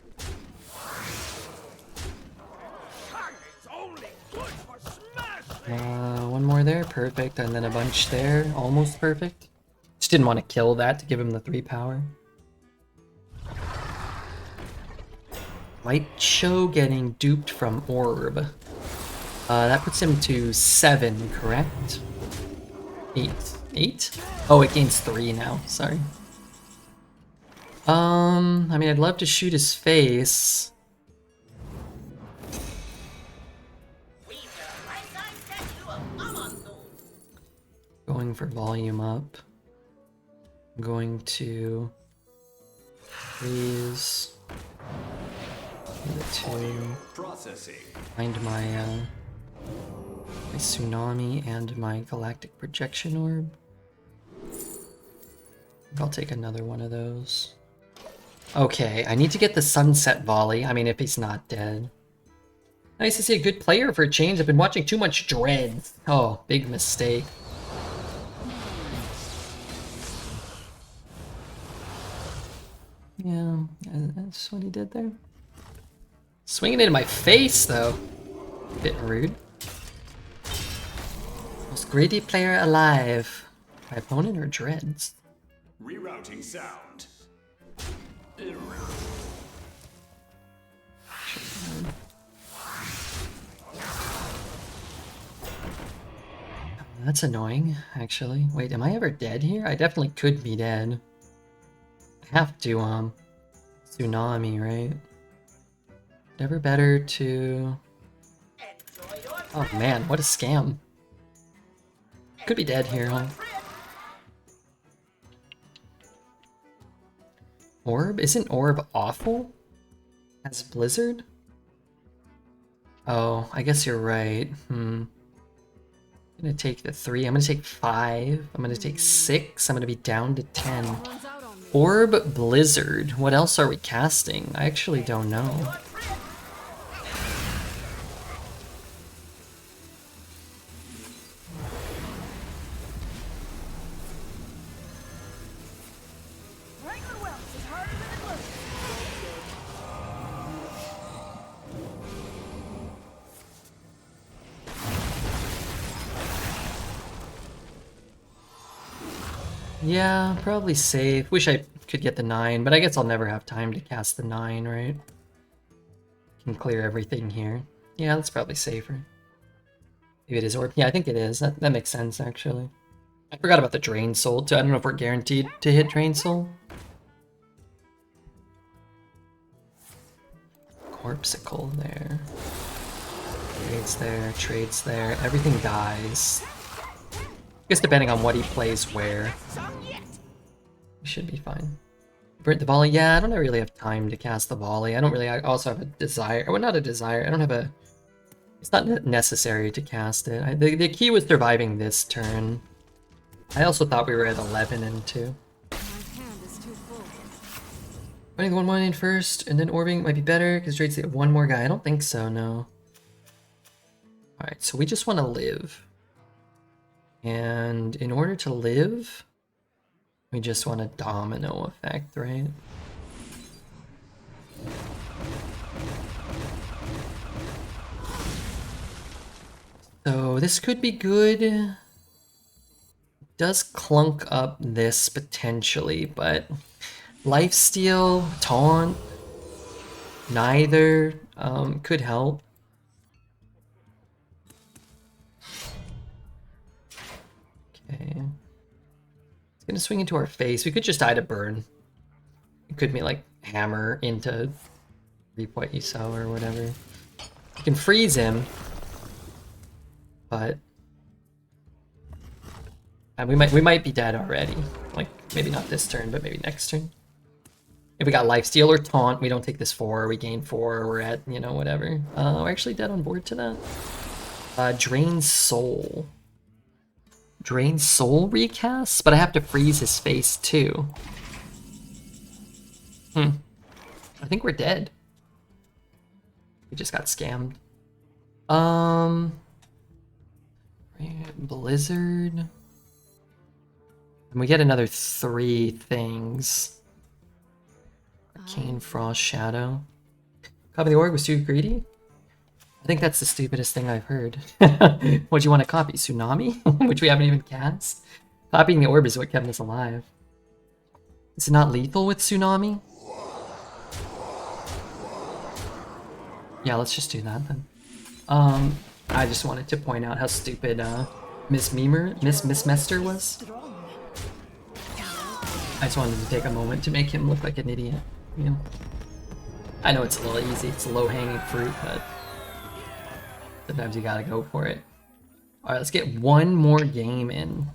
only good for smashing! One more there, perfect, and then a bunch there, almost perfect. Just didn't want to kill that to give him the 3 power. White Show getting duped from Orb. That puts him to 7, correct? 8. 8? Oh, it gains 3 now, sorry. I mean, I'd love to shoot his face. We've got a life-size statue of Aman'Thul. Going for volume up. I'm going to freeze. The 2. Processing. Find my Tsunami and my Galactic Projection Orb. I'll take another one of those. Okay, I need to get the Sunset Volley. I mean, if he's not dead. Nice to see a good player for a change. I've been watching too much Dread. Oh, big mistake. Yeah, that's what he did there. Swinging it in my face, though. Bit rude. Most greedy player alive. My opponent or Dreads? Rerouting sound. That's annoying, actually. Wait, am I ever dead here? I definitely could be dead. I have to, Tsunami, right? Never better to... Oh man, what a scam. Could be dead here, huh? Orb? Isn't Orb awful? As Blizzard? Oh, I guess you're right. I'm gonna take the 3. I'm gonna take 5. I'm gonna take 6. I'm gonna be down to 10. Orb Blizzard. What else are we casting? I actually don't know. Yeah, probably safe. Wish I could get the 9, but I guess I'll never have time to cast the 9, right? Can clear everything here. Yeah, that's probably safer. Maybe it is Orb. Yeah, I think it is. That makes sense, actually. I forgot about the Drain Soul, too. I don't know if we're guaranteed to hit Drain Soul. Corpsicle there. Trades there, trades there. Everything dies. I guess depending on what he plays where. We should be fine. Burnt the volley. Yeah, I don't really have time to cast the volley. I also have a desire. Well, not a desire. I don't have a... It's not necessary to cast it. The key was surviving this turn. I also thought we were at 11 and 2. Running the 1-1 in first, and then orbing might be better, because Drake's get one more guy. I don't think so, no. Alright, so we just want to live. And in order to live, we just want a domino effect, right? So this could be good. Does clunk up this potentially, but lifesteal, taunt, neither could help. Okay. It's gonna swing into our face. We could just die to burn. It could be like hammer into reap what you sow or whatever. You can freeze him, but we might be dead already. Like maybe not this turn, but maybe next turn. If we got lifesteal or taunt, we don't take this 4, we gain 4, we're at, you know, whatever. We're actually dead on board to that. Drain Soul. Drain Soul recast, but I have to freeze his face too. I think we're dead. We just got scammed. Blizzard. And we get another 3 things. Arcane Frost Shadow. Copy the org was too greedy? I think that's the stupidest thing I've heard. What do you want to copy? Tsunami? Which we haven't even cast? Copying the orb is what kept us alive. Is it not lethal with Tsunami? Yeah, let's just do that then. I just wanted to point out how stupid Miss Mester was. I just wanted to take a moment to make him look like an idiot. You know, I know it's a little easy, it's a low-hanging fruit, but sometimes you gotta go for it. Alright, let's get one more game in.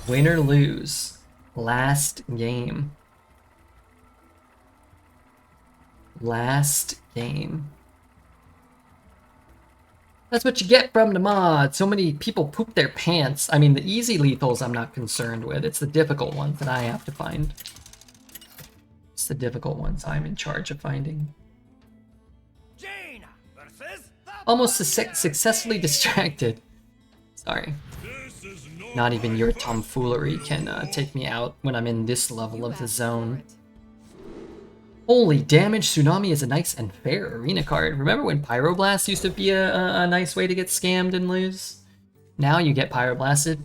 Win or lose. Last game. Last game. That's what you get from the mod. So many people poop their pants. I mean, the easy lethals I'm not concerned with. It's the difficult ones that I have to find. It's the difficult ones I'm in charge of finding. Jaina versus the Almost successfully distracted. Sorry. Not even your tomfoolery can take me out when I'm in this level of the zone. Holy damage, Tsunami is a nice and fair arena card. Remember when Pyroblast used to be a nice way to get scammed and lose? Now you get Pyroblasted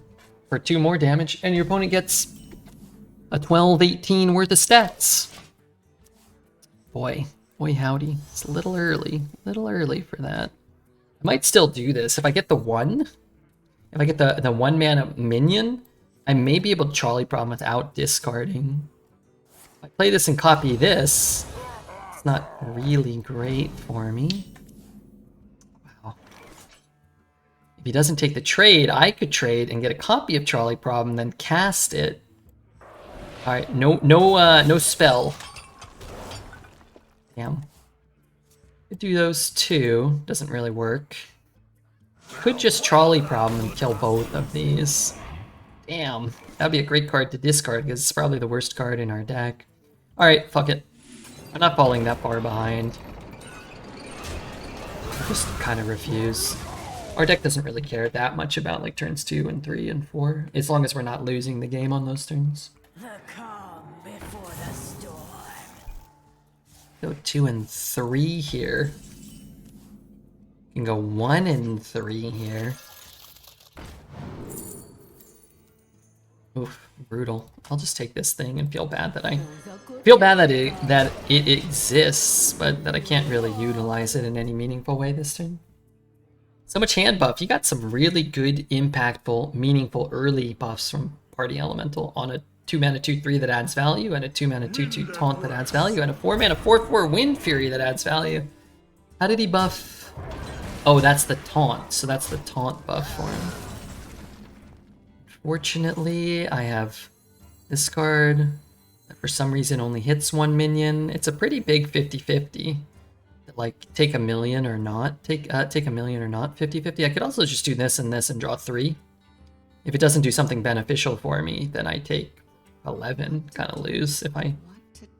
for 2 more damage and your opponent gets a 12-18 worth of stats. Boy howdy, it's a little early for that. I might still do this. If I get the 1, if I get the 1 mana minion, I may be able to Charlie Problem without discarding. If I play this and copy this, it's not really great for me. Wow. If he doesn't take the trade, I could trade and get a copy of Charlie Problem, then cast it. Alright, no spell. Damn. Could do those 2. Doesn't really work. Could just Charlie Problem and kill both of these. Damn. That'd be a great card to discard because it's probably the worst card in our deck. Alright, fuck it. I'm not falling that far behind. I just kind of refuse. Our deck doesn't really care that much about like turns 2 and 3 and 4, as long as we're not losing the game on those turns. The calm before the storm. Go 2 and 3 here. You can go 1 and 3 here. Oof, brutal. I'll just take this thing and feel bad that that it exists, but that I can't really utilize it in any meaningful way this turn. So much hand buff. You got some really good, impactful, meaningful early buffs from Party Elemental on a 2 mana 2/3 that adds value, and a 2 mana 2/2 taunt that adds value, and a 4 mana 4/4 Wind Fury that adds value. How did he buff? Oh, that's the taunt. So that's the taunt buff for him. Fortunately, I have this card that for some reason only hits 1 minion. It's a pretty big 50-50. Like, take a million or not. Take a million or not 50-50. I could also just do this and draw 3. If it doesn't do something beneficial for me, then I take 11. Kind of lose if I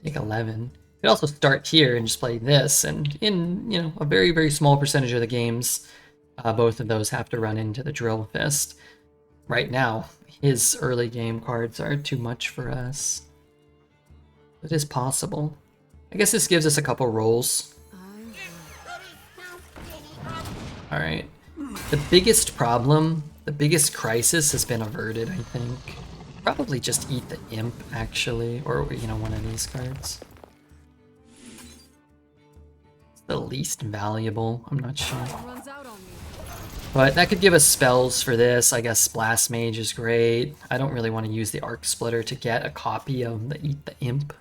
take 11. I could also start here and just play this, and in, you know, a very, very small percentage of the games, both of those have to run into the Drill Fist. Right now, his early game cards are too much for us. It is possible. I guess this gives us a couple rolls. Alright. The biggest problem, the biggest crisis has been averted, I think. Probably just eat the Imp, actually, or, you know, one of these cards. It's the least valuable, I'm not sure. But that could give us spells for this. I guess Blast Mage is great. I don't really want to use the Arc Splitter to get a copy of the Eat the Imp.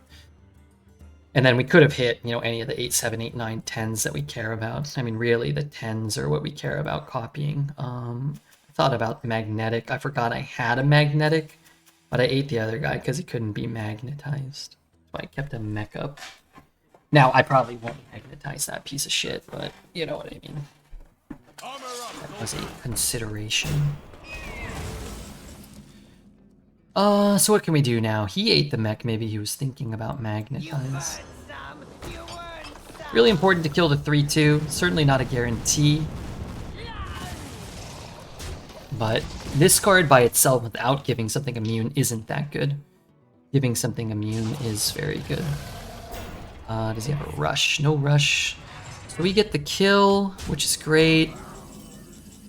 And then we could have hit, you know, any of the 8, 7, 8, 9, 10s that we care about. I mean, really, the 10s are what we care about copying. I thought about magnetic. I forgot I had a magnetic, but I ate the other guy because he couldn't be magnetized. So I kept a mech up. Now, I probably won't magnetize that piece of shit, but you know what I mean. That was a consideration. So what can we do now? He ate the mech, maybe he was thinking about magnetize. Really important to kill the 3-2, certainly not a guarantee. But this card by itself without giving something immune isn't that good. Giving something immune is very good. Does he have a rush? No rush. So we get the kill, which is great.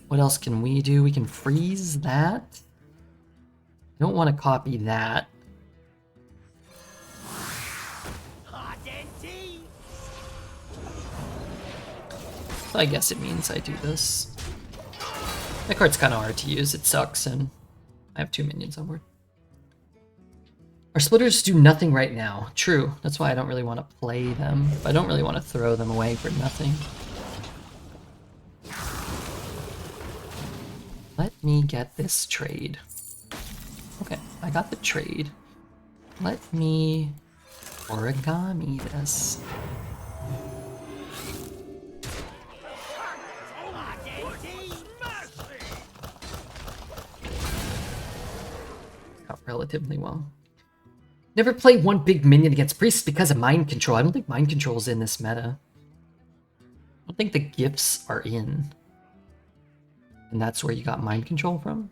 What else can we do? We can freeze that. I don't want to copy that. So I guess it means I do this. That card's kind of hard to use. It sucks, and I have 2 minions on board. Our splitters do nothing right now. True. That's why I don't really want to play them. I don't really want to throw them away for nothing. Let me get this trade. Okay, I got the trade. Let me origami this. Got relatively well. Never play one big minion against priests because of mind control. I don't think mind control is in this meta. I don't think the gifts are in. And that's where you got mind control from?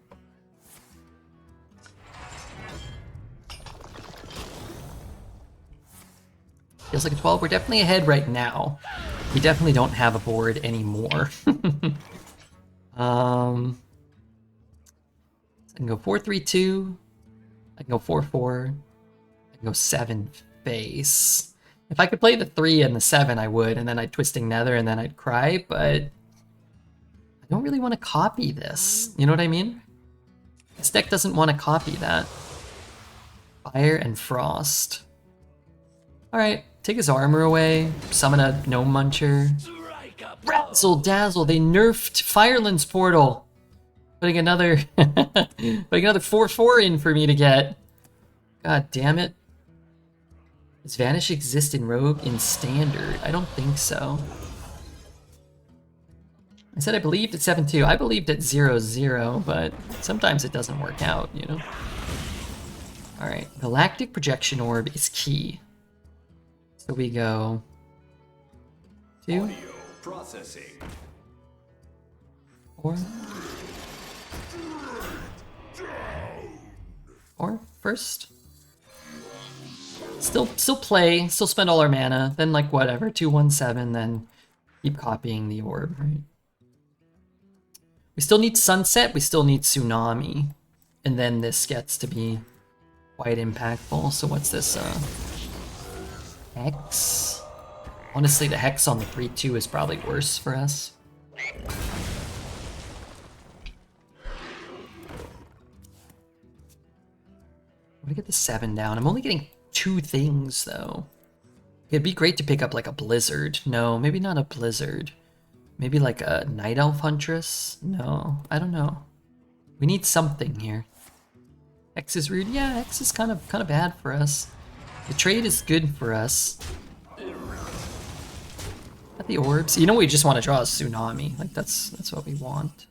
Feels like a 12. We're definitely ahead right now. We definitely don't have a board anymore. I can go 4-3-2. I can go 4-4. I can go 7 face. If I could play the 3 and the 7, I would, and then I'd Twisting Nether, and then I'd cry, but I don't really want to copy this. You know what I mean? This deck doesn't want to copy that. Fire and Frost. Alright, take his armor away, summon a Gnome Muncher. Razzle Dazzle, they nerfed Fireland's Portal. Putting another 4-4 in for me to get. God damn it. Does Vanish exist in Rogue in Standard? I don't think so. I said I believed at 7-2. I believed at 0-0, but sometimes it doesn't work out, you know? Alright, Galactic Projection Orb is key. So we go 2, Audio processing. 4. 4 first. Still play, still spend all our mana, then like whatever, 2-1-7, then keep copying the orb, right? We still need Sunset, we still need Tsunami, and then this gets to be quite impactful. So what's this, Hex? Honestly, the Hex on the 3-2 is probably worse for us. I'm gonna get the 7 down. I'm only getting 2 things, though. It'd be great to pick up, like, a Blizzard. No, maybe not a Blizzard. Maybe, like, a Night Elf Huntress? No, I don't know. We need something here. X is rude? Yeah, X is kind of bad for us. The trade is good for us. At the orbs. You know, we just want to draw a Tsunami. Like, that's what we want.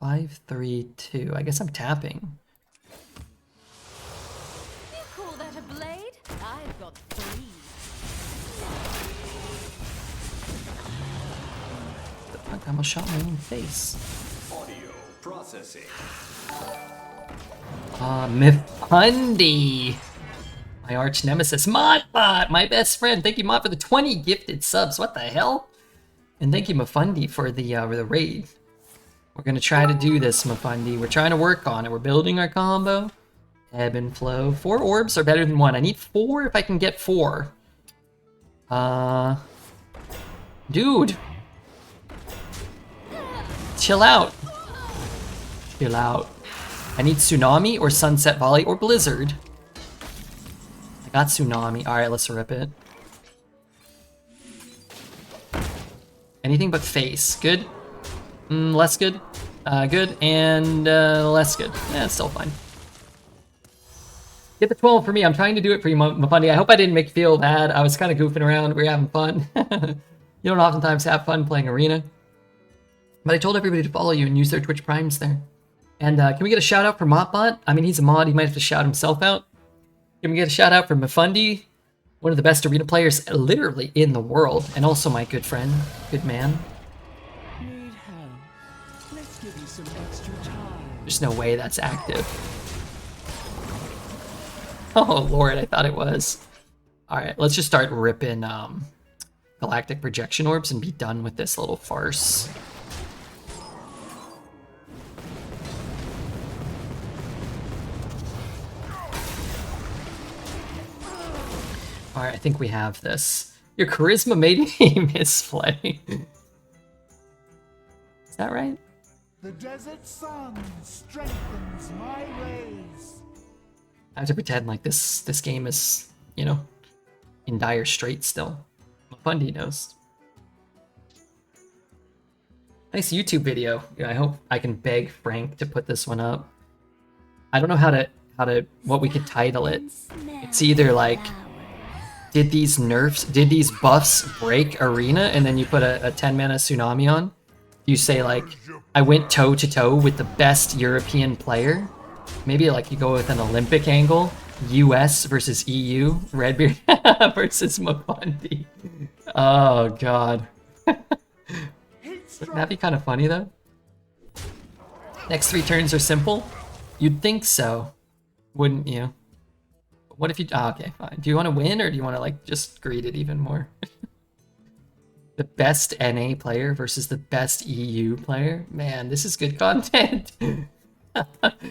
5-3-2. I guess I'm tapping. You call that a blade? I've got 3. The fuck? I almost shot my own face. Audio processing. Miffundi! My arch nemesis, Modbot! My best friend! Thank you, Mod, for the 20 gifted subs. What the hell? And thank you, Miffundi, for the raid. We're gonna try to do this, Miffundi. We're trying to work on it. We're building our combo. Ebb and flow. 4 orbs are better than 1. I need 4 if I can get 4. Dude! Chill out. Chill out. I need Tsunami or Sunset Volley or Blizzard. I got Tsunami. Alright, let's rip it. Anything but face. Good. Less good. Good. And less good. Yeah, it's still fine. Get the 12 for me. I'm trying to do it for you, Mafundi. I hope I didn't make you feel bad. I was kind of goofing around. We were having fun. You don't oftentimes have fun playing Arena. But I told everybody to follow you and use their Twitch Primes there. And can we get a shout out for Motbot? I mean, he's a mod. He might have to shout himself out. Can we get a shout out for Mafundi? One of the best Arena players literally in the world. And also my good friend. Good man. Need help? Let's give you some extra time. There's no way that's active. Oh lord, I thought it was. Alright, let's just start ripping galactic projection orbs and be done with this little farce. Alright, I think we have this. Your charisma made me misplay. Is that right? The desert sun strengthens my rays. I have to pretend like this game is, you know, in dire straits still. Mafundi knows. Nice YouTube video. Yeah, I hope I can beg Frank to put this one up. I don't know how to what we could title it. It's either like, did these buffs break Arena, and then you put a 10 mana Tsunami on? You say like, I went toe to toe with the best European player. Maybe like you go with an Olympic angle, US versus EU, Redbeard versus Mafundi. Oh god. Wouldn't that be kind of funny though? Next 3 turns are simple? You'd think so, wouldn't you? What if you... Oh, okay, fine. Do you want to win, or do you want to like just greed it even more? The best NA player versus the best EU player? Man, this is good content.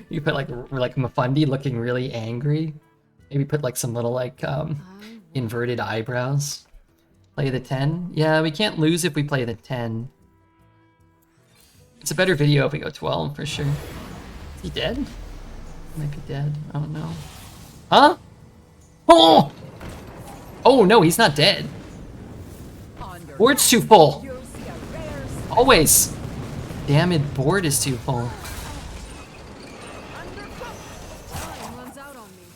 You put like Mafundi looking really angry. Maybe put like some little like inverted eyebrows. Play the 10. Yeah, we can't lose if we play the 10. It's a better video if we go 12 for sure. Is he dead? Might be dead. Oh no. Huh? Oh! Oh no, he's not dead. Board's too full. Always. Damn it, board is too full.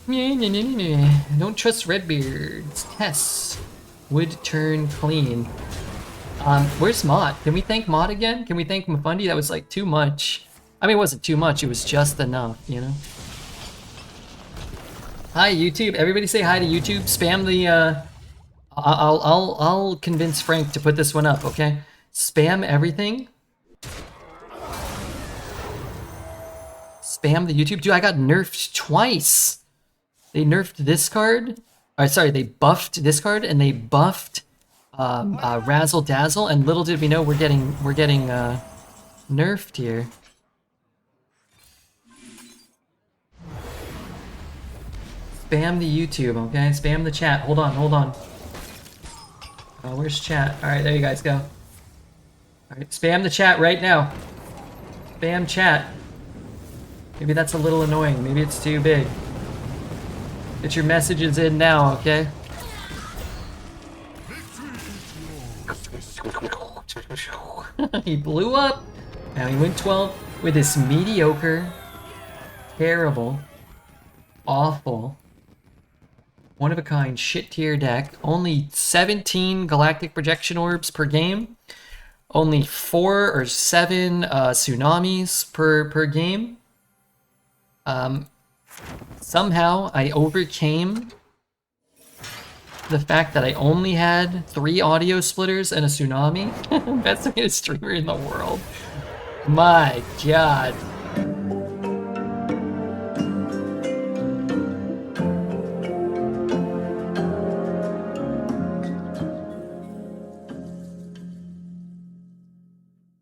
Don't trust Redbeard's tests would turn clean. Where's Mod? Can we thank Mod again? Can we thank Mafundi? That was like too much. I mean, it wasn't too much. It was just enough, you know. Hi YouTube. Everybody say hi to YouTube. Spam the. I'll convince Frank to put this one up. Okay. Spam everything. Spam the YouTube. Dude, I got nerfed twice. They nerfed this card. Sorry, they buffed this card and they buffed Razzle Dazzle. And little did we know we're getting nerfed here. Spam the YouTube, okay? Spam the chat. Hold on. Where's chat? All right, there you guys go. All right, spam the chat right now. Spam chat. Maybe that's a little annoying. Maybe it's too big. Get your messages in now, okay? He blew up. Now he went 12 with this mediocre, terrible, awful, one-of-a-kind shit tier deck. Only 17 galactic projection orbs per game. Only 4 or 7 tsunamis per game. Somehow I overcame the fact that I only had 3 audio splitters and a tsunami. Best streamer in the world. My god.